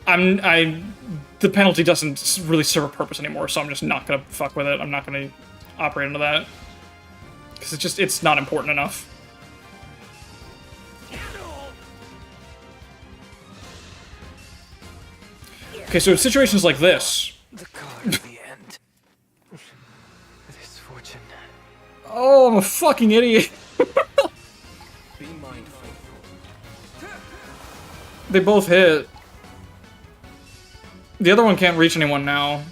the penalty doesn't really serve a purpose anymore, so I'm just not gonna fuck with it. I'm not gonna operate into that. Because it's not important enough. Okay, so in situations like this... The card of the end. This fortune. Oh, I'm a fucking idiot. Be mindful. They both hit. The other one can't reach anyone now,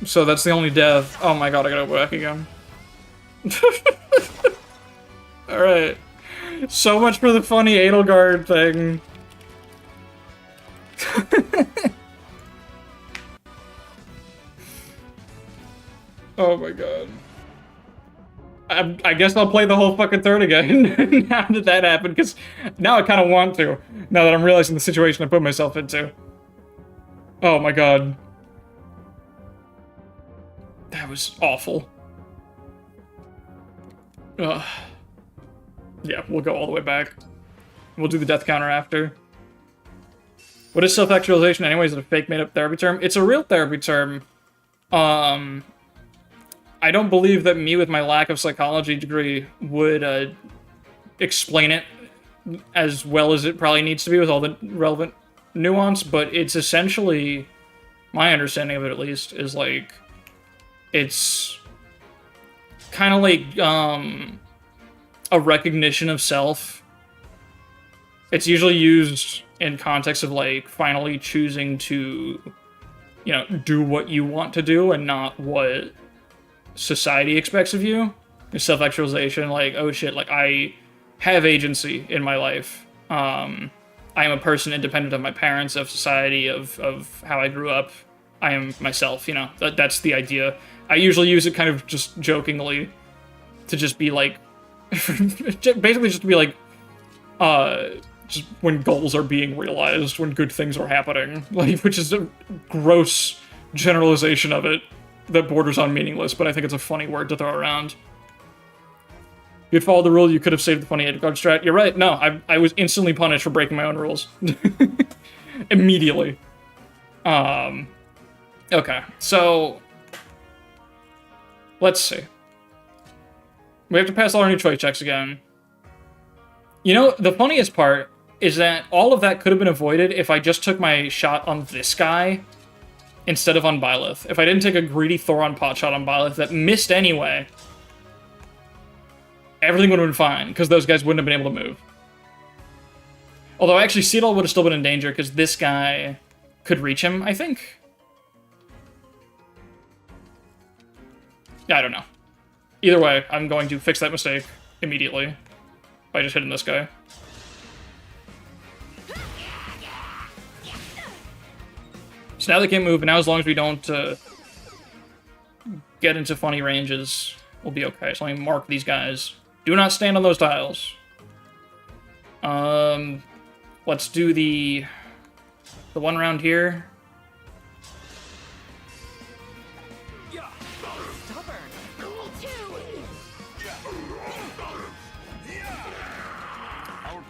so that's the only death. Oh my god, I gotta go back again. Alright. So much for the funny Edelgard thing. Oh my god. I guess I'll play the whole fucking turn again now that that happened, because now I kind of want to, now that I'm realizing the situation I put myself into. Oh my god. That was awful. Ugh. Yeah, we'll go all the way back. We'll do the death counter after. What is self-actualization anyways? Is it a fake made-up therapy term? It's a real therapy term. I don't believe that me with my lack of psychology degree would explain it as well as it probably needs to be with all the relevant nuance, but it's essentially, my understanding of it at least, is like, it's kind of like a recognition of self. It's usually used in context of like finally choosing to, you know, do what you want to do and not what society expects of you. Self-actualization, like, oh shit, like I have agency in my life. I am a person independent of my parents, of society, of how I grew up. I am myself, you know, that's the idea. I usually use it kind of just jokingly to just be like, basically just to be like, just when goals are being realized, when good things are happening, like, which is a gross generalization of it that borders on meaningless, but I think it's a funny word to throw around. If you'd followed the rule, you could have saved the funny edge guard strat. You're right, no, I was instantly punished for breaking my own rules. Immediately. Okay, so let's see. We have to pass all our new choice checks again. You know, the funniest part is that all of that could have been avoided if I just took my shot on this guy instead of on Byleth. If I didn't take a greedy Thoron pot shot on Byleth that missed anyway, everything would have been fine, because those guys wouldn't have been able to move. Although, actually, Seedall would have still been in danger, because this guy could reach him, I think. Yeah, I don't know. Either way, I'm going to fix that mistake immediately by just hitting this guy. So now they can't move, but now as long as we don't get into funny ranges, we'll be okay. So let me mark these guys. Do not stand on those tiles. Let's do the one round here.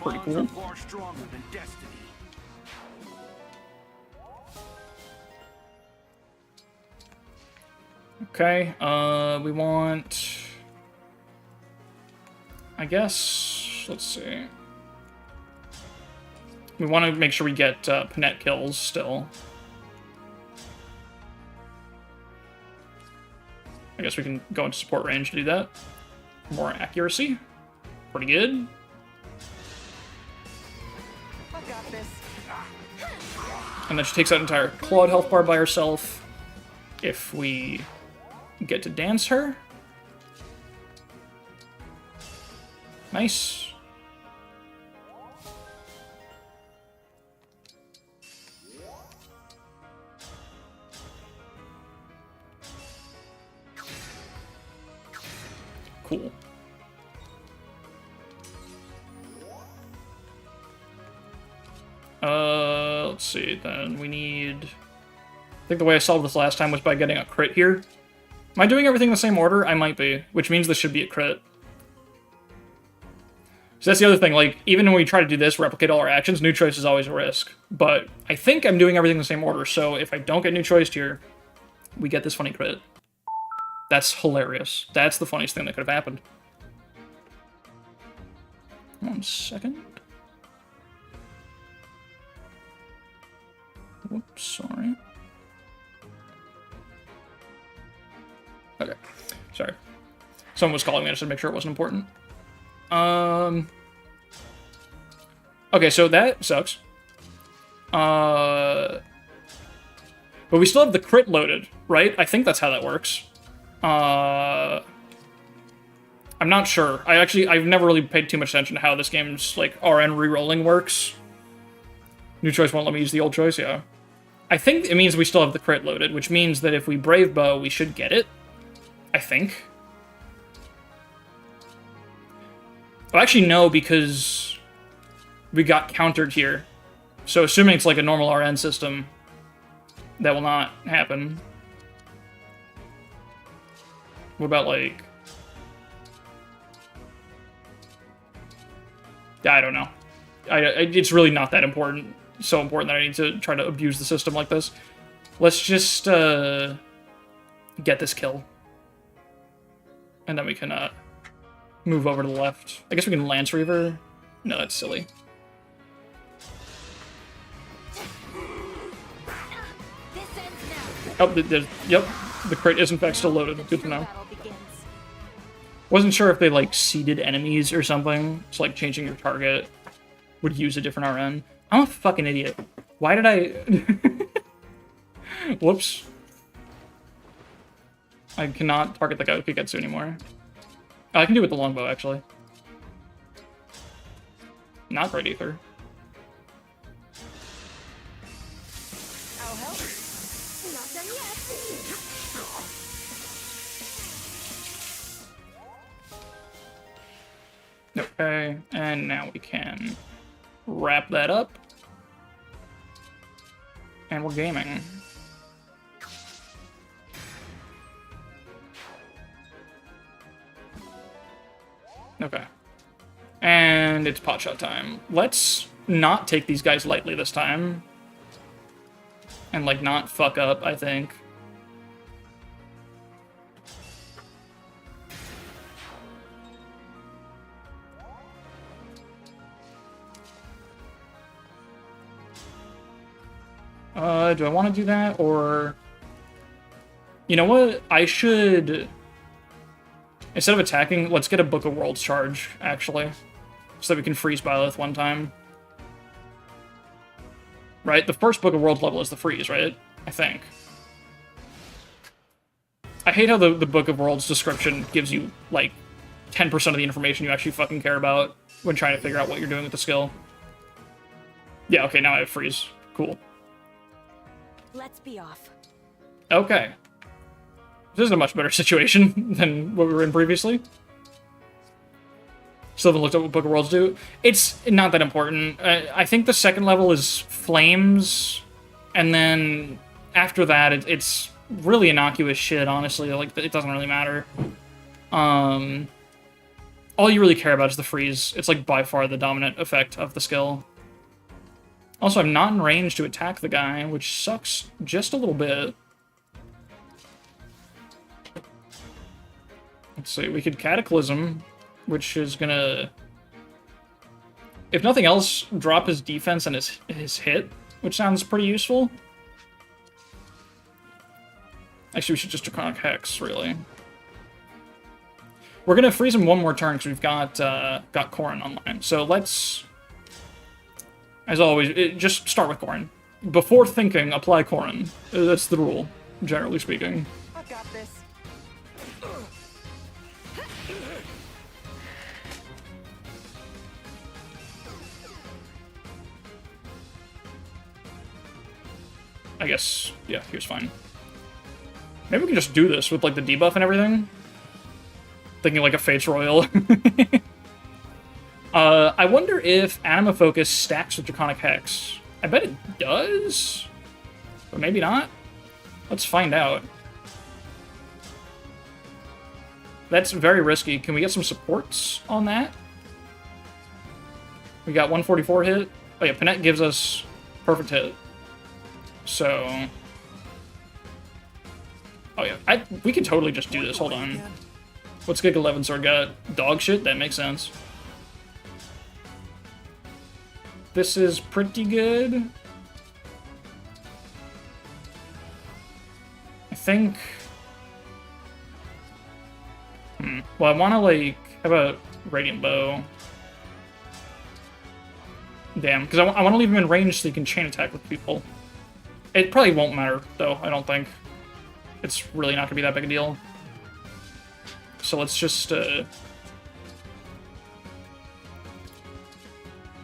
Pretty cool. Far stronger than destiny. Okay, we want, I guess, let's see. We want to make sure we get Panette kills still. I guess we can go into support range to do that. More accuracy. Pretty good. And then she takes out entire Claude health bar by herself. If we get to dance her. Nice. Cool. Let's see, then we need... I think the way I solved this last time was by getting a crit here. Am I doing everything in the same order? I might be, which means this should be a crit. So that's the other thing, like, even when we try to do this, replicate all our actions, new choice is always a risk. But I think I'm doing everything in the same order, so if I don't get new choice here, we get this funny crit. That's hilarious. That's the funniest thing that could have happened. 1 second. Whoops, sorry. Okay, sorry. Someone was calling me, I just had to make sure it wasn't important. Okay, so that sucks. But we still have the crit loaded, right? I think that's how that works. I'm not sure. I've never really paid too much attention to how this game's, like, RN rerolling works. New choice won't let me use the old choice, yeah. I think it means we still have the crit loaded, which means that if we Brave Bow, we should get it. I think. Oh, actually, no, because we got countered here. So assuming it's like a normal RN system, that will not happen. What about, like... I don't know. It's really not that important. So important that I need to try to abuse the system like this. Let's just get this kill. And then we can move over to the left. I guess we can Lance Reaver. No, that's silly. Oh, yep. The crate is in fact still loaded. Good to know. Wasn't sure if they, like, seeded enemies or something. So, like, changing your target would use a different RN. I'm a fucking idiot. Why did I... Whoops. I cannot target the guy with Kagetsu anymore. Oh, I can do it with the longbow, actually. Not great either. I'll help. Not done yet. Okay, and now we can wrap that up. And we're gaming. Okay. And it's potshot time. Let's not take these guys lightly this time. And, like, not fuck up, I think. Do I want to do that, or... You know what? I should... Instead of attacking, let's get a Book of Worlds charge, actually. So that we can freeze Byleth one time. Right? The first Book of Worlds level is the freeze, right? I think. I hate how the Book of Worlds description gives you, like, 10% of the information you actually fucking care about when trying to figure out what you're doing with the skill. Yeah, okay, now I have freeze. Cool. Let's be off. Okay. This is a much better situation than what we were in previously. Still haven't looked up what Book of Worlds do. It's not that important. I think the second level is Flames, and then after that, it's really innocuous shit, honestly. Like, it doesn't really matter. All you really care about is the freeze. It's, like, by far the dominant effect of the skill. Also, I'm not in range to attack the guy, which sucks just a little bit. Let's see, we could Cataclysm, which is gonna, if nothing else, drop his defense and his hit, which sounds pretty useful. Actually, we should just Draconic Hex, really. We're gonna freeze him one more turn because we've got Corrin online. So let's, as always, just start with Corrin. Before thinking, apply Corrin. That's the rule, generally speaking. I got this. I guess, yeah, he was fine. Maybe we can just do this with, like, the debuff and everything. Thinking, like, a Fates Royal. I wonder if Anima Focus stacks with Draconic Hex. I bet it does, but maybe not. Let's find out. That's very risky. Can we get some supports on that? We got 144 hit. Oh yeah, Panette gives us perfect hit. So... Oh yeah, we could totally just do this. Hold on. What's Gig 11 Sword got? Dog shit? That makes sense. This is pretty good. I think... Well, I want to, like... How about Radiant Bow? Damn, because I want to leave him in range so he can chain attack with people. It probably won't matter, though, I don't think. It's really not going to be that big a deal. So let's just...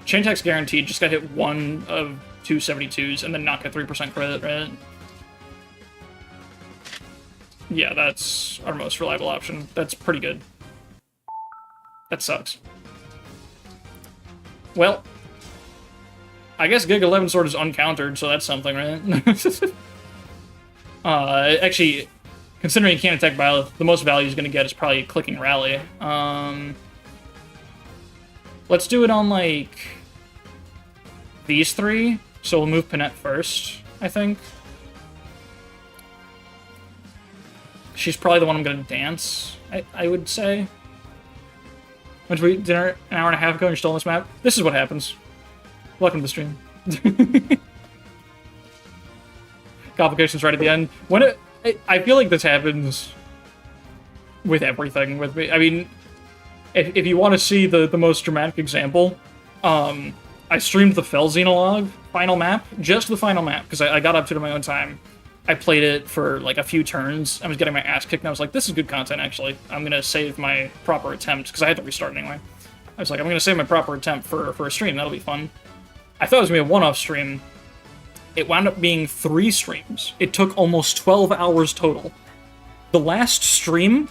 Chain attack's guaranteed, just got hit 1 of 2 72s, and then not get 3% credit, right? Yeah, that's our most reliable option. That's pretty good. That sucks. Well, I guess Gig 11 Sword is uncountered, so that's something, right? Actually, considering you can't attack Byleth, the most value he's going to get is probably clicking Rally. Let's do it on, like, these three. So we'll move Panette first, I think. She's probably the one I'm going to dance, I would say. Went to eat dinner an hour and a half ago and you're still on this map? This is what happens. Welcome to the stream. Complications right at the end. I feel like this happens with everything with me. I mean, if you want to see the most dramatic example, I streamed the Fell Xenologue final map, just the final map, because I got up to it in my own time. I played it for like a few turns. I was getting my ass kicked, and I was like, this is good content, actually. I'm going to save my proper attempt, because I had to restart anyway. I was like, I'm going to save my proper attempt for a stream. That'll be fun. I thought it was going to be a one-off stream. It wound up being 3 streams. It took almost 12 hours total. The last stream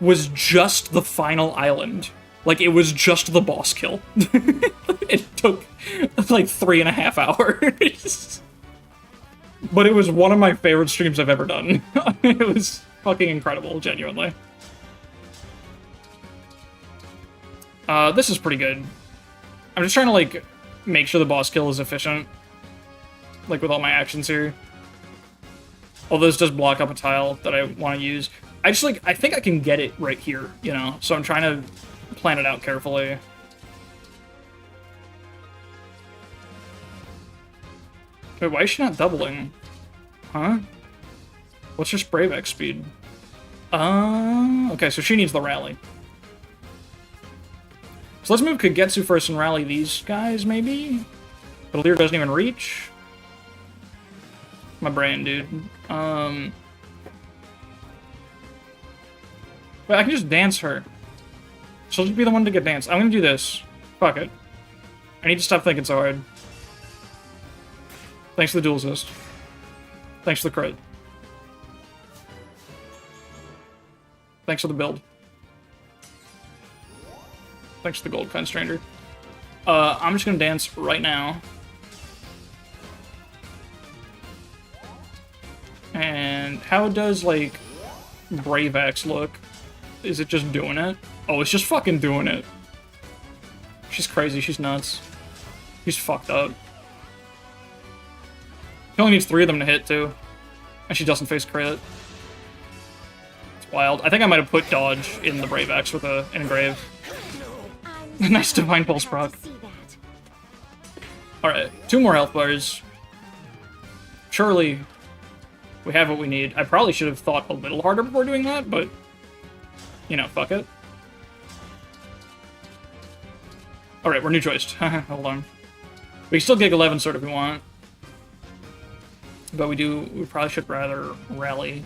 was just the final island. Like, it was just the boss kill. It took, like, 3.5 hours. But it was one of my favorite streams I've ever done. It was fucking incredible, genuinely. This is pretty good. I'm just trying to, like, make sure the boss kill is efficient. Like, with all my actions here. Although this does block up a tile that I want to use. I think I can get it right here, you know? So I'm trying to plan it out carefully. Wait, why is she not doubling? Huh? What's her Brave X speed? Okay, so she needs the rally. So let's move Kagetsu first and rally these guys, maybe? But Lear doesn't even reach. My brain, dude. But I can just dance her. She'll just be the one to get danced. I'm gonna do this. Fuck it. I need to stop thinking so hard. Thanks for the dual assist. Thanks for the crit. Thanks for the build. Thanks for the gold Constrainer. I'm just gonna dance right now. And how does, like, Brave Axe look? Is it just doing it? Oh, it's just fucking doing it. She's crazy, she's nuts. She's fucked up. She only needs 3 of them to hit, too. And she doesn't face crit. It's wild. I think I might have put dodge in the Brave Axe with an engrave. Nice Divine Pulse proc. Alright, 2 more health bars. Surely we have what we need. I probably should have thought a little harder before doing that, but, you know, fuck it. Alright, we're new choiced. Hold on. We can still Gig 11 Sword if we want. But we probably should rather rally.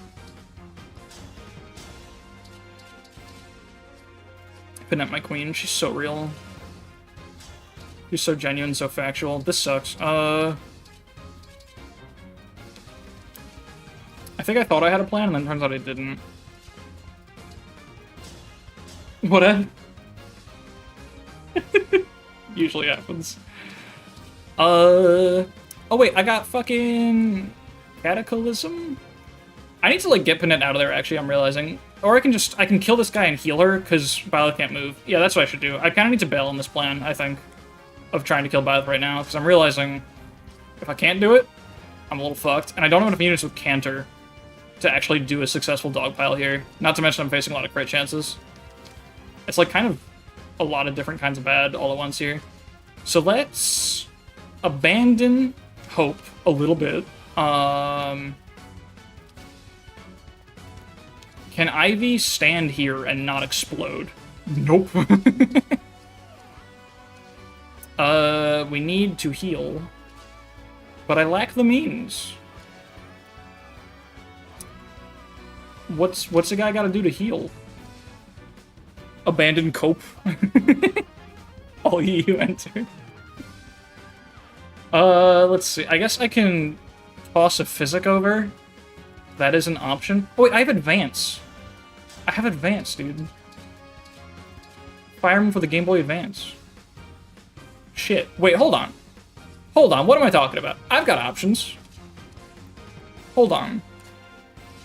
Pinette my queen, she's so real. She's so genuine, so factual. This sucks. I think I thought I had a plan, and then turns out I didn't. What usually happens. Oh wait, I got fucking Cataclysm? I need to, like, get Panette out of there, actually, I'm realizing. Or I can kill this guy and heal her, because Byleth can't move. Yeah, that's what I should do. I kind of need to bail on this plan, I think, of trying to kill Byleth right now, because I'm realizing if I can't do it, I'm a little fucked. And I don't have enough units with Canter to actually do a successful dogpile here. Not to mention I'm facing a lot of crit chances. It's, like, kind of a lot of different kinds of bad all at once here. So let's abandon hope a little bit. Can Ivy stand here and not explode? Nope. We need to heal. But I lack the means. What's a guy gotta do to heal? Abandon cope. All you enter. Let's see. I guess I can toss a physic over. That is an option. Oh wait, I have advance. I have advance, dude. Fire him for the Game Boy Advance. shit. Wait, hold on. Hold on, what am I talking about? I've got options. Hold on.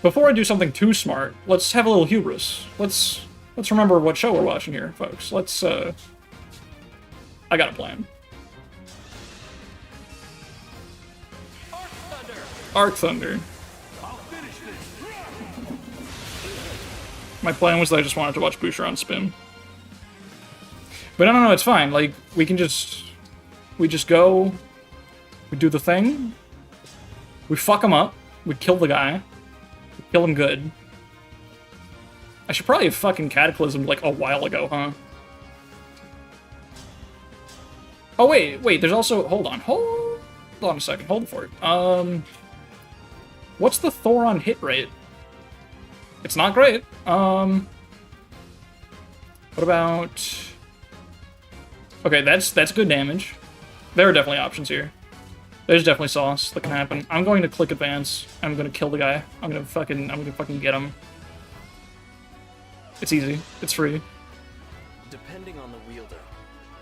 Before I do something too smart, let's have a little hubris. Let's remember what show we're watching here, folks. Let's, I got a plan. Arc Thunder. My plan was that I just wanted to watch Boucheron spin. But no, it's fine. Like, we just go, we do the thing, we fuck him up, we kill the guy, we kill him good. I should probably have fucking Cataclysmed, like, a while ago, huh? Oh, wait, there's also, hold on a second, hold for it. What's the Thoron hit rate? It's not great. What about... Okay, that's good damage. There are definitely options here. There's definitely sauce that can happen. I'm going to click advance. I'm going to kill the guy. I'm gonna fucking get him. It's easy. It's free. Depending on the wielder,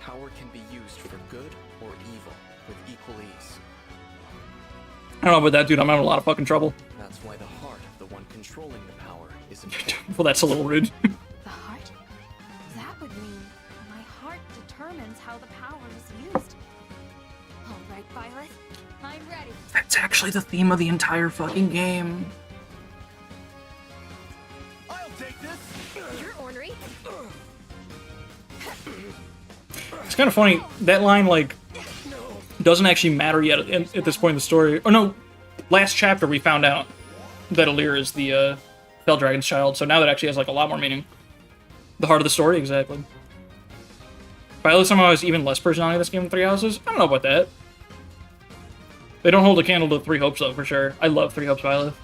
power can be used for good or evil with equal ease. I don't know about that, dude. I'm having a lot of fucking trouble. That's why the heart of the one controlling the power is important. Well, that's a little rude. The heart? That would mean my heart determines how the power is used. All right, Violet. I'm ready. That's actually the theme of the entire fucking game. I'll take this. You're ornery. It's kind of funny, that line, like, doesn't actually matter yet at this point in the story. Oh no, last chapter we found out that Alir is the Fell Dragon's child, so now that actually has, like, a lot more meaning. The heart of the story, exactly. Violet somehow has even less personality in this game than Three Houses? I don't know about that. They don't hold a candle to Three Hopes, though, for sure. I love Three Hopes Violet.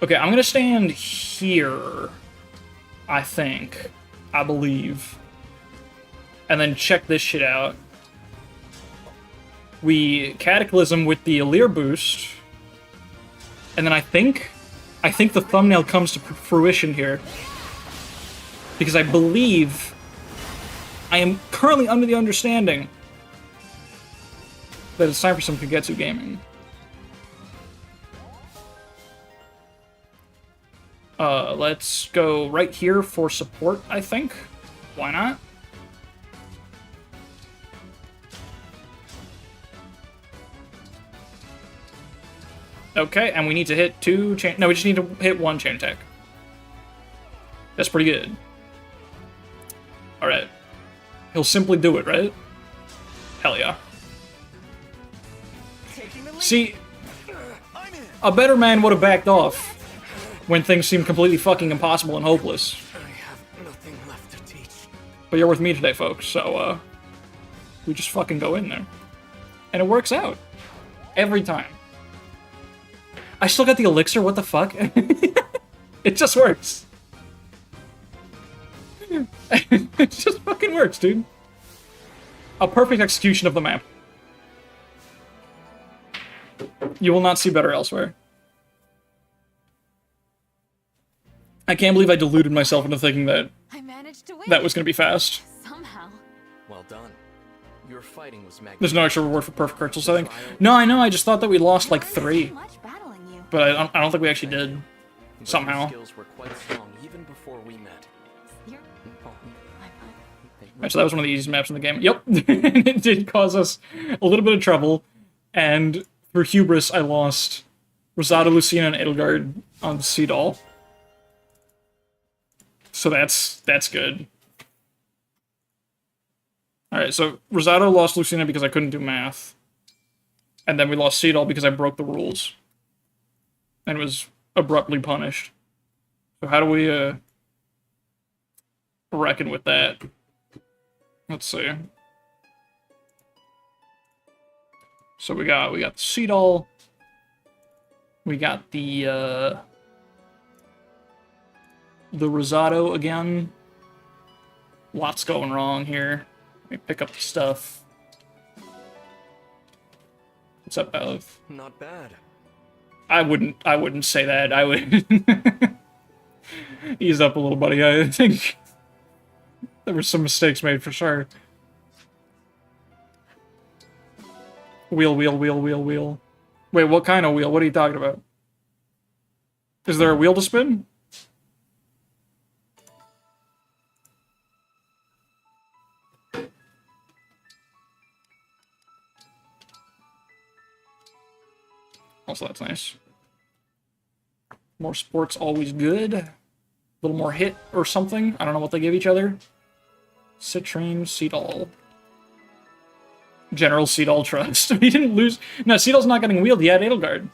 Okay, I'm gonna stand here, I think. I believe. And then check this shit out. We Cataclysm with the Alir boost. And then I think the thumbnail comes to fruition here. Because I believe I am currently under the understanding that it's time for some Kagetsu gaming. Let's go right here for support, I think. Why not? Okay, and we need to hit two chain... No, we just need to hit one chain attack. That's pretty good. Alright. He'll simply do it, right? Hell yeah. See, a better man would have backed off when things seemed completely fucking impossible and hopeless. I have nothing left to teach. But you're with me today, folks, so, we just fucking go in there. And it works out. Every time. I still got the elixir, what the fuck? It just works. It just fucking works, dude. A perfect execution of the map. You will not see better elsewhere. I can't believe I deluded myself into thinking that I managed to win. that was going to be fast. Somehow. Well done. Your fighting was magnificent. There's no extra reward for perfect crystals, I think. No, I know, I just thought that we lost like 3. Much battling you. But I don't think we actually did. But Somehow. your skills were quite strong even before we met. You're... Alright, so that was one of the easiest maps in the game. Yep. It did cause us a little bit of trouble. And through hubris, I lost Rosado, Lucina, and Edelgard on the Sea Doll. So that's good. Alright, so Rosado lost Lucina because I couldn't do math. And then we lost Sea Doll because I broke the rules. And was abruptly punished. So how do we, reckon with that? Let's see. So we got the Sea Doll. We got the Rosado again. Lots going wrong here. Let me pick up the stuff. What's up, Beth? Not bad. I wouldn't say that. I would ease up a little, buddy. I think there were some mistakes made for sure. Wheel, wheel, wheel, wheel, wheel. Wait, what kind of wheel? What are you talking about? Is there a wheel to spin? Also, that's nice. More sports, always good. A little more hit or something. I don't know what they give each other. Citrine, Seedall. General Seedall Trust. He didn't lose. No, Seedall's not getting wheeled. He had Edelgard.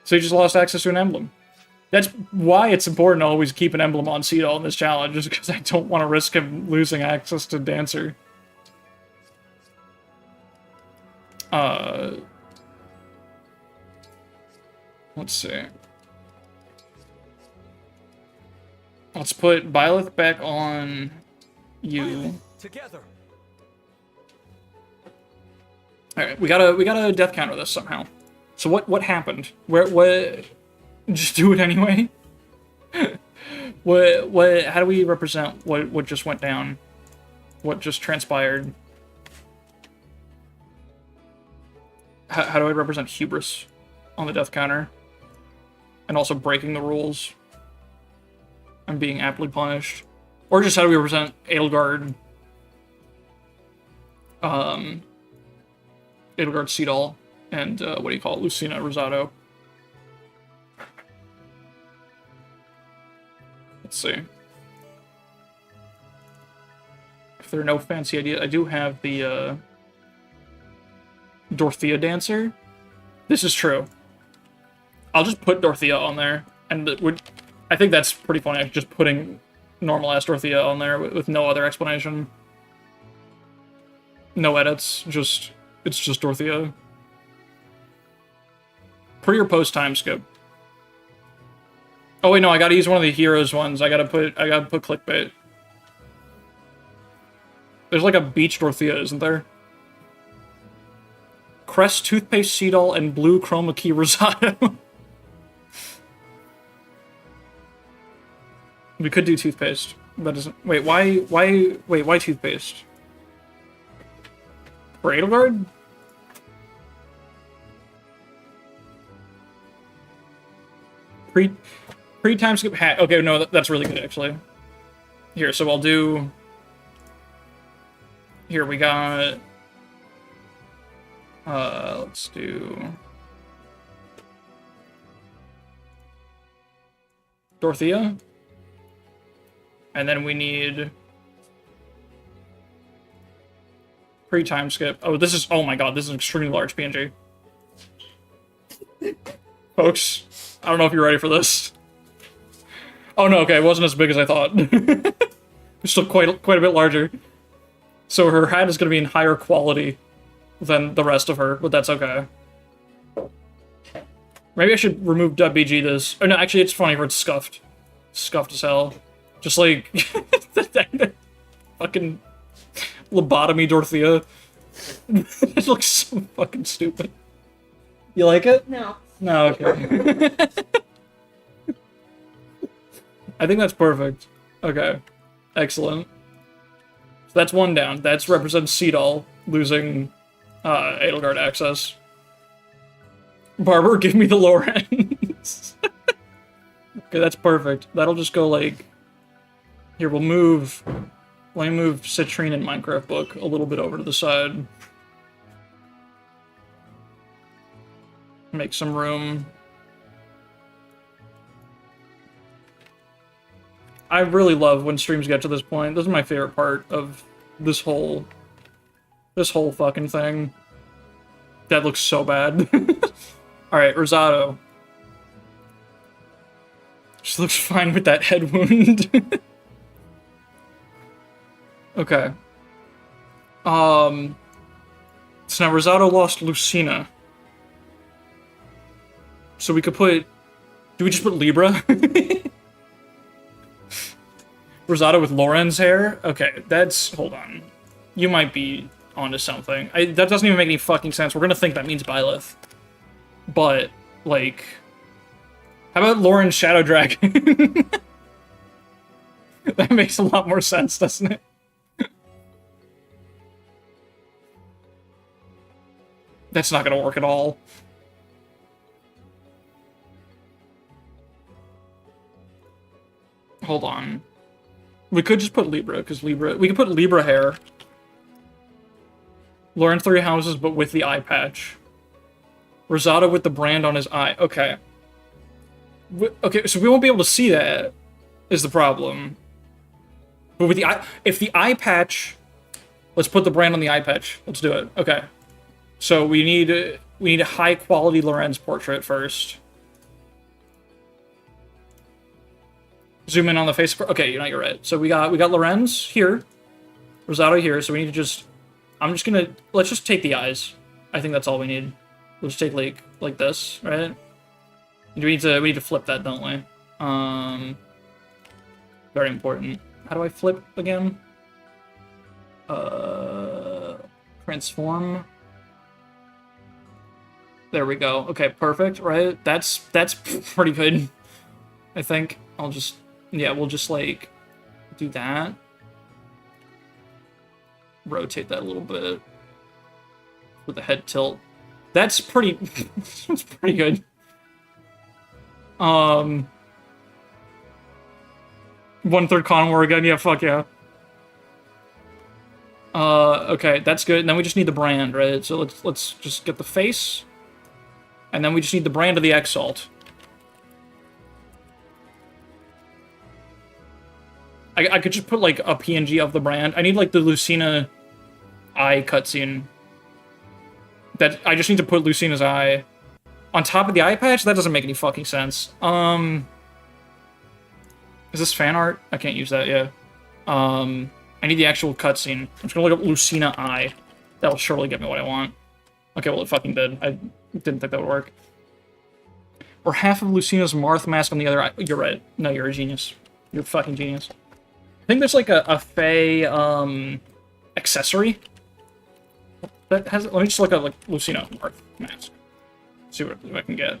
So he just lost access to an emblem. That's why it's important to always keep an emblem on Seedall in this challenge, just because I don't want to risk him losing access to Dancer. Let's see. Let's put Byleth back on you. Together. Alright, we gotta death counter this somehow. So what happened? What just do it anyway? How do we represent what just went down? What just transpired? How do I represent hubris on the death counter? And also breaking the rules and being aptly punished? Or just how do we represent Edelgard? Edelgard Seedall and what do you call it? Lucina Rosado. Let's see. If there are no fancy ideas, I do have the Dorothea Dancer. This is true. I'll just put Dorothea on there, and I think that's pretty funny. Just putting normal ass Dorothea on there with no other explanation, no edits. It's just Dorothea. Pre or post time skip. Oh wait, no, I gotta use one of the heroes ones. I gotta put clickbait. There's like a beach Dorothea, isn't there? Crest, Toothpaste, Seedall, and Blue Chroma Key Rosado. We could do Toothpaste. That doesn't... Wait, why Toothpaste? For Edelgard? Pre-time skip hat. Okay, no, that's really good, actually. Here, so I'll do... Here, we got... let's do... Dorothea? And then we need... Pre-time skip. Oh, this is... Oh my god, this is an extremely large PNG. Folks, I don't know if you're ready for this. Oh no, okay, it wasn't as big as I thought. It's still quite a bit larger. So her hat is going to be in higher quality than the rest of her, but that's okay. Maybe I should remove .bg this. Oh no, actually it's funny, it's scuffed. Scuffed as hell. Just like... fucking... lobotomy Dorothea. It looks so fucking stupid. You like it? No. No, okay. I think that's perfect. Okay. Excellent. So that's one down. That's represents Seedall losing Edelgard access. Barber, give me the Lorenz. Okay, that's perfect. That'll just go like... Here, we'll move... Let me move Citrine and Minecraft Book a little bit over to the side. Make some room. I really love when streams get to this point. This is my favorite part of this whole fucking thing. That looks so bad. Alright, Rosado. Just looks fine with that head wound. Okay. So now Rosado lost Lucina. So we could put... Do we just put Libra? Rosado with Lauren's hair? Okay, that's... Hold on. You might be onto something. That doesn't even make any fucking sense. We're gonna think that means Byleth. But, like... How about Lauren's Shadow Dragon? That makes a lot more sense, doesn't it? That's not gonna work at all. Hold on. We could just put Libra, because Libra... We could put Libra hair. Learn 3 houses, but with the eye patch. Rosado with the brand on his eye. Okay. Okay, so we won't be able to see that, is the problem. But with the eye... If the eye patch... Let's put the brand on the eye patch. Let's do it. Okay. So we need a high-quality Lorenz portrait first. Zoom in on the face. Okay, you're right. So we got Lorenz here. Rosado here, so we need to just... Let's just take the eyes. I think that's all we need. We'll just take like this, right? We need to flip that, don't we? Very important. How do I flip again? Transform. There we go. Okay, perfect, right? That's pretty good. I think. We'll just like do that. Rotate that a little bit with the head tilt. That's pretty that's pretty good. 1/3 Con War again, yeah, fuck yeah. Okay, that's good. And then we just need the brand, right? So let's just get the face. And then we just need the brand of the Exalt. I could just put like a PNG of the brand. I need like the Lucina eye cutscene. That I just need to put Lucina's eye on top of the eye patch. That doesn't make any fucking sense. Is this fan art? I can't use that. Yeah. I need the actual cutscene. I'm just gonna look up Lucina eye. That'll surely get me what I want. Okay, well it fucking did. I didn't think that would work. Or half of Lucina's Marth mask on the other eye. You're right. No, you're a genius. You're a fucking genius. I think there's like a Fae accessory that has. Let me just look at like Lucina Marth mask. See what I can get.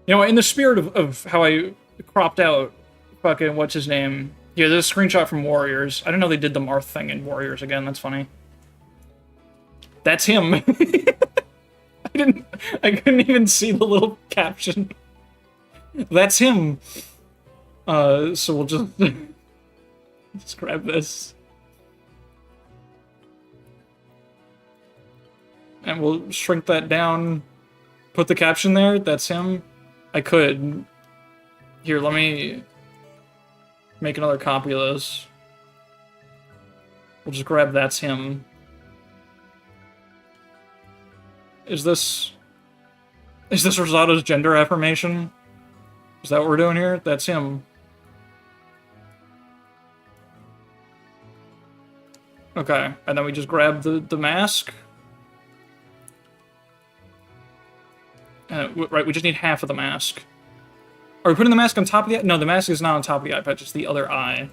You know, in the spirit of how I cropped out fucking what's his name. Yeah, there's a screenshot from Warriors. I didn't know they did the Marth thing in Warriors again. That's funny. That's him. I couldn't even see the little caption. That's him. So we'll just grab this. And we'll shrink that down. Put the caption there. That's him. I could. Here, let me make another copy of this. We'll just grab that's him. Is this Rosado's gender affirmation? Is that what we're doing here? That's him. Okay, and then we just grab the mask. Right, we just need half of the mask. Are we putting the mask on top of the eye? No, the mask is not on top of the eye patch, it's the other eye.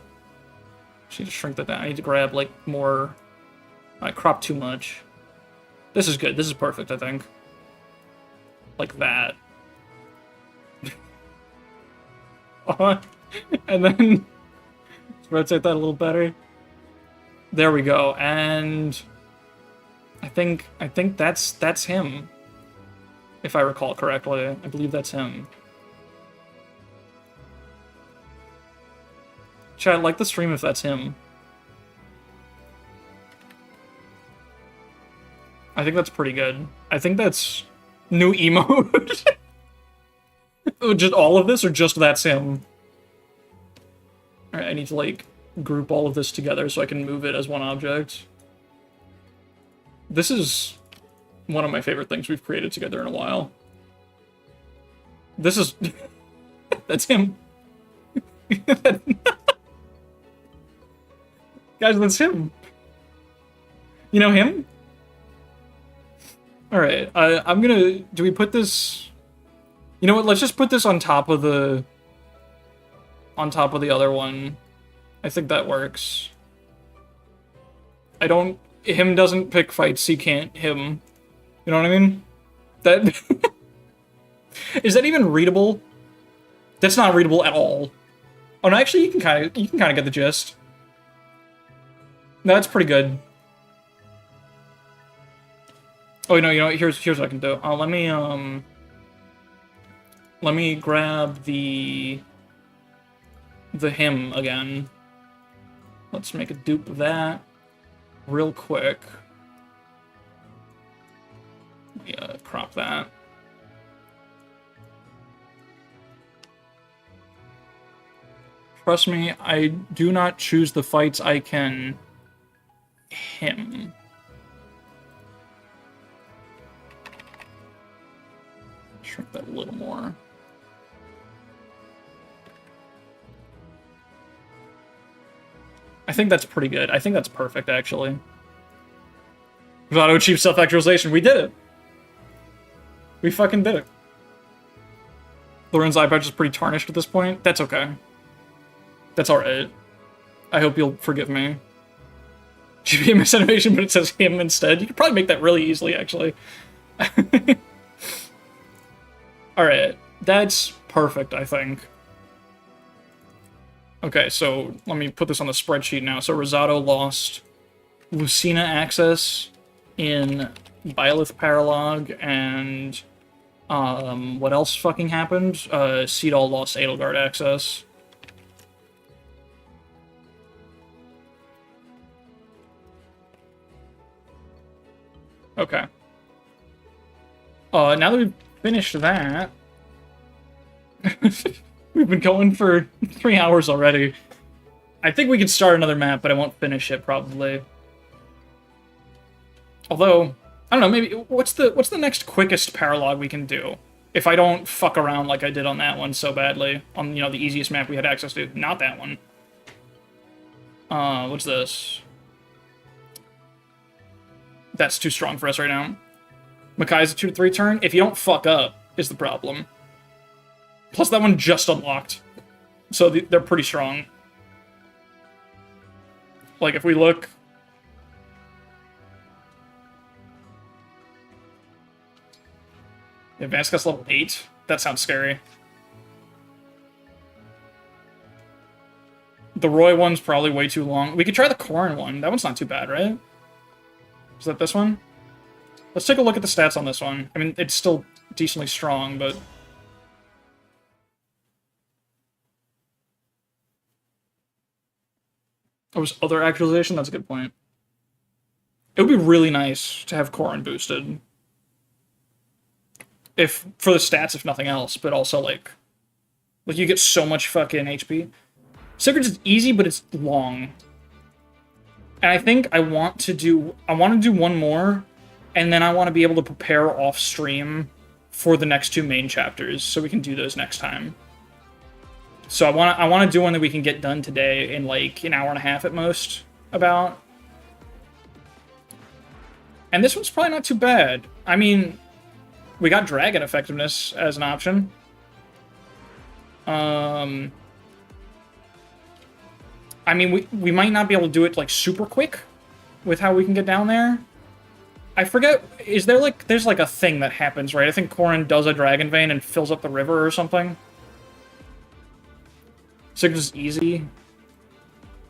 Just need to shrink that down. I need to grab, like, more... I cropped too much. This is good. This is perfect, I think. Like that. And then... let's rotate that a little better. There we go, and... I think that's him. If I recall correctly. I believe that's him. Chat, like the stream if that's him. I think that's pretty good. I think that's new emote. Just all of this, or just that's him? Alright, I need to, like, group all of this together so I can move it as one object. This is one of my favorite things we've created together in a while. This is... that's him. Guys, that's him. You know him? Alright, I'm gonna... Do we put this... You know what, let's just put this on top of the... on top of the other one. I think that works. I don't... Him doesn't pick fights, he can't him. You know what I mean? That... Is that even readable? That's not readable at all. Oh no, actually you can kinda get the gist. No, that's pretty good. Oh no, you know what? Here's what I can do. Let me grab the hymn again. Let's make a dupe of that real quick. Yeah, crop that. Trust me, I do not choose the fights I can hymn. Shrink that a little more. I think that's pretty good. I think that's perfect, actually. We've auto-achieved self-actualization. We did it! We fucking did it. Lauren's eye patch is pretty tarnished at this point. That's okay. That's alright. I hope you'll forgive me. GPA misanimation, but it says him instead. You could probably make that really easily, actually. Alright. That's perfect, I think. Okay, so let me put this on the spreadsheet now. So Rosado lost Lucina access in Byleth Paralogue, and what else fucking happened? Seedall lost Edelgard access. Okay. Now that we've finished that... We've been going for 3 hours already. I think we can start another map, but I won't finish it, probably. Although, I don't know, maybe... What's the next quickest paralogue we can do? If I don't fuck around like I did on that one so badly. On, you know, the easiest map we had access to. Not that one. What's this? That's too strong for us right now. Makai's a 2 to 3 turn. If you don't fuck up, is the problem. Plus, that one just unlocked. So they're pretty strong. Like, if we look... Advanced Gust level 8? That sounds scary. The Roy one's probably way too long. We could try the Corrin one. That one's not too bad, right? Is that this one? Let's take a look at the stats on this one. I mean, it's still decently strong, but... Oh, was other actualization? That's a good point. It would be really nice to have Corrin boosted. If, for the stats, if nothing else, but also, like you get so much fucking HP. Secrets is easy, but it's long. And I think I want to do one more, and then I want to be able to prepare off stream for the next 2 main chapters, so we can do those next time. So I want to do one that we can get done today in like an hour and a half at most, about. And this one's probably not too bad. I mean, we got dragon effectiveness as an option. I mean, we might not be able to do it like super quick with how we can get down there. I forget, is there like, there's like a thing that happens, right? I think Corrin does a dragon vein and fills up the river or something. Sigurd is easy.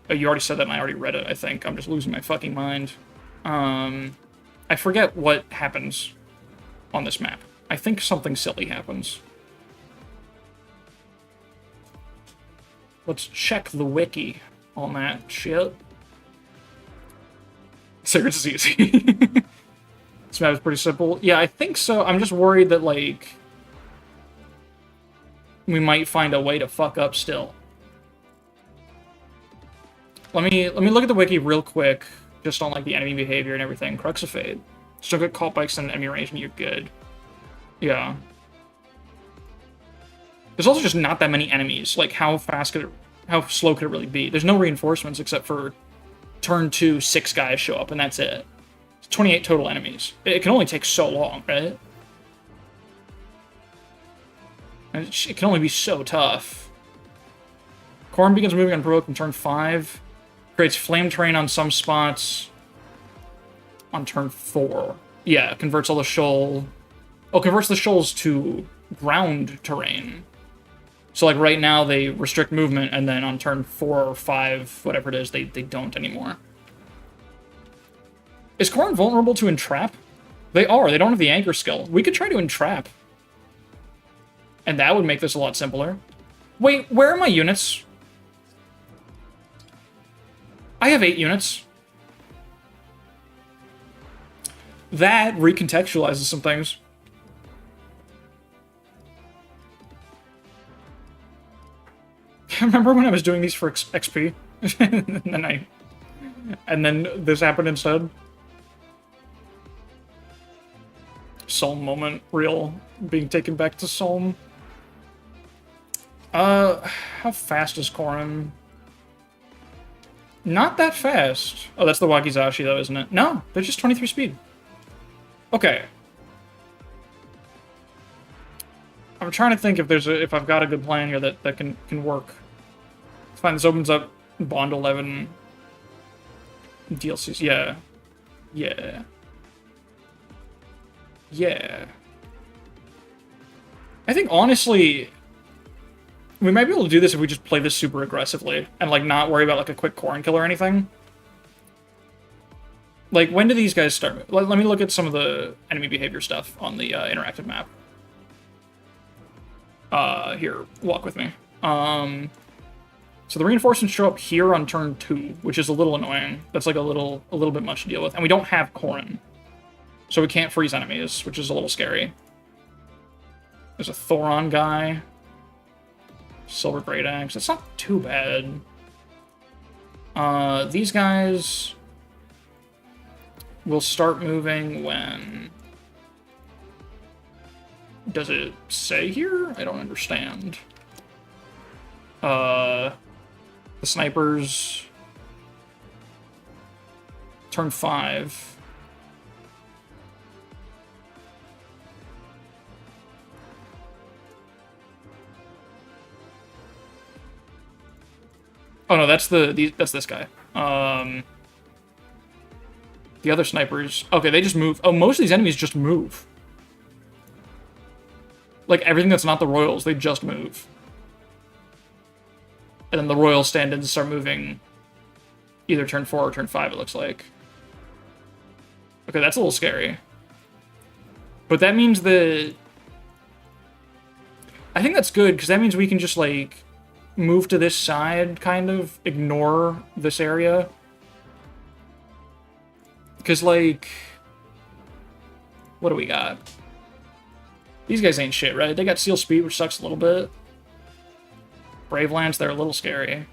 Oh, you already said that and I already read it, I think. I'm just losing my fucking mind. I forget what happens on this map. I think something silly happens. Let's check the wiki on that shit. Sigurd is easy. This map is pretty simple. Yeah, I think so. I'm just worried that, like, we might find a way to fuck up still. Let me look at the wiki real quick, just on like the enemy behavior and everything. Crux of Fade. Still get cult bikes and enemy range and you're good. Yeah. There's also just not that many enemies. Like, how slow could it really be? There's no reinforcements except for turn 2, 6 guys show up, and that's it. It's 28 total enemies. It can only take so long, right? And it can only be so tough. Corrin begins moving unprovoked in turn 5. Creates flame terrain on some spots on turn 4. Yeah, converts all the shoal. Oh, converts the shoals to ground terrain. So, like, right now they restrict movement, and then on turn 4 or 5, whatever it is, they don't anymore. Is Corrin vulnerable to entrap? They are. They don't have the anchor skill. We could try to entrap. And that would make this a lot simpler. Wait, where are my units? I have 8 units. That recontextualizes some things. Remember when I was doing these for XP? and then this happened instead? Solm moment, real. Being taken back to Solm. How fast is Korin? Not that fast. Oh, that's the Wakizashi though, isn't it? No, they're just 23 speed. Okay. I'm trying to think if I've got a good plan here that can work. Fine, this opens up Bond 11 DLCs. Yeah. Yeah. Yeah. I think, honestly, we might be able to do this if we just play this super aggressively and, like, not worry about, like, a quick Korin kill or anything. Like, when do these guys start? Let me look at some of the enemy behavior stuff on the interactive map. Here, walk with me. So the reinforcements show up here on turn 2, which is a little annoying. That's, like, a little bit much to deal with. And we don't have Korin. So we can't freeze enemies, which is a little scary. There's a Thoron guy. Silver Great Axe. That's not too bad. These guys will start moving when... Does it say here? I don't understand. The snipers... Turn 5. Oh no, that's that's this guy. The other snipers. Okay, they just move. Oh, most of these enemies just move. Like everything that's not the royals, they just move. And then the royal stand-ins start moving either turn 4 or turn 5, it looks like. Okay, that's a little scary. But that means that... I think that's good, because that means we can just, like, move to this side, kind of. Ignore this area. Because, like... What do we got? These guys ain't shit, right? They got Seal Speed, which sucks a little bit. Brave Lance, they're a little scary.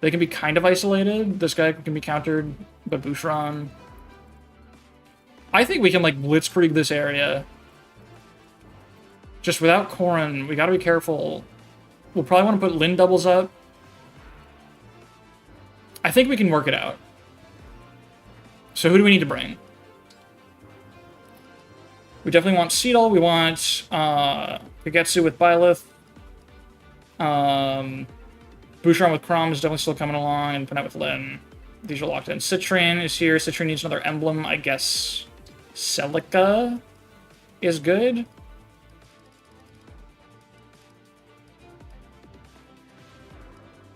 They can be kind of isolated. This guy can be countered by Boucheron. I think we can, like, blitzkrieg this area. Just without Korin, we gotta be careful. We'll probably want to put Lin doubles up. I think we can work it out. So who do we need to bring? We definitely want Seedal. We want Kagetsu with Byleth. Boucheron with Crom is definitely still coming along, and Panette with Lin. These are locked in. Citrine is here. Citrine needs another emblem. I guess Celica is good.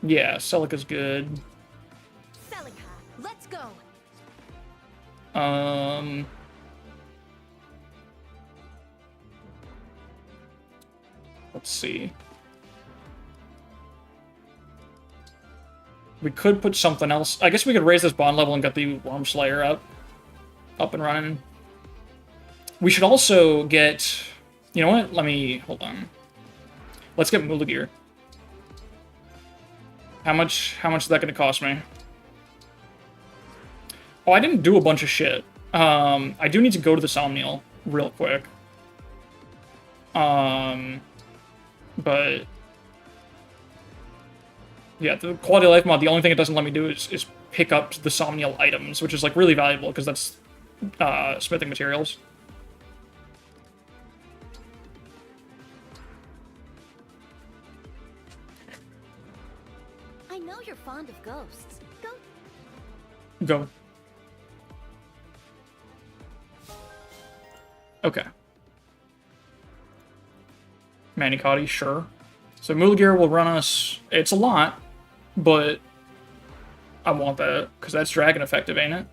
Yeah, Celica's good. Celica, let's go. Let's see. We could put something else. I guess we could raise this bond level and get the Worm Slayer up and running. We should also get... You know what? Hold on. Let's get Mulagir. How much is that going to cost me? Oh, I didn't do a bunch of shit. I do need to go to the Somnial real quick. But... Yeah, the quality of life mod, the only thing it doesn't let me do is pick up the Somnial items, which is, like, really valuable, because that's smithing materials. I know you're fond of ghosts. Go. Okay. Manicotti, sure. So Mulagir will run us... It's a lot, but I want that, because that's dragon effective, ain't it?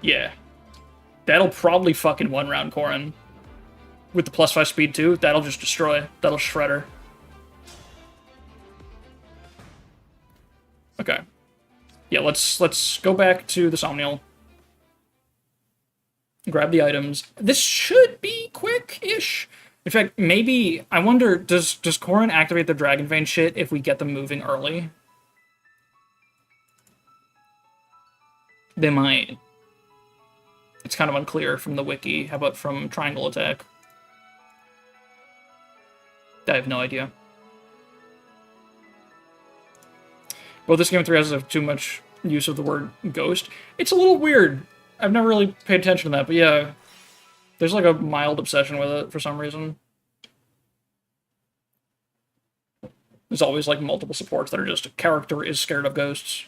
Yeah. That'll probably fucking one round Corrin. With the +5 speed too, that'll just destroy. That'll shred her. Okay. Yeah, let's go back to the Somnial. Grab the items. This should be quick-ish. In fact, maybe I wonder, does Corrin activate the Dragon Vein shit if we get them moving early? They might. It's kind of unclear from the wiki. How about from Triangle Attack? I have no idea. Well, this Game 3 has too much use of the word ghost. It's a little weird. I've never really paid attention to that, but yeah. There's like a mild obsession with it for some reason. There's always like multiple supports that are just a character is scared of ghosts.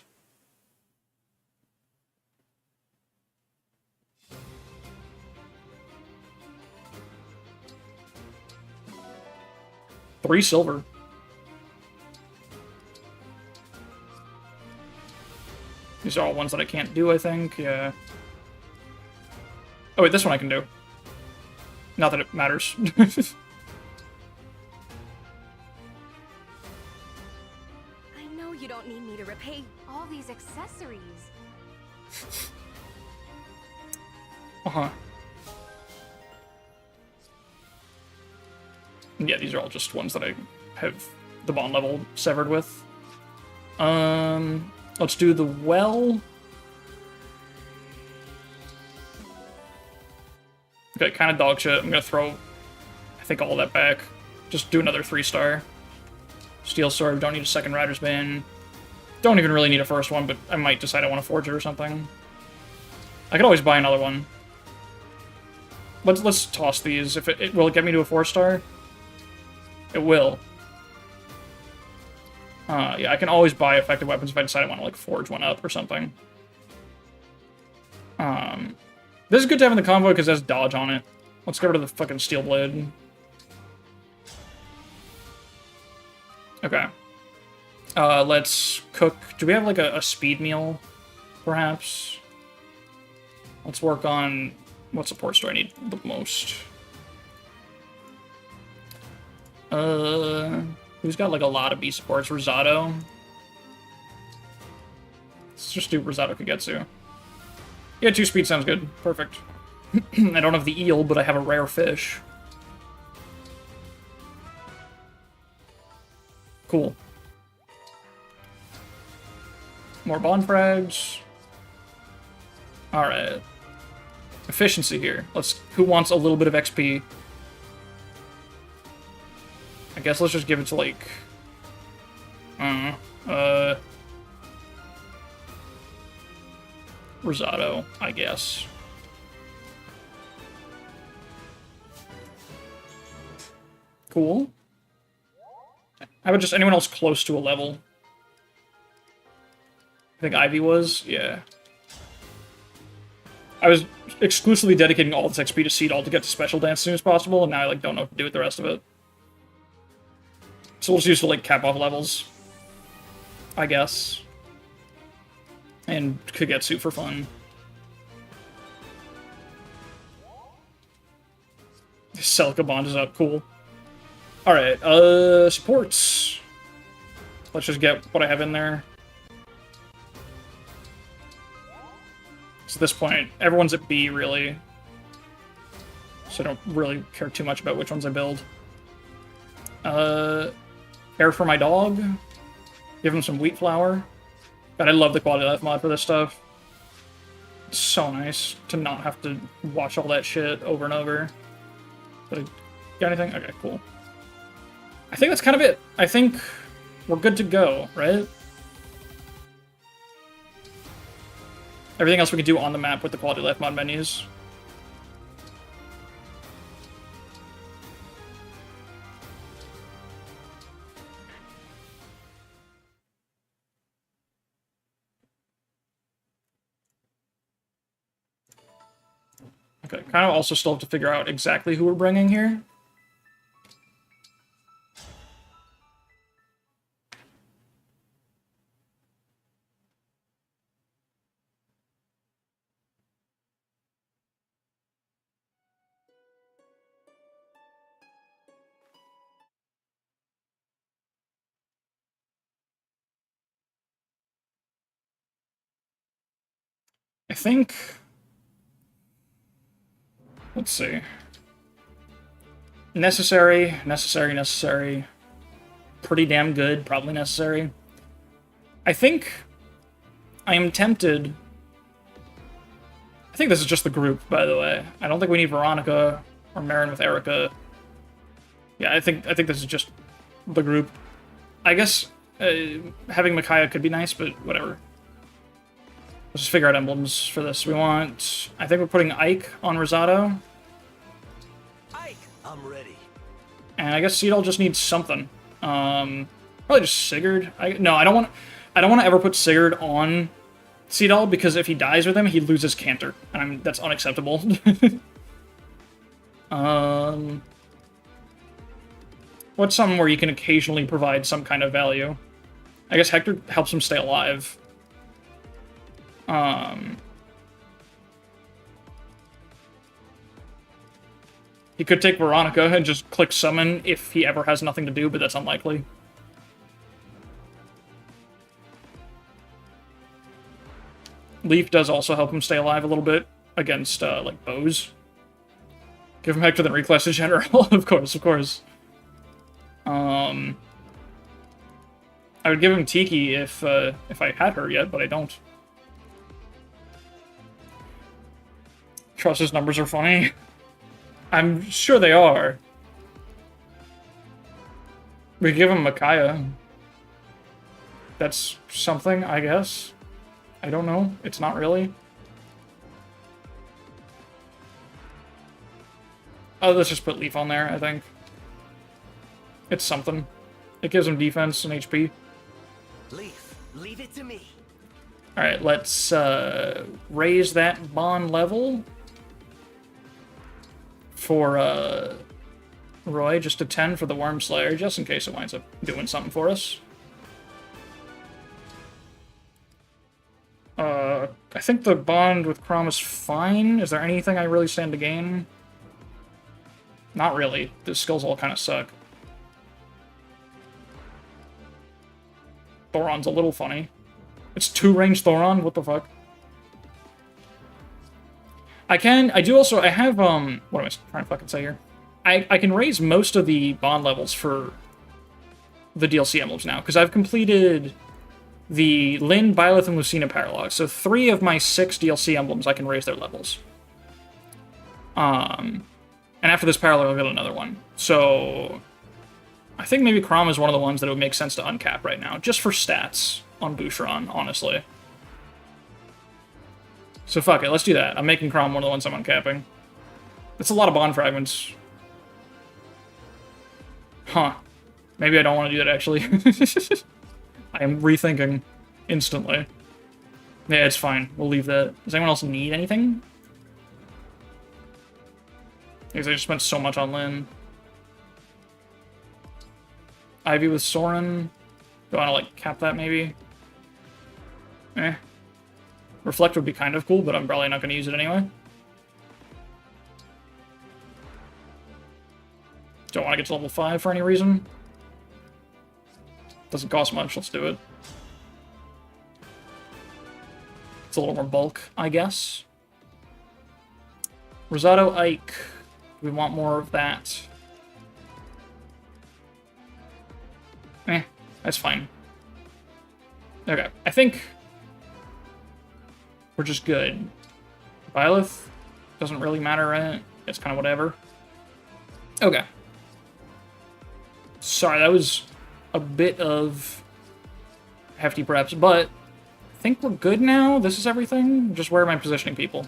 $3 silver. These are all ones that I can't do, I think. Yeah. Oh wait, this one I can do. Not that it matters. I know you don't need me to repay all these accessories. Uh-huh. Yeah, these are all just ones that I have the bond level severed with. Let's do the well. Okay, kind of dog shit. I'm gonna throw, I think, all that back. Just do another 3-star. Steel Sword, don't need a second Rider's Bane. Don't even really need a first one, but I might decide I want to forge it or something. I could always buy another one. Let's toss these. If it will it get me to a 4-star? It will. Yeah, I can always buy effective weapons if I decide I want to, like, forge one up or something. This is good to have in the convoy because it has dodge on it. Let's get rid of the fucking steel blade. Okay. Let's cook. Do we have, like, a speed meal, perhaps? Let's work on... What supports do I need the most? Who's got, like, a lot of B supports? Rosado? Let's just do Rosado Kagetsu. Yeah, 2 speed sounds good. Perfect. I don't have the eel, but I have a rare fish. Cool. More bond frags. Alright. Efficiency here. Who wants a little bit of XP? I guess let's just give it to, like... Rosado, I guess. Cool. How about just anyone else close to a level? I think Ivy was? Yeah. I was exclusively dedicating all this XP to Seedall to get to Special Dance as soon as possible, and now I, like, don't know what to do with the rest of it. So we'll just use to, like, cap off levels. I guess. And Kagetsu for fun. Celica bond is up, cool. Alright, supports. Let's just get what I have in there. So at this point, everyone's at B, really. So I don't really care too much about which ones I build. Air for my dog. Give him some wheat flour. God, I love the quality of life mod for this stuff. It's so nice to not have to watch all that shit over and over. Did I get anything? Okay, cool. I think that's kind of it. I think we're good to go, right? Everything else we can do on the map with the quality of life mod menus. Okay, kind of also still have to figure out exactly who we're bringing here. think... Let's see. Necessary, necessary, necessary. Pretty damn good, probably necessary. I think I am tempted... I think this is just the group, by the way. I don't think we need Veronica or Marin with Erica. Yeah, I think this is just the group. I guess having Micaiah could be nice, but whatever. Let's just figure out emblems for this. We want... I think we're putting Ike on Rosado. Ike! I'm ready. And I guess Cedal just needs something. Probably just Sigurd. No, I don't want to ever put Sigurd on Cedal, because if he dies with him, he loses Cantor. And that's unacceptable. What's something where you can occasionally provide some kind of value? I guess Hector helps him stay alive. He could take Veronica and just click summon if he ever has nothing to do, but that's unlikely. Leaf does also help him stay alive a little bit against, like, bows. Give him Hector, then reclass to General. Of course, of course. I would give him Tiki if I had her yet, but I don't. Trust's numbers are funny. I'm sure they are. We give him Micaiah. That's something, I guess. I don't know. It's not really. Oh, let's just put Leaf on there, I think. It's something. It gives him defense and HP. Leaf, leave it to me. Alright, let's raise that bond level for Roy, just to 10 for the Worm Slayer, just in case it winds up doing something for us. I think the bond with Chrom is fine. Is there anything I really stand to gain? Not really. The skills all kind of suck. Thoron's a little funny. It's 2-range Thoron? What the fuck? I have, what am I trying to fucking say here? I can raise most of the bond levels for the DLC emblems now, because I've completed the Lyn, Byleth, and Lucina paralogue. So 3 of my 6 DLC emblems, I can raise their levels. And after this paralogue, I'll get another one. So I think maybe Chrom is one of the ones that it would make sense to uncap right now, just for stats on Boucheron, honestly. So fuck it, let's do that. I'm making Chrom one of the ones I'm uncapping. That's a lot of bond fragments. Huh. Maybe I don't want to do that, actually. I am rethinking instantly. Yeah, it's fine. We'll leave that. Does anyone else need anything? Because I just spent so much on Lyn. Ivy with Soren. Do I want to, like, cap that, maybe? Eh. Reflect would be kind of cool, but I'm probably not going to use it anyway. Don't want to get to level 5 for any reason. Doesn't cost much, let's do it. It's a little more bulk, I guess. Rosado Ike. Do we want more of that? Eh, that's fine. Okay, I think we're just good. Byleth doesn't really matter, right? It's kind of whatever. Okay. Sorry, that was a bit of hefty perhaps, but I think we're good now. This is everything. Just where am I positioning people?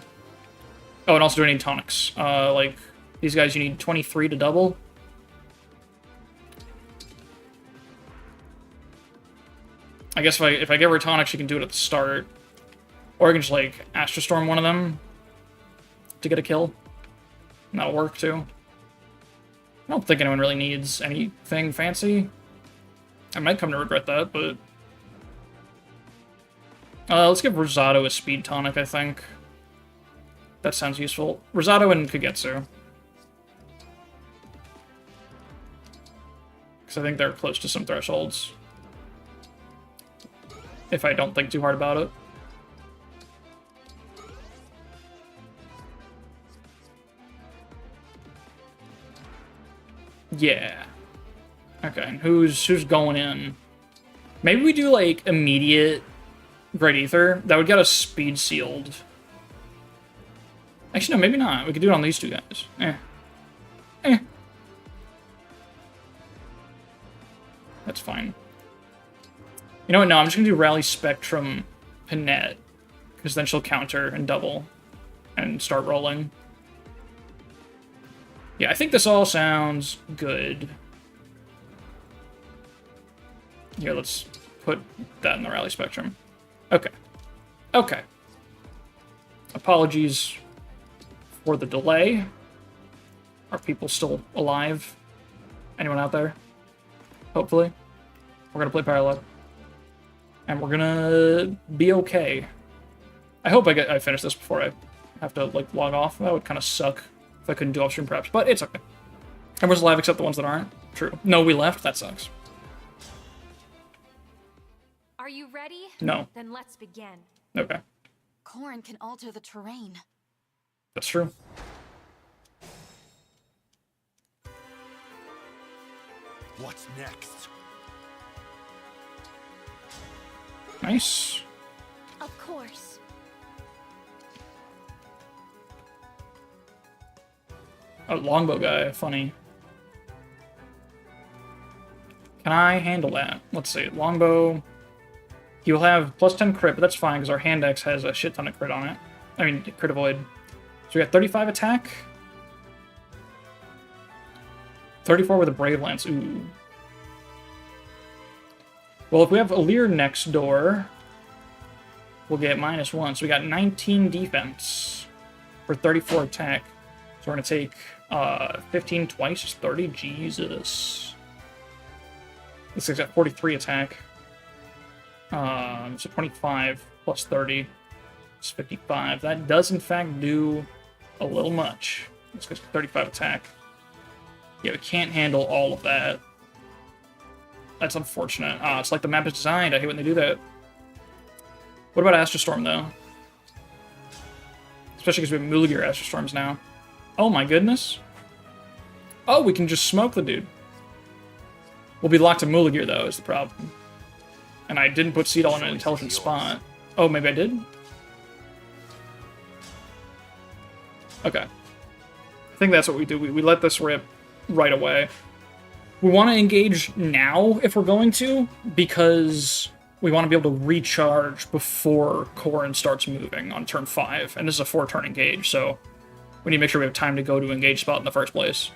Oh, and also do I need tonics? Like, these guys you need 23 to double. I guess if I give her tonics, she can do it at the start. Or I can just, like, Astral Storm one of them to get a kill. And that'll work, too. I don't think anyone really needs anything fancy. I might come to regret that, but... let's give Rosado a speed tonic, I think. That sounds useful. Rosado and Kagetsu. Because I think they're close to some thresholds. If I don't think too hard about it. Yeah. Okay, and who's going in? Maybe we do, like, immediate Great Ether. That would get us speed sealed. Actually, no, maybe not. We could do it on these two guys. That's fine. You know what? No, I'm just going to do Rally Spectrum Panette. Because then she'll counter and double. And start rolling. Yeah, I think this all sounds good. Here, let's put that in the Rally Spectrum. Okay. Okay. Apologies for the delay. Are people still alive? Anyone out there? Hopefully. We're gonna play paralogue. And we're gonna be okay. I hope I finish this before I have to, like, log off. That would kind of suck if I couldn't do off-stream preps, but it's okay. Everyone's alive except the ones that aren't. True. No, we left. That sucks. Are you ready? No. Then let's begin. Okay. Corrin can alter the terrain. That's true. What's next? Nice. Of course. Oh, longbow guy. Funny. Can I handle that? Let's see. Longbow. He will have plus 10 crit, but that's fine because our hand axe has a shit ton of crit on it. I mean, crit avoid. So we got 35 attack. 34 with a Brave Lance. Ooh. Well, if we have Alir next door, we'll get -1. So we got 19 defense for 34 attack. So we're going to take 15 twice, just 30. Jesus. This thing's got 43 attack. So 25 plus 30 is 55. That does, in fact, do a little much. Let's go 35 attack. Yeah, we can't handle all of that. That's unfortunate. It's like the map is designed. I hate when they do that. What about Astrostorm, though? Especially because we have Mulligir Astrostorms now. Oh my goodness. Oh, we can just smoke the dude. We'll be locked to Mulligir, though, is the problem. And I didn't put Seedall in an intelligent spot. Oh, maybe I did? Okay. I think that's what we do. We let this rip right away. We want to engage now, if we're going to, because we want to be able to recharge before Corrin starts moving on turn 5. And this is a 4-turn engage, so we need to make sure we have time to go to engage spot in the first place.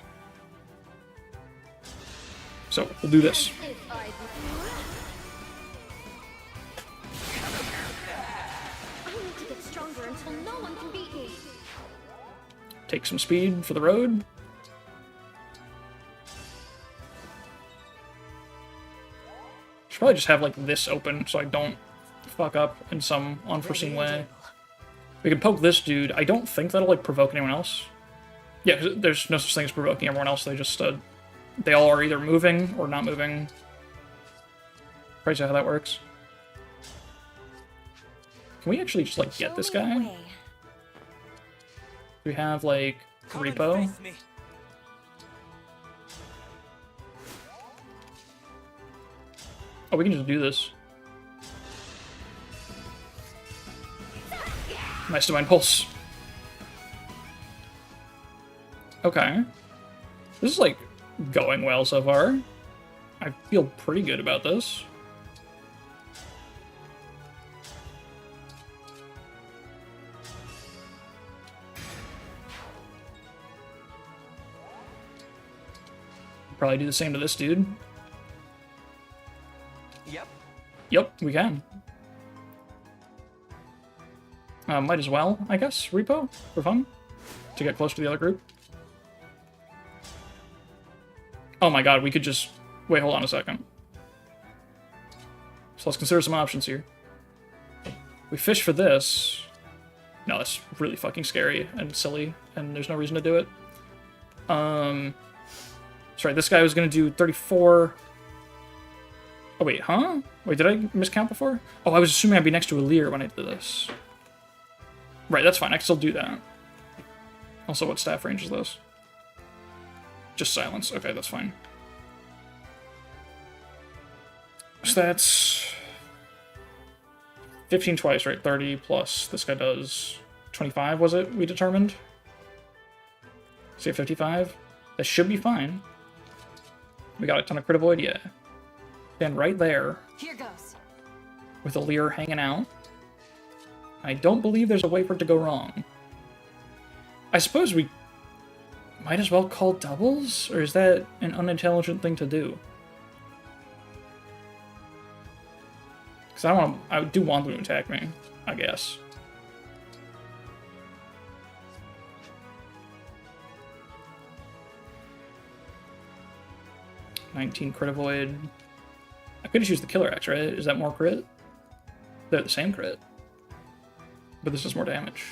So, we'll do this. Take some speed for the road. Should probably just have, like, this open so I don't fuck up in some unforeseen way. We can poke this dude. I don't think that'll, like, provoke anyone else. Yeah, 'cause there's no such thing as provoking everyone else. They just, they all are either moving or not moving. Crazy how that works. Can we actually just, like, get this guy? Do we have, like, repo? Oh, we can just do this. Nice Divine Pulse. Okay. This is, like, going well so far. I feel pretty good about this. Probably do the same to this dude. Yep, we can. Might as well, I guess, repo for fun to get close to the other group. Oh my god, we could just... Wait, hold on a second. So let's consider some options here. We fish for this. No, that's really fucking scary and silly, and there's no reason to do it. Sorry, this guy was gonna do 34... Oh, wait, huh? Wait, did I miscount before? Oh, I was assuming I'd be next to Alir when I did this. Right, that's fine. I can still do that. Also, what staff range is this? Just silence. Okay, that's fine. So that's 15 twice, right? 30 plus this guy does 25, was it? We determined? Say 55? That should be fine. We got a ton of crit avoid, yeah. Then right there, Here goes. with a leer hanging out. I don't believe there's a way for it to go wrong. I suppose we might as well call doubles? Or is that an unintelligent thing to do? Because I do want them to attack me, I guess. $19 crit avoid. I could just use the killer axe, right? Is that more crit? They're the same crit. But this does more damage.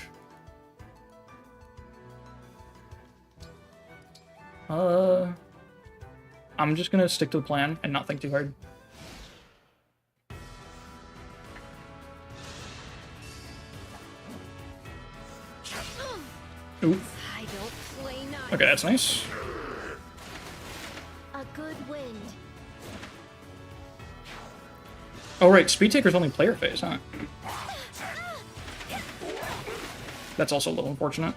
I'm just gonna stick to the plan and not think too hard. Oof. I don't play nice. Okay, that's nice. A good wind. Oh right, Speed Taker's only player phase, huh? That's also a little unfortunate.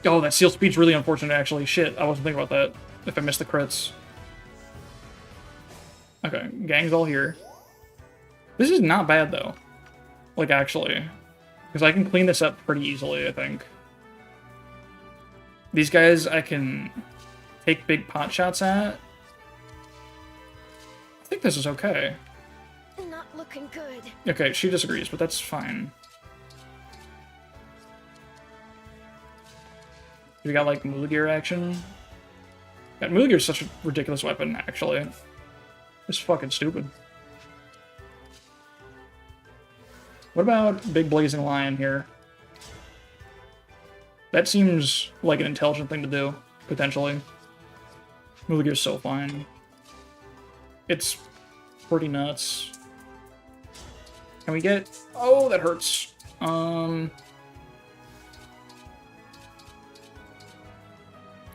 Oh, that Seal Speed's really unfortunate, actually. Shit, I wasn't thinking about that. If I missed the crits. Okay, gang's all here. This is not bad, though. Like, actually. Because I can clean this up pretty easily, I think. These guys I can take big pot shots at. I think this is okay. Not looking good. Okay, she disagrees, but that's fine. We got, like, Mula Gear action. God, Mula Gear's such a ridiculous weapon, actually. It's fucking stupid. What about Big Blazing Lion here? That seems like an intelligent thing to do, potentially. Mula Gear's so fine. It's pretty nuts. Can we get... Oh, that hurts.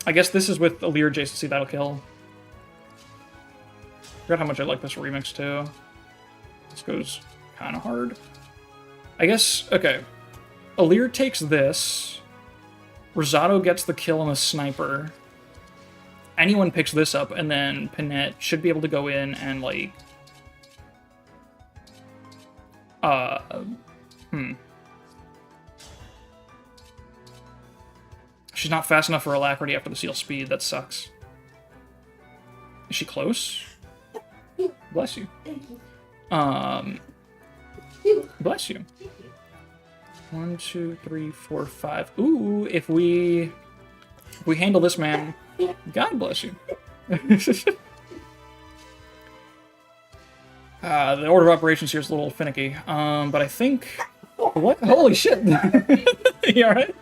I guess this is with a Leer adjacency, that'll kill. Forgot how much I like this remix, too. This goes kind of hard. I guess, okay. Alir takes this. Rosado gets the kill on the sniper. Anyone picks this up, and then Panette should be able to go in and, like... She's not fast enough for Alacrity after the Seal Speed. That sucks. Is she close? Bless you. Bless you. 1, 2, 3, 4, 5. Ooh, if we handle this man, God bless you. The order of operations here is a little finicky. But I think... What? Holy shit! You alright?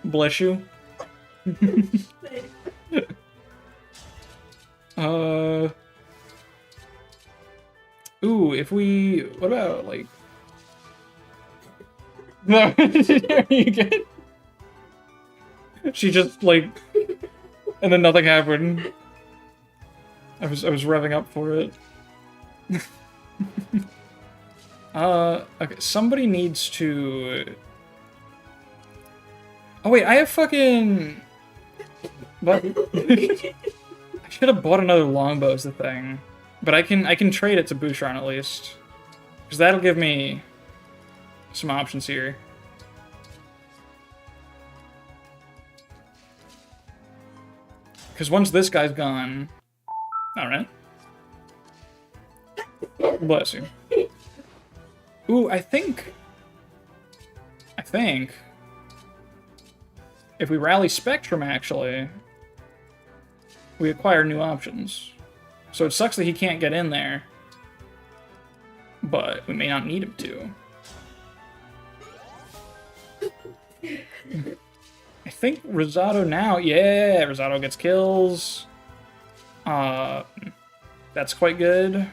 Bless you. Ooh, if we... What about, like... No, are you good? She just, like... And then nothing happened. I was revving up for it. Okay, somebody needs to... Oh wait, I have fucking... What? I should have bought another longbow as the thing. But I can trade it to Bouchron at least. Because that'll give me some options here. Because once this guy's gone... Alright. Bless you. Ooh, I think... If we rally Spectrum, actually, we acquire new options. So it sucks that he can't get in there. But we may not need him to. I think Rosado now... Yeah, Rosado gets kills. That's quite good.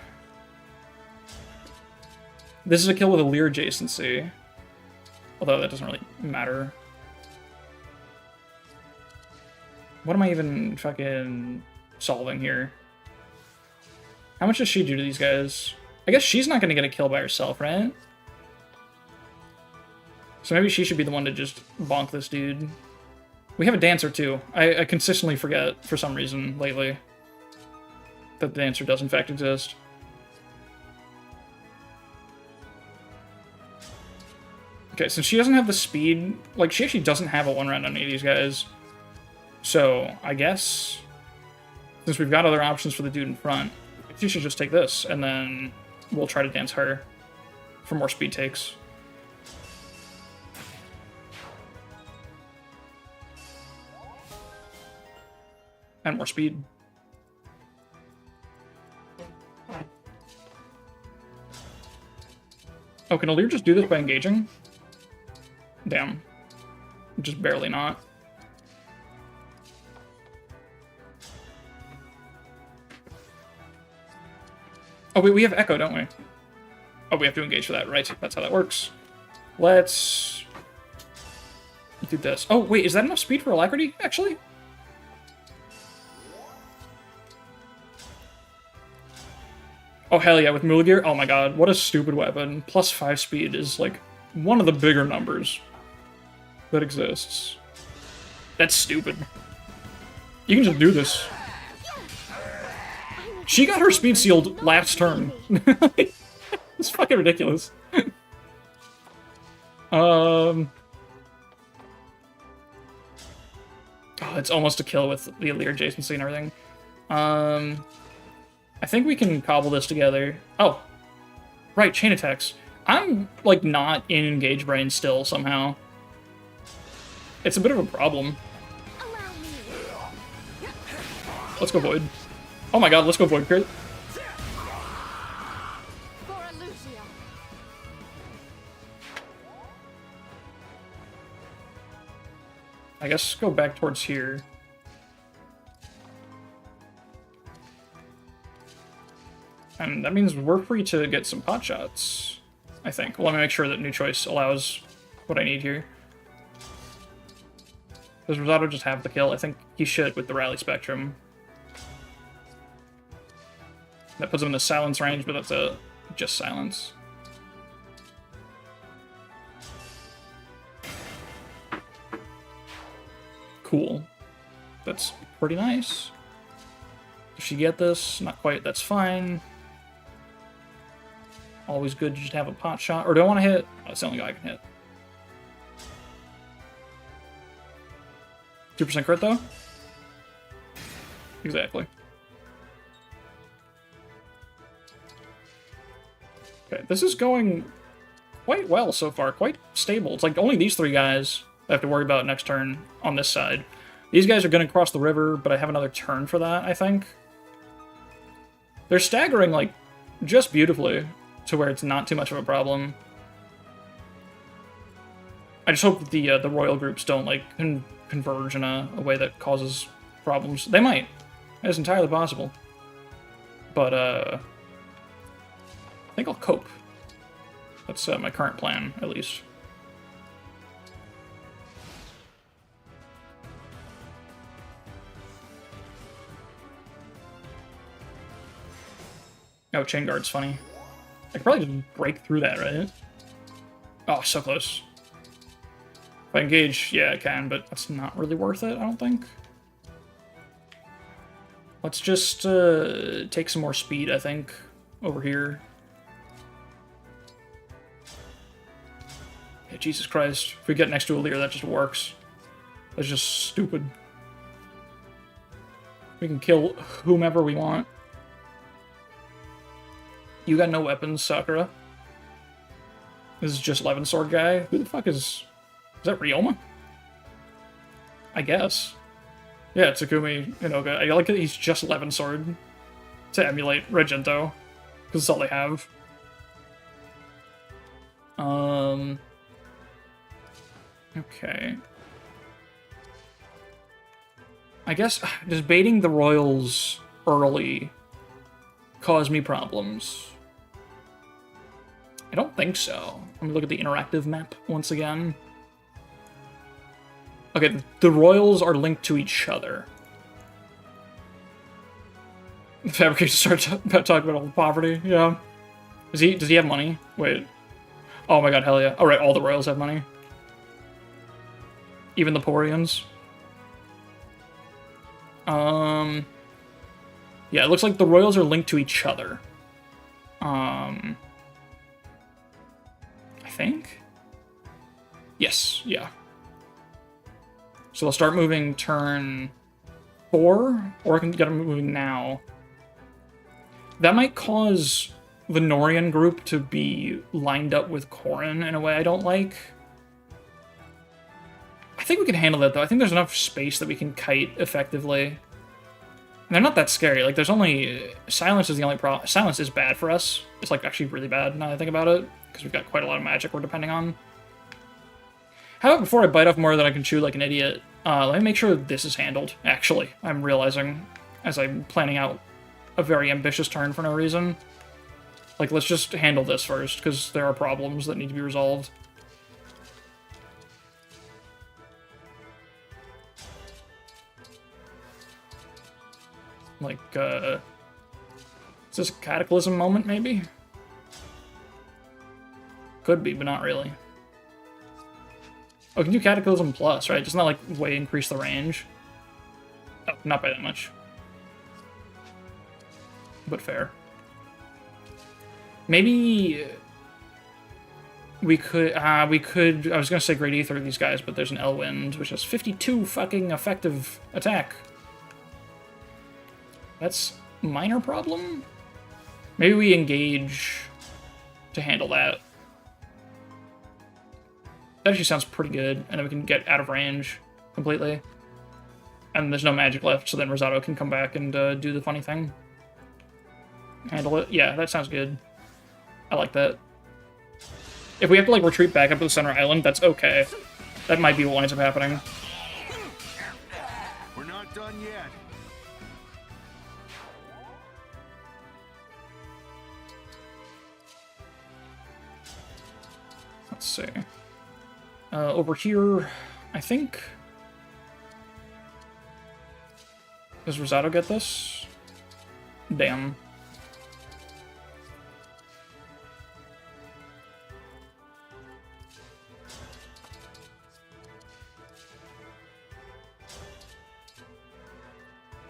This is a kill with a Leer adjacency. Although that doesn't really matter. What am I even fucking solving here? How much does she do to these guys? I guess she's not going to get a kill by herself, right? So maybe she should be the one to just bonk this dude. We have a dancer too. I consistently forget, for some reason, lately, that the dancer does in fact exist. Okay, since she doesn't have the speed, like, she actually doesn't have a one-round on any of these guys. So, I guess, since we've got other options for the dude in front, she should just take this, and then we'll try to dance her for more speed takes. And more speed. Oh, can Alir just do this by engaging? Damn. Just barely not. Oh, wait, we have Echo, don't we? Oh, we have to engage for that, right? That's how that works. Let's do this. Oh, wait, is that enough speed for Alacrity, actually? Oh, hell yeah, with Muligir? Oh my god, what a stupid weapon. Plus 5 speed is, like, one of the bigger numbers that exists. That's stupid. You can just do this. She got her speed sealed last turn. It's fucking ridiculous. Oh, it's almost a kill with the Leer adjacency and everything. I think we can cobble this together. Oh, right, chain attacks. I'm, like, not in Engage Brain still, somehow. It's a bit of a problem. Let's go Void. Oh my god, let's go Void Crit. I guess go back towards here. And that means we're free to get some pot shots, I think. Well, let me make sure that New Choice allows what I need here. Does Rosato just have the kill? I think he should with the Rally Spectrum. That puts him in the silence range, but that's a just silence. Cool. That's pretty nice. Does she get this? Not quite. That's fine. Always good to just have a pot shot. Or do I want to hit? Oh, that's the only guy I can hit. 2% crit, though? Exactly. Okay, this is going quite well so far. Quite stable. It's like only these 3 guys I have to worry about next turn on this side. These guys are going to cross the river, but I have another turn for that, I think. They're staggering, like, just beautifully to where it's not too much of a problem. I just hope that the royal groups don't, like, converge in a way that causes problems. They might. It's entirely possible. But, I think I'll cope. That's my current plan, at least. Oh, Chain Guard's funny. I could probably just break through that, right? Oh, so close. If I engage, yeah, I can, but that's not really worth it, I don't think. Let's just take some more speed, I think, over here. Yeah, Jesus Christ. If we get next to a Leer, that just works. That's just stupid. We can kill whomever we want. You got no weapons, Sakura. This is just Levin Sword guy. Who the fuck is that Ryoma? I guess. Yeah, Tsukumi Inoga. I like that he's just Levin Sword to emulate Regento, because that's all they have. Okay. I guess, does baiting the royals early cause me problems? I don't think so. Let me look at the interactive map once again. Okay, the royals are linked to each other. The fabricator starts talking about all the poverty, yeah. Does he have money? Wait. Oh my god, hell yeah. Oh right, all the royals have money. Even the Porians. Yeah, it looks like the royals are linked to each other. I think? Yes, yeah. So they'll start moving turn 4, or I can get them moving now. That might cause the Norian group to be lined up with Corrin in a way I don't like. I think we can handle that, though. I think there's enough space that we can kite effectively. And they're not that scary. Like, there's only... Silence is the only problem. Silence is bad for us. It's, like, actually really bad now that I think about it, because we've got quite a lot of magic we're depending on. How about before I bite off more than I can chew like an idiot, let me make sure this is handled, actually. I'm realizing, as I'm planning out a very ambitious turn for no reason. Like, let's just handle this first, because there are problems that need to be resolved. Like, is this a Cataclysm moment, maybe? Could be, but not really. Oh, we can do Cataclysm Plus, right? Doesn't that, like, way increase the range? Oh, not by that much. But fair. Maybe... we could, I was gonna say Great Ether these guys, but there's an Elwind, which has 52 fucking effective attack. That's a minor problem? Maybe we engage to handle that. That actually sounds pretty good, and then we can get out of range completely. And there's no magic left, so then Rosado can come back and do the funny thing. Handle it. Yeah, that sounds good. I like that. If we have to, like, retreat back up to the center island, that's okay. That might be what winds up happening. We're not done yet. Let's see. Over here, I think... Does Rosado get this? Damn.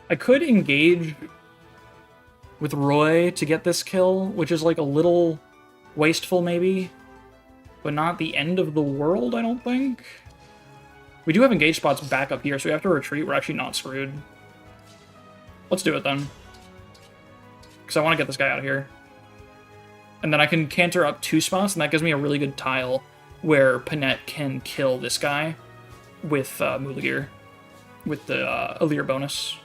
I could engage with Roy to get this kill, which is like a little wasteful maybe, but not the end of the world, I don't think. We do have engage spots back up here, so we have to retreat. We're actually not screwed. Let's do it then. Because I want to get this guy out of here. And then I can canter up 2 spots, and that gives me a really good tile where Panette can kill this guy with Mulagir, with the Alir bonus.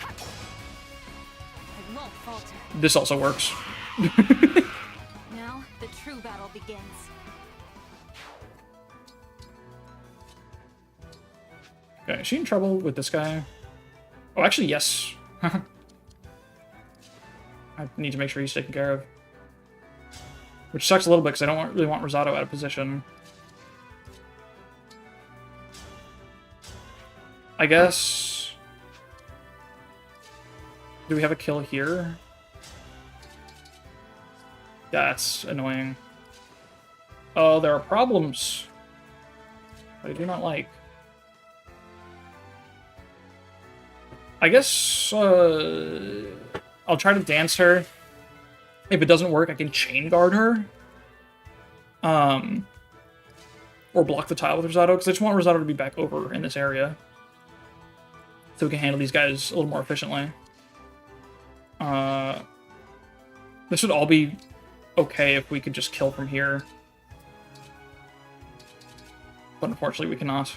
I won't falter. This also works. Now the true battle begins. Okay, is she in trouble with this guy? Oh, actually, yes. I need to make sure he's taken care of. Which sucks a little bit, because I don't really want Rosado out of position. I guess... Do we have a kill here? That's annoying. Oh, there are problems. I do not like. I guess, I'll try to dance her. If it doesn't work, I can chain guard her. Or block the tile with Rosado, because I just want Rosado to be back over in this area. So we can handle these guys a little more efficiently. This should all be okay if we could just kill from here. But unfortunately we cannot.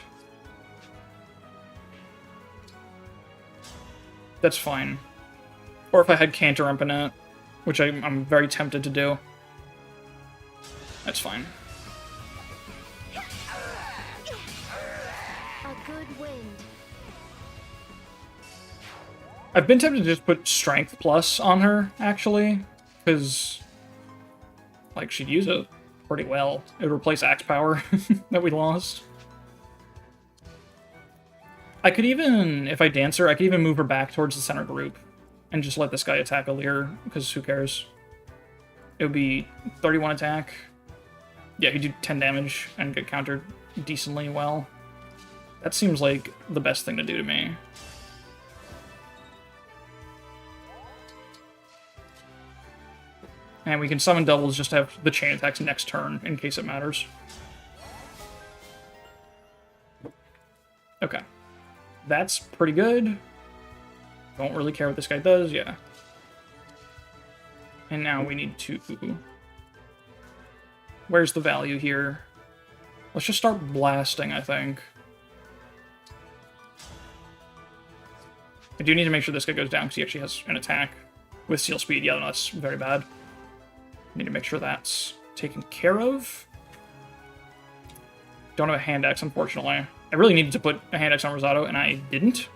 That's fine. Or if I had Cantor on Panette, which I'm very tempted to do. That's fine. A good wind. I've been tempted to just put Strength Plus on her, actually. because, like, she'd use it pretty well. It would replace axe power that we lost. I could even, if I dance her, I could even move her back towards the center group and just let this guy attack Alir, because who cares? It would be 31 attack. Yeah, he'd do 10 damage and get countered decently well. That seems like the best thing to do to me. And we can summon doubles just to have the chain attacks next turn, in case it matters. Okay. That's pretty good. Don't really care what this guy does, yeah. And now we need to... Where's the value here? Let's just start blasting, I think. I do need to make sure this guy goes down, because he actually has an attack with seal speed. Yeah, no, that's very bad. Need to make sure that's taken care of. Don't have a hand axe, unfortunately. I really needed to put a hand axe on Rosado, and I didn't.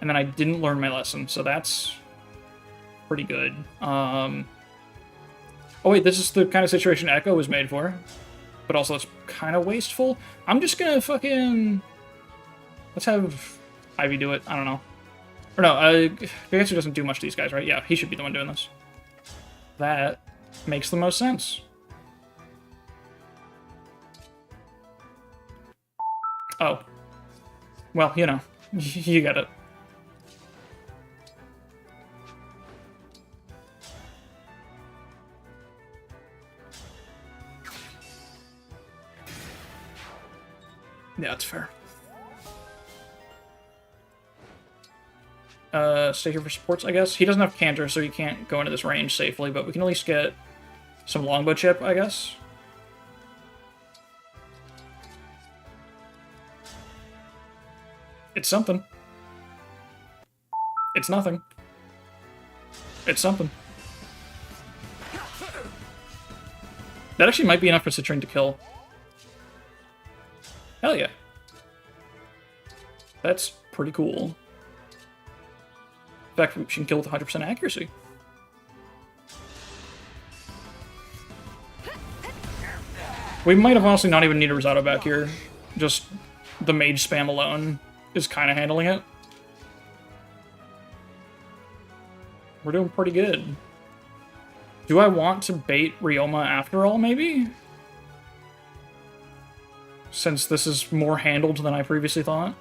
And then I didn't learn my lesson, so that's pretty good. Oh wait, this is the kind of situation Echo was made for. But also it's kind of wasteful. I'm just gonna fucking... Let's have Ivy do it. I don't know. Or no, Kagetsu doesn't do much to these guys, right? Yeah, he should be the one doing this. That makes the most sense. Oh. Well, you know. You get it. Yeah, that's fair. Stay here for supports, I guess. He doesn't have Canter, so he can't go into this range safely, but we can at least get some longbow chip, I guess. It's something. It's nothing. It's something. That actually might be enough for Citrine to kill. Hell yeah. That's pretty cool. In fact, she can kill with 100% accuracy. We might have honestly not even need a Rosado back here. Just the mage spam alone is kind of handling it. We're doing pretty good. Do I want to bait Ryoma after all, maybe? Since this is more handled than I previously thought.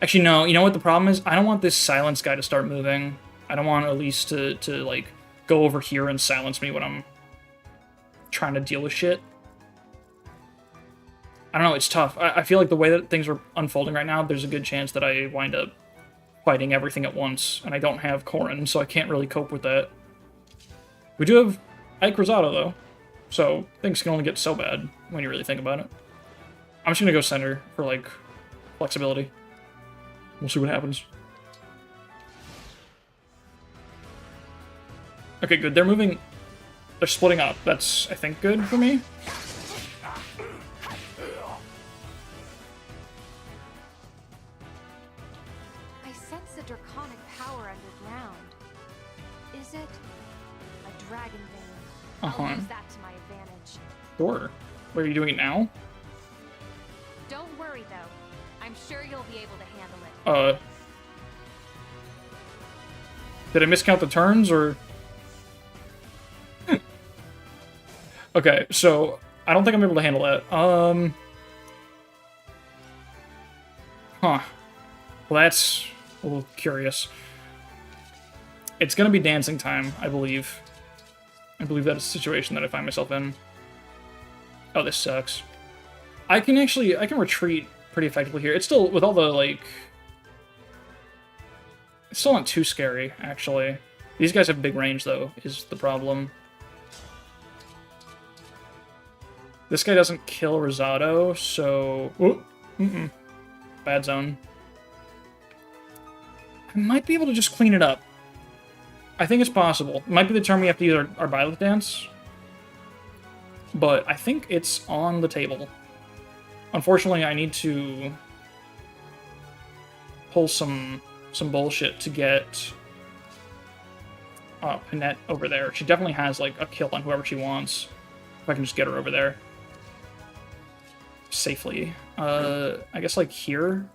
Actually, no. You know what the problem is? I don't want this silence guy to start moving. I don't want Elise to like, go over here and silence me when I'm trying to deal with shit. I don't know, it's tough. I feel like the way that things are unfolding right now, there's a good chance that I wind up fighting everything at once, and I don't have Corrin, so I can't really cope with that. We do have Ike Rosado, though, so things can only get so bad when you really think about it. I'm just gonna go center for, like, flexibility. We'll see what happens. Okay, good. They're moving... They're splitting up. That's, I think, good for me. I sense a draconic power underground. Is it a dragon vein? Uh-huh. I'll use that to my advantage. Sure. Wait, are you doing it now? Don't worry, though. I'm sure you'll be able to handle it. Did I miscount the turns, or... Okay, so I don't think I'm able to handle that. Huh. Well, that's a little curious. It's gonna be dancing time, I believe. I believe that is a situation that I find myself in. Oh, this sucks. I can retreat pretty effectively here. It's still, with all the, like... It's still not too scary, actually. These guys have big range, though, is the problem. This guy doesn't kill Rosado, so... Ooh, bad zone. I might be able to just clean it up. I think it's possible. It might be the turn we have to use our Byleth Dance. But I think it's on the table. Unfortunately, I need to pull some bullshit to get Panette over there. She definitely has, like, a kill on whoever she wants. If I can just get her over there. Safely. I guess, like, here?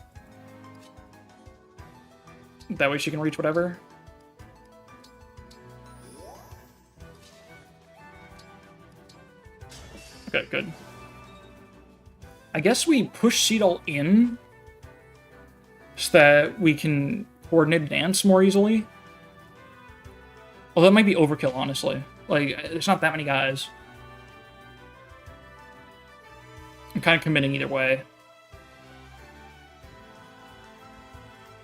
That way she can reach whatever. Okay, good. I guess we push Seedle in so that we can coordinate dance more easily. Although that might be overkill, honestly. Like, there's not that many guys. I'm kind of committing either way.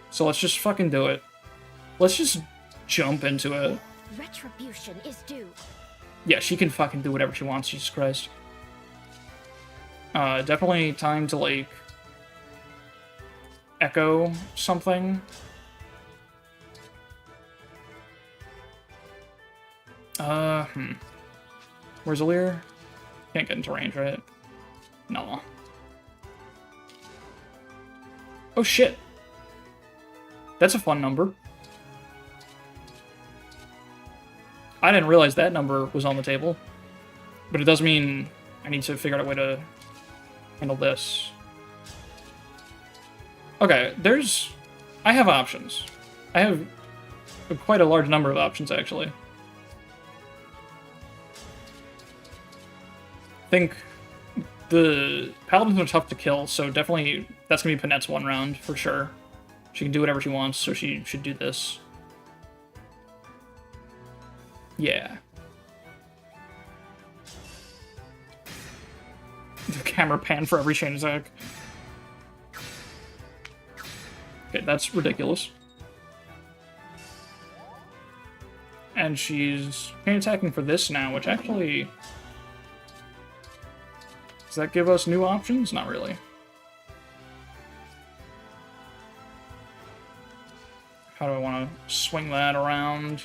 So let's just fucking do it. Let's just jump into it. Retribution is due. Yeah, she can fucking do whatever she wants, Jesus Christ. Definitely time to, like, echo something. Where's Alir? Can't get into range, right? No. Oh, shit. That's a fun number. I didn't realize that number was on the table. But it does mean I need to figure out a way to handle this. Okay, I have options. I have quite a large number of options, actually. I think the Paladins are tough to kill, so definitely that's going to be Panette's one round, for sure. She can do whatever she wants, so she should do this. Yeah. The camera pan for every chain attack. Okay, that's ridiculous. And she's chain attacking for this now, which actually... Does that give us new options? Not really. How do I want to swing that around?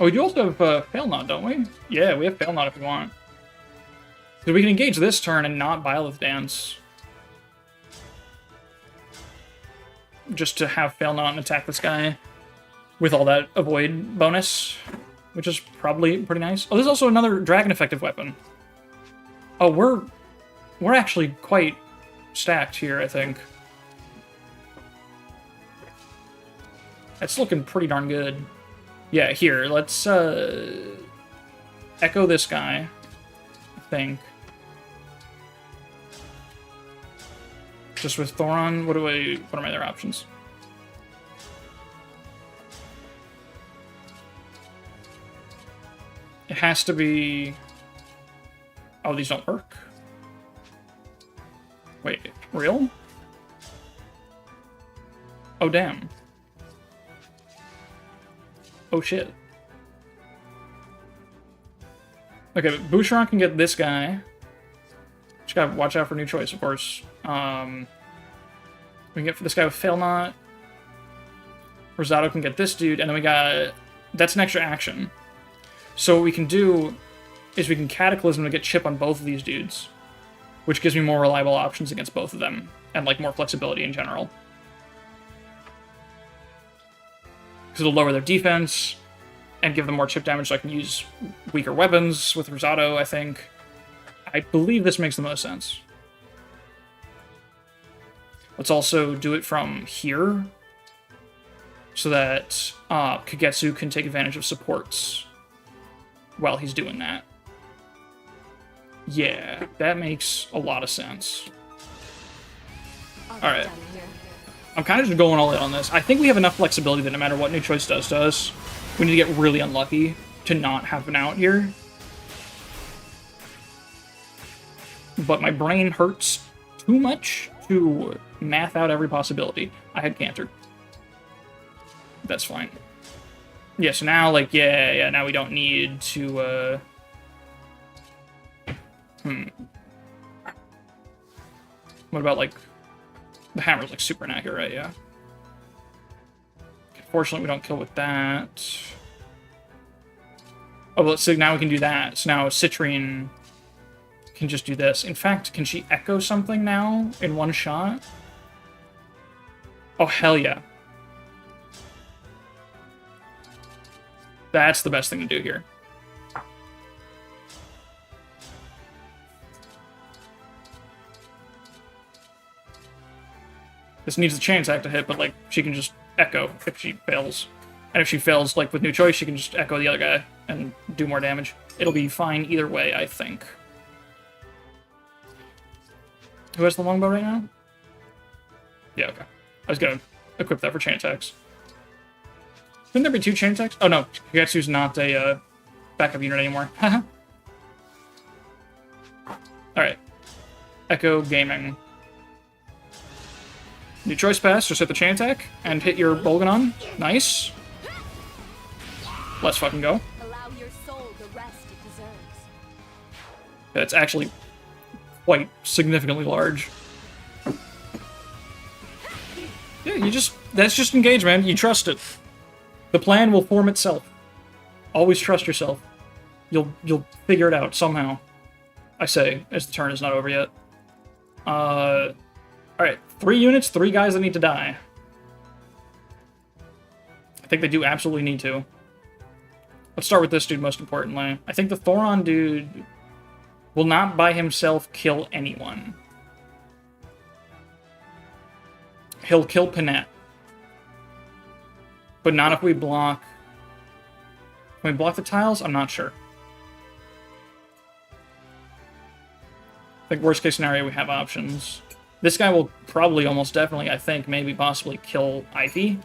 Oh, we do also have Fail Not, don't we? Yeah, we have Fail Not if we want. So we can engage this turn and not Byleth Dance. Just to have Fail Not and attack this guy with all that avoid bonus, which is probably pretty nice. Oh, there's also another dragon effective weapon. Oh, we're actually quite stacked here, I think. It's looking pretty darn good. Yeah, here, let's echo this guy, I think. Just with Thoron, what are my other options? It has to be... Oh, these don't work? Wait, real? Oh, damn. Oh, shit. Okay, but Boucheron can get this guy. Just gotta watch out for new choice, of course. We can get this guy with Fail Not. Rosado can get this dude, and then we got... That's an extra action. So what we can do is we can Cataclysm to get chip on both of these dudes, which gives me more reliable options against both of them, and, like, more flexibility in general. Because it'll lower their defense and give them more chip damage, so I can use weaker weapons with Rosado, I think. I believe this makes the most sense. Let's also do it from here, so that Kagetsu can take advantage of supports while he's doing that. Yeah, that makes a lot of sense. Alright. I'm kind of just going all in on this. I think we have enough flexibility that no matter what New Choice does to us, we need to get really unlucky to not have an out here. But my brain hurts too much to math out every possibility. I had cantered. That's fine. Yeah, so now, like, yeah, now we don't need to, What about, like, the hammer's, like, super inaccurate, right? Yeah. Fortunately, we don't kill with that. Oh, well, so now we can do that. So now Citrine can just do this. In fact, can she echo something now in one shot? Oh, hell yeah. That's the best thing to do here. This needs the chain attack to hit, but, like, she can just echo if she fails. And if she fails, like, with new choice, she can just echo the other guy and do more damage. It'll be fine either way, I think. Who has the longbow right now? Yeah, okay. I was gonna equip that for chain attacks. Couldn't there be 2 chain attacks? Oh no, Kagetsu's not a backup unit anymore. Haha. Alright. Echo Gaming. New choice pass, just hit the chain attack, and hit your Bolganon. Nice. Let's fucking go. Allow your soul the rest it deserves. It's actually quite significantly large. Yeah, that's just engage, man. You trust it. The plan will form itself. Always trust yourself. You'll figure it out somehow. I say, as the turn is not over yet. Alright, 3 units, 3 guys that need to die. I think they do absolutely need to. Let's start with this dude most importantly. I think the Thoron dude will not by himself kill anyone. He'll kill Panette. But not if we block... Can we block the tiles? I'm not sure. I think worst case scenario we have options. This guy will probably, almost definitely, I think, maybe possibly kill Ivy.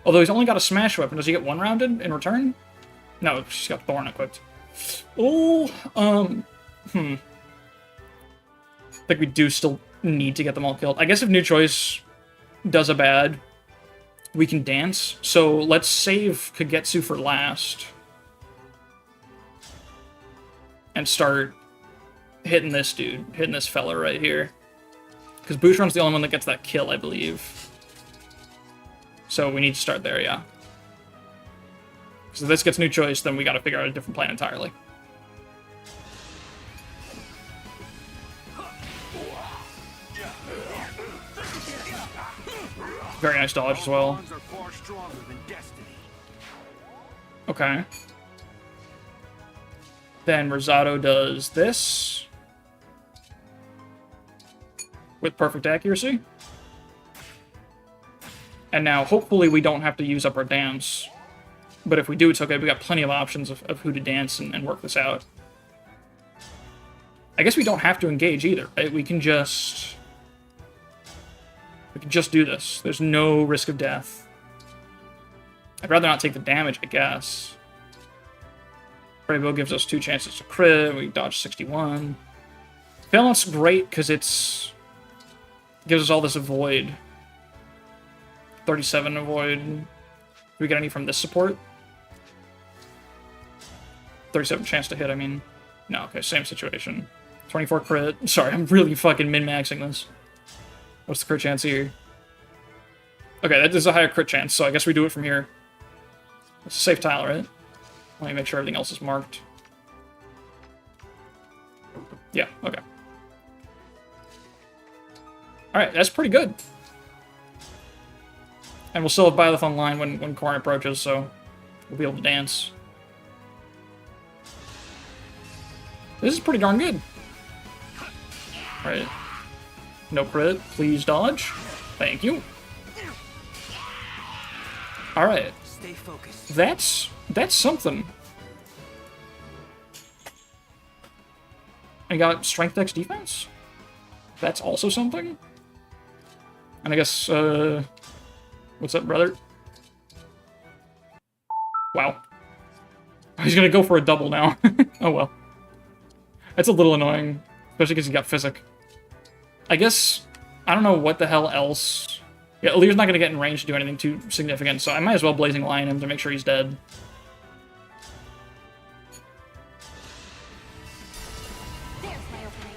Although he's only got a smash weapon. Does he get 1 rounded in return? No, she's got Thorn equipped. Oh, I think we do still need to get them all killed. I guess if New Choice does a bad, we can dance. So let's save Kagetsu for last. And start hitting this dude, hitting this fella right here. Because Boucheron's the only one that gets that kill, I believe. So we need to start there, yeah. So if this gets New Choice, then we gotta figure out a different plan entirely. Very nice dodge as well. Okay. Then Rosado does this. With perfect accuracy. And now, hopefully, we don't have to use up our dance. But if we do, it's okay. We got plenty of options of who to dance and work this out. I guess we don't have to engage either, right? We can just do this. There's no risk of death. I'd rather not take the damage, I guess. Bravo gives us 2 chances to crit. We dodge 61. Phalanx great because it's gives us all this avoid. 37 avoid. Do we get any from this support? 37 chance to hit, I mean. No, okay, same situation. 24 crit. Sorry, I'm really fucking min-maxing this. What's the crit chance here? Okay, that is a higher crit chance, so I guess we do it from here. It's a safe tile, right? Let me make sure everything else is marked. Yeah, okay. Alright, that's pretty good. And we'll still have Byleth online when Corrin approaches, so we'll be able to dance. This is pretty darn good. Alright. No crit, please dodge. Thank you. Alright. Stay focused. That's something. I got Strength Dex defense? That's also something? And I guess, what's up, brother? Wow. He's gonna go for a double now. Oh well. That's a little annoying, especially because he got Physic. I guess, I don't know what the hell else. Yeah, Alir's not gonna get in range to do anything too significant, so I might as well Blazing Lion him to make sure he's dead. There's my opening.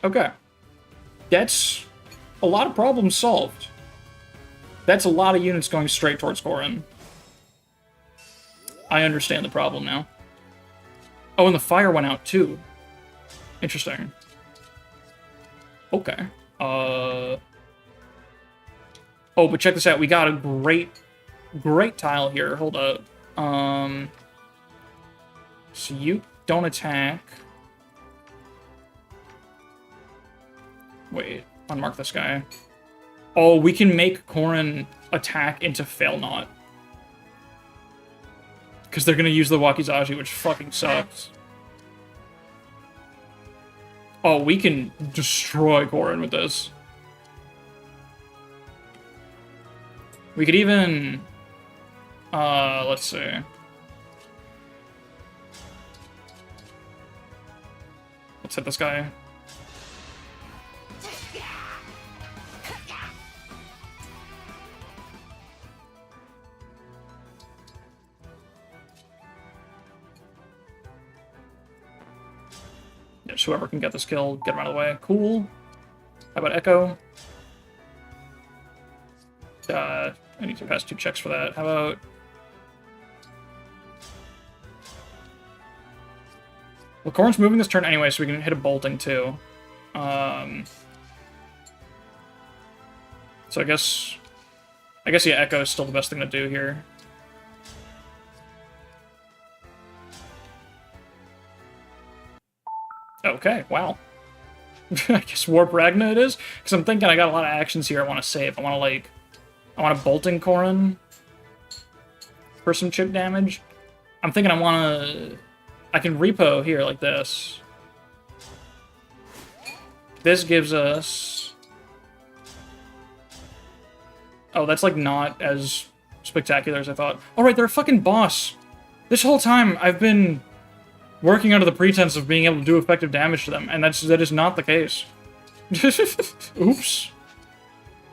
Okay. That's a lot of problems solved. That's a lot of units going straight towards Corrin. I understand the problem now. Oh, and the fire went out too. Interesting. Okay. Oh, but check this out. We got a great tile here. Hold up. So you don't attack. Wait, unmark this guy. Oh, we can make Corrin attack into Fail Not. Because they're gonna use the Wakizashi, which fucking sucks. Oh, we can destroy Corrin with this. We could even... let's see. Let's hit this guy. Just whoever can get this kill, get him out of the way. Cool. How about Echo? I need to pass 2 checks for that. How about... Well, Corrin's moving this turn anyway, so we can hit a bolting too. So I guess yeah, Echo is still the best thing to do here. Okay, wow. I guess Warp Ragna it is? Because I'm thinking I got a lot of actions here I want to save. I want to bolting Corrin for some chip damage. I'm thinking I can repo here like this. This gives us... Oh, that's like not as spectacular as I thought. Oh right, they're a fucking boss. This whole time I've been working under the pretense of being able to do effective damage to them, and that is not the case. Oops.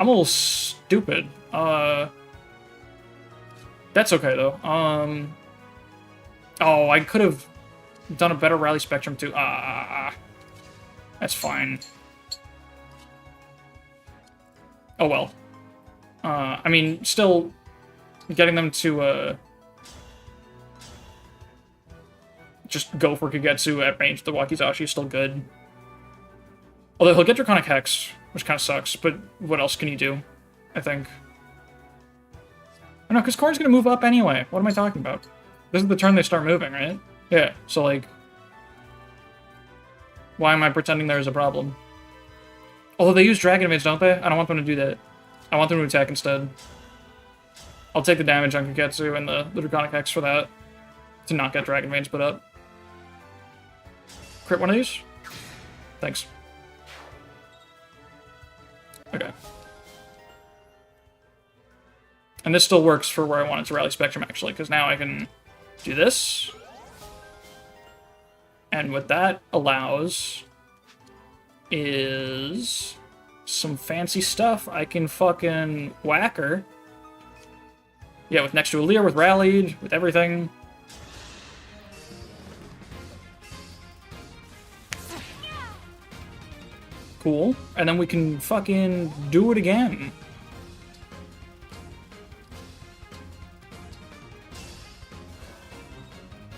I'm a little stupid. That's okay though. Oh, I could have done a better rally spectrum too. That's fine. Oh well. I mean, still getting them to just go for Kagetsu at range. The Wakizashi is still good. Although he'll get Draconic Hex, which kind of sucks, but what else can he do? I think. I don't know, because Corrin's going to move up anyway. What am I talking about? This is the turn they start moving, right? Yeah, so like... Why am I pretending there is a problem? Although they use Dragon Mage, don't they? I don't want them to do that. I want them to attack instead. I'll take the damage on Kagetsu and the Draconic Hex for that. To not get Dragon Mage put up. Crit one of these? Thanks. Okay. And this still works for where I wanted to rally Spectrum, actually, because now I can do this. And what that allows is some fancy stuff. I can fucking whack her. Yeah, with next to Aaliyah, with rallied, with everything. Cool. And then we can fucking do it again.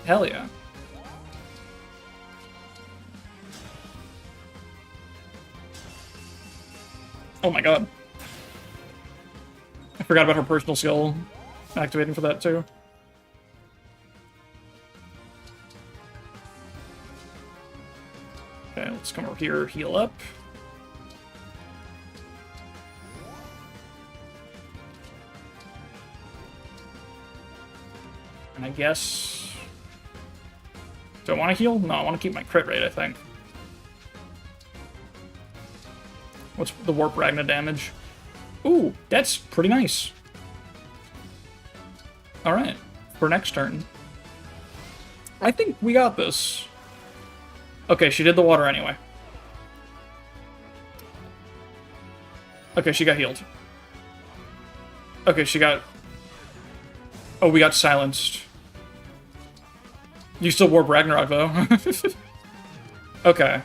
Hell yeah. Oh my god. I forgot about her personal skill activating for that too. Okay, let's come over here, heal up. And I guess... Do I want to heal? No, I want to keep my crit rate, I think. What's the Warp Ragna damage? Ooh, that's pretty nice. Alright, for next turn. I think we got this. Okay, she did the water anyway. Okay, she got healed. Okay, she got... Oh, we got silenced. You still Warp Ragnarok, though. Okay.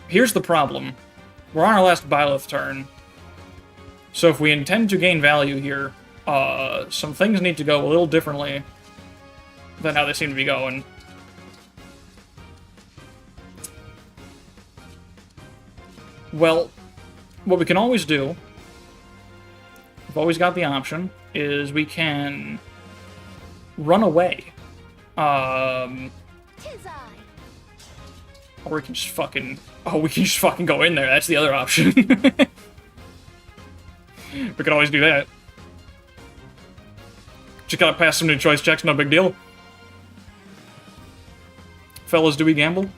Here's the problem. We're on our last Byleth turn. So if we intend to gain value here, some things need to go a little differently than how they seem to be going. Well, what we can always do, we've always got the option, is we can run away. Tis I. Or we can just fucking... Oh, we can just fucking go in there. That's the other option. We could always do that. Just gotta pass some new choice checks, no big deal. Fellas, do we gamble?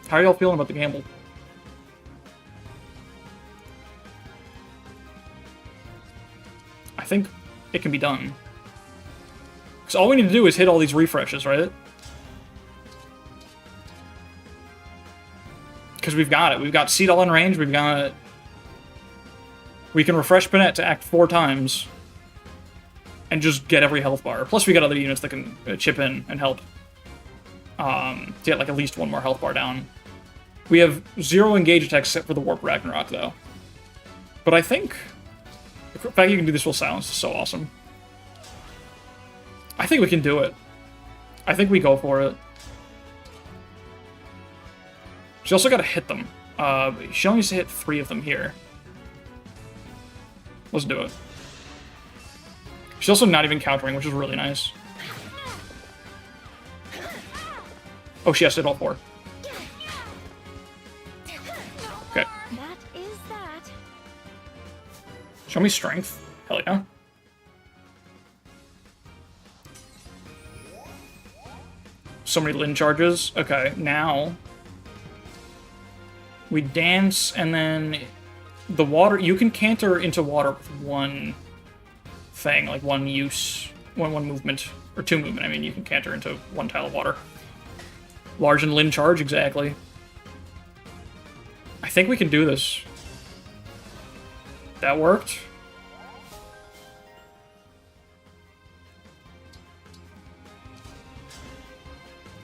How are y'all feeling about the gamble? I think it can be done. Because all we need to do is hit all these refreshes, right? Because we've got it. We've got Seedall in range, we've got... We can refresh Panette to act 4 times. And just get every health bar. Plus we got other units that can chip in and help. To get like at least 1 more health bar down. We have 0 engage attacks except for the Warp Ragnarok, though. But I think... The fact you can do this with silence is so awesome. I think we can do it. I think we go for it. She also gotta hit them. She only needs to hit 3 of them here. Let's do it. She's also not even countering, which is really nice. Oh, she has to hit all 4. Okay. That is that. Show me strength. Hell yeah. So many Lin charges. Okay, now... We dance, and then... The water... You can canter into water with 1 thing, like 1 use... One movement. Or 2 movement, I mean, you can canter into 1 tile of water. Large and Lin charge, exactly. I think we can do this. That worked.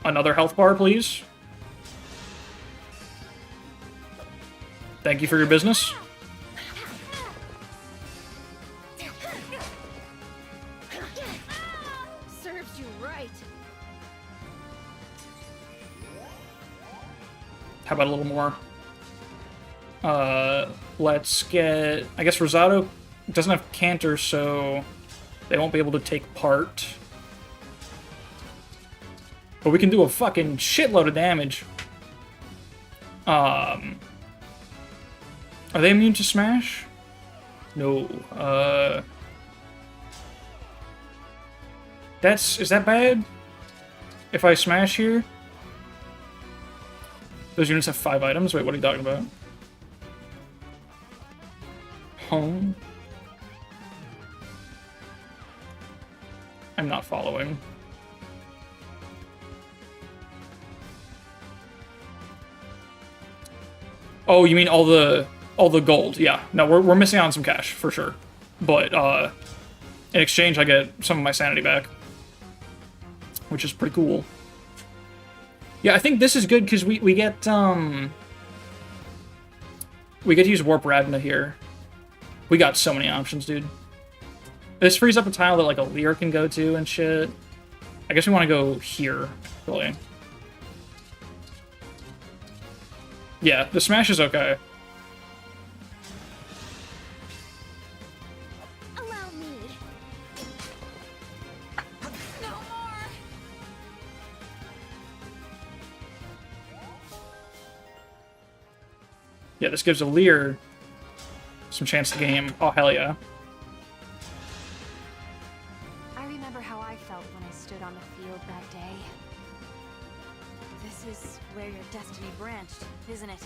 Another health bar, please. Thank you for your business. Serves you right. How about a little more? Let's get... I guess Rosado doesn't have canter, so they won't be able to take part. But we can do a fucking shitload of damage. Are they immune to smash? No. Is that bad? If I smash here? Those units have 5 items? Wait, what are you talking about? Home? I'm not following. Oh, you mean all the gold? Yeah. No, we're missing out on some cash for sure. But in exchange, I get some of my sanity back, which is pretty cool. Yeah, I think this is good because we get to use Warp Ragna here. We got so many options, dude. This frees up a tile that like a Lear can go to and shit. I guess we want to go here, really. Yeah, the smash is okay. Allow me. No more! Yeah, this gives a Lear some chance to game. Oh, hell yeah. I remember how I felt when I stood on the field that day. This is where your destiny branched, isn't it?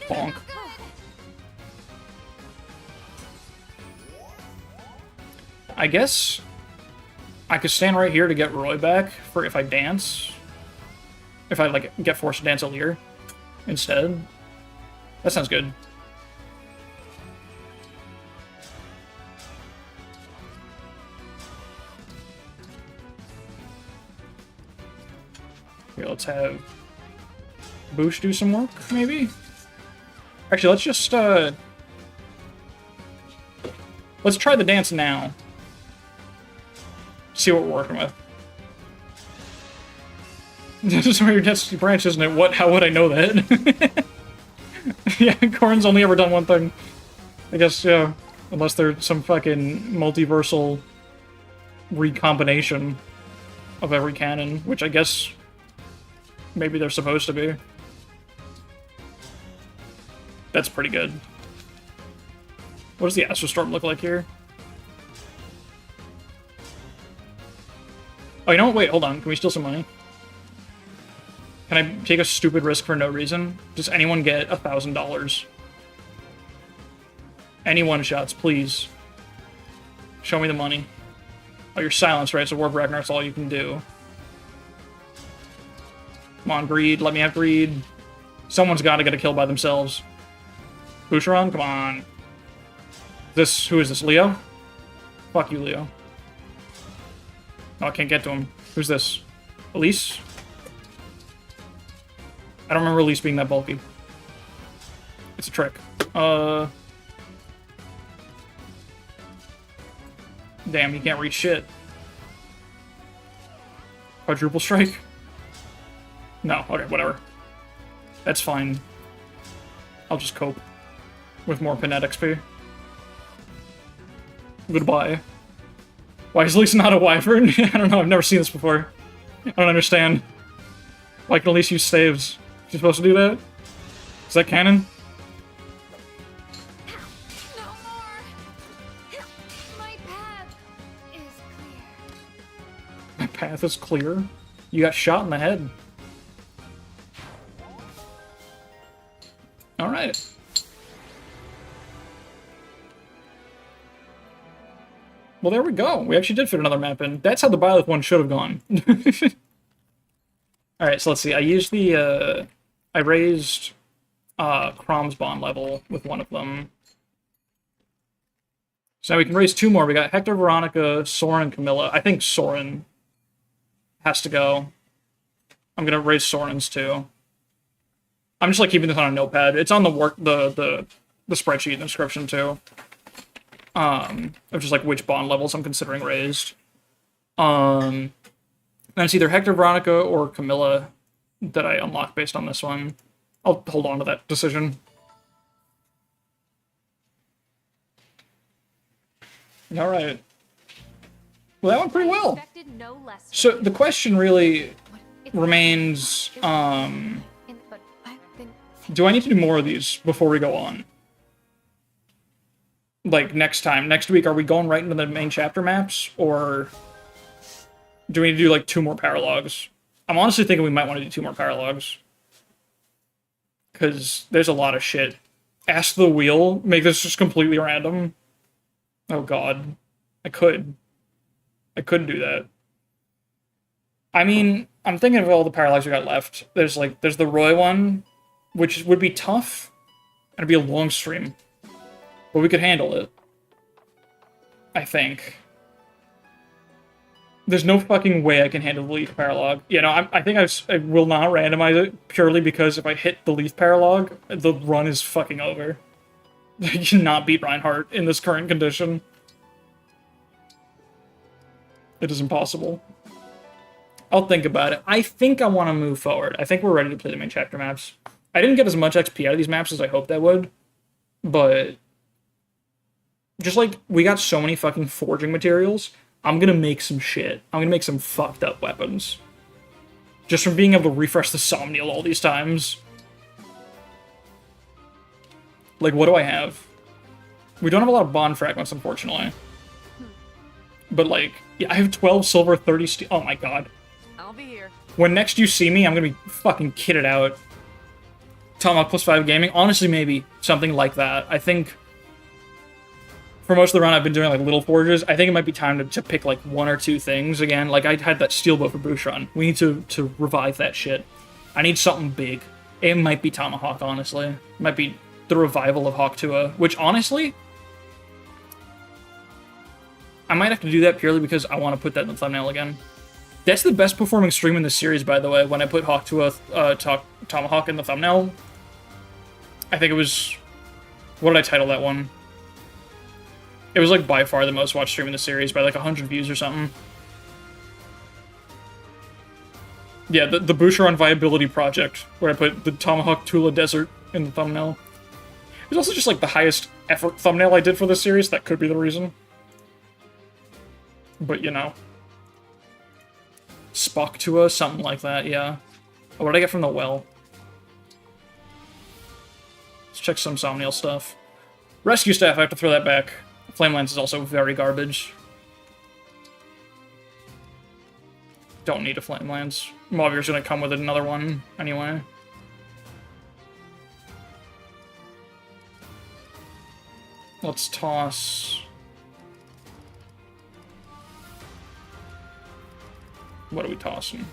Bonk. I guess I could stand right here to get Roy back for if I dance. If I, like, get forced to dance a Lear instead. That sounds good. Here, let's have Boosh do some work, maybe? Actually, let's just, let's try the dance now. See what we're working with. This is where your destiny branch, isn't it? What? How would I know that? Yeah, Corrin's only ever done one thing. I guess, yeah. Unless there's some fucking multiversal recombination of every canon, which I guess maybe they're supposed to be. That's pretty good. What does the Astrostorm look like here? Oh, you know what? Wait, hold on. Can we steal some money? Can I take a stupid risk for no reason? Does anyone get $1,000? Any one-shots, please. Show me the money. Oh, you're silenced, right? So War of Ragnarok's all you can do. Come on, greed. Let me have greed. Someone's got to get a kill by themselves. Boucheron, come on. Who is this, Leo? Fuck you, Leo. Oh, I can't get to him. Who's this? Elise? I don't remember Elise being that bulky. It's a trick. Damn, he can't reach shit. Quadruple strike? No, okay, whatever. That's fine. I'll just cope with more Pinet XP. Goodbye. Why is Elise not a wyvern? I don't know, I've never seen this before. I don't understand. Why can Elise use staves? She's supposed to do that? Is that canon? No more. My path is clear. My path is clear? You got shot in the head. Alright. Well, there we go. We actually did fit another map in. That's how the Byleth one should have gone. Alright, so let's see. I used the, I raised, Crom's bond level with one of them. So now we can raise two more. We got Hector, Veronica, Soren, and Camilla. I think Soren has to go. I'm gonna raise Soren's too. I'm just, like, keeping this on a notepad. It's on the spreadsheet in the description, too. Of just, like, which bond levels I'm considering raised. And it's either Hector, Veronica, or Camilla that I unlock based on this one. I'll hold on to that decision. Alright. Well, that went pretty well. Expected no less from So, you. the question really It's- remains, but I've been do I need to do more of these before we go on? Like, next week, are we going right into the main chapter maps, or do we need to do, like, 2 more paralogs? I'm honestly thinking we might want to do 2 more paralogs. Because there's a lot of shit. Ask the wheel, make this just completely random. Oh god. I could do that. I mean, I'm thinking of all the paralogs we got left. There's the Roy one, which would be tough, and it'd be a long stream. But we could handle it. I think. There's no fucking way I can handle the Leaf Paralogue. You know, I think I will not randomize it, purely because if I hit the Leaf Paralogue, the run is fucking over. I cannot beat Reinhardt in this current condition. It is impossible. I'll think about it. I think I want to move forward. I think we're ready to play the main chapter maps. I didn't get as much XP out of these maps as I hoped I would, but just, like, we got so many fucking forging materials, I'm gonna make some shit. I'm gonna make some fucked up weapons. Just from being able to refresh the Somniel all these times. Like, what do I have? We don't have a lot of bond fragments, unfortunately. But, like, yeah, I have 12 silver, 30 steel. Oh my god. I'll be here. When next you see me, I'm gonna be fucking kitted out. Tomahawk +5 gaming? Honestly, maybe. Something like that. I think for most of the run, I've been doing, like, little forges. I think it might be time to pick, like, 1 or 2 things again. Like, I had that steel bow for Boucheron. We need to revive that shit. I need something big. It might be Tomahawk, honestly. It might be the revival of Hawk Tua, which, honestly, I might have to do that purely because I want to put that in the thumbnail again. That's the best performing stream in this series, by the way, when I put Hawk Tua, Tomahawk in the thumbnail. I think it was... What did I title that one? It was, like, by far the most watched stream in the series by, like, 100 views or something. Yeah, the Boucheron Viability Project, where I put the Tomahawk Tula Desert in the thumbnail. It's also just like the highest effort thumbnail I did for this series. That could be the reason. But, you know. Spock to us, something like that, yeah. Oh, what did I get from the well? Let's check some Somniel stuff. Rescue staff, I have to throw that back. Flame lance is also very garbage. Don't need a flame lance. Mauvir's gonna come with another one anyway. Let's toss... What are we tossing?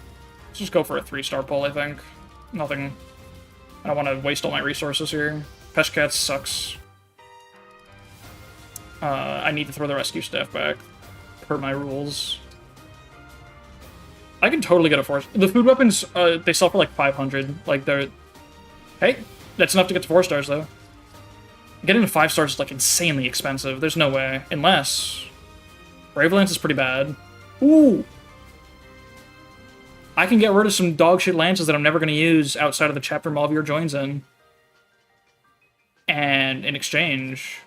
Let's just go for a 3-star pull, I think. Nothing... I don't want to waste all my resources here. Peshkat sucks. I need to throw the rescue staff back, per my rules. I can totally get a 4. The food weapons, they sell for like 500. Like, they're... Hey, that's enough to get to 4 stars, though. Getting to 5 stars is, like, insanely expensive. There's no way. Unless... Brave Lance is pretty bad. Ooh! I can get rid of some dogshit lances that I'm never going to use outside of the chapter Malvir joins in. And in exchange...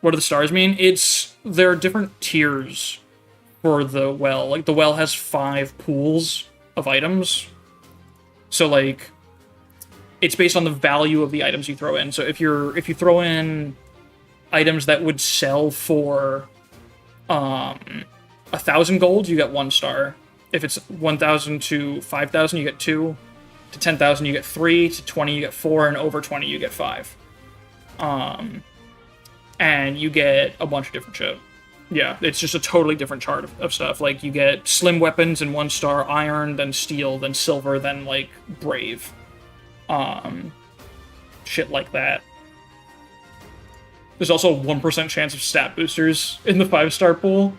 What do the stars mean? There are different tiers for the well. Like, the well has 5 pools of items. So, like, it's based on the value of the items you throw in. So if you throw in items that would sell for 1,000 gold, you get 1 star. If it's 1,000 to 5,000, you get 2. To 10,000, you get 3. To 20, you get 4. And over 20, you get 5. And you get a bunch of different shit. Yeah, it's just a totally different chart of stuff. Like, you get slim weapons in 1 star, iron, then steel, then silver, then, like, brave. Shit like that. There's also a 1% chance of stat boosters in the 5-star pool.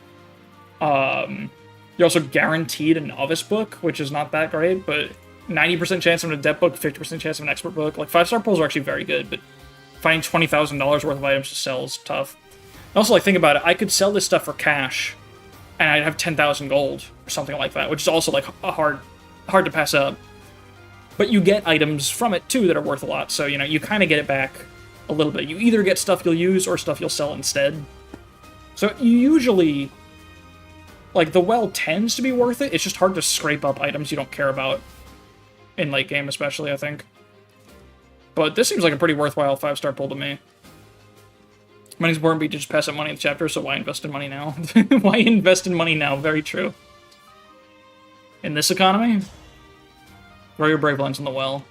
You're also guaranteed a novice book, which is not that great, but 90% chance of an adept book, 50% chance of an expert book. Like, 5-star pools are actually very good, but finding $20,000 worth of items to sell is tough. Also, like, think about it. I could sell this stuff for cash, and I'd have 10,000 gold, or something like that, which is also, like, hard to pass up. But you get items from it, too, that are worth a lot, so, you know, you kind of get it back a little bit. You either get stuff you'll use, or stuff you'll sell instead. So, you usually... Like, the well tends to be worth it. It's just hard to scrape up items you don't care about. In late game, especially, I think. But this seems like a pretty worthwhile 5-star pull to me. Money's important, but you just pass up money in the chapter, so why invest in money now? Why invest in money now? Very true. In this economy? Throw your brave lens in the well.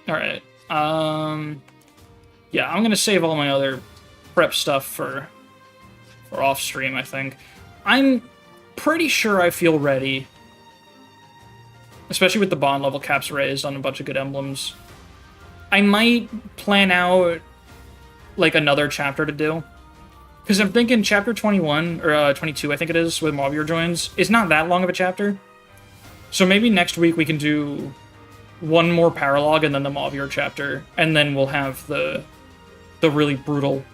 Alright. Yeah, I'm gonna save all my other prep stuff for off-stream, I think. I'm pretty sure I feel ready. Especially with the bond level caps raised on a bunch of good emblems. I might plan out, like, another chapter to do. Because I'm thinking chapter 21, or 22, I think it is, with Mauvier joins, is not that long of a chapter. So maybe next week we can do one more paralogue and then the Mauvier chapter, and then we'll have the really brutal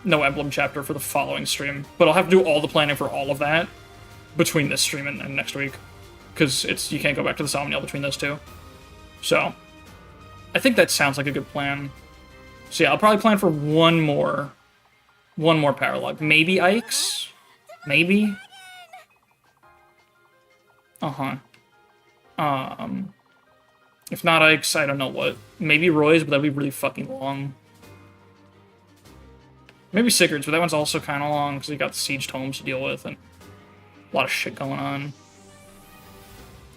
no emblem chapter for the following stream. But I'll have to do all the planning for all of that between this stream and next week. Because you can't go back to the Somniel between those two. So, I think that sounds like a good plan. So yeah, I'll probably plan for one more paralogue. Maybe Ike's? Maybe? Uh-huh. If not Ike's, I don't know what. Maybe Roy's, but that'd be really fucking long. Maybe Sigurd's, but that one's also kind of long, because you got the sieged homes to deal with, and a lot of shit going on.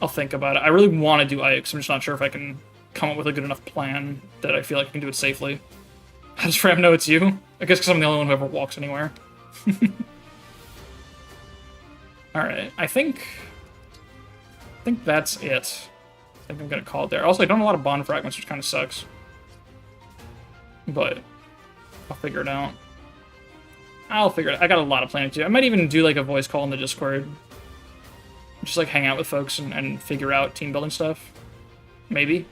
I'll think about it. I really want to do Ike's, I'm just not sure if I can come up with a good enough plan that I feel like I can do it safely. How does Fram know it's you? I guess because I'm the only one who ever walks anywhere. Alright, I think that's it. I think I'm gonna call it there. Also, I don't have a lot of bond fragments, which kind of sucks. But I'll figure it out. I'll figure it out. I got a lot of planning to do. I might even do like a voice call in the Discord. Just like hang out with folks and figure out team building stuff. Maybe.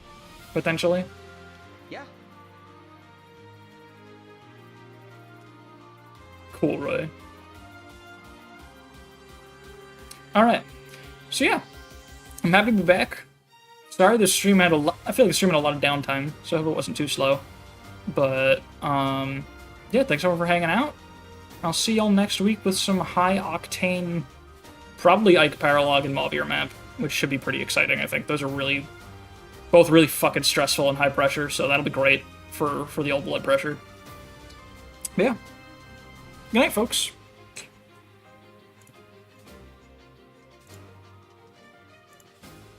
Potentially. Yeah. Cool, Roy. Alright. So yeah, I'm happy to be back. Sorry, the stream had a lot. I feel like the stream had a lot of downtime, so I hope it wasn't too slow. But yeah, thanks everyone for hanging out. I'll see y'all next week with some high octane, probably Ike Paralogue and Mauvir map, which should be pretty exciting. I think those are both really fucking stressful and high pressure, so that'll be great for the old blood pressure. But yeah, good night, folks.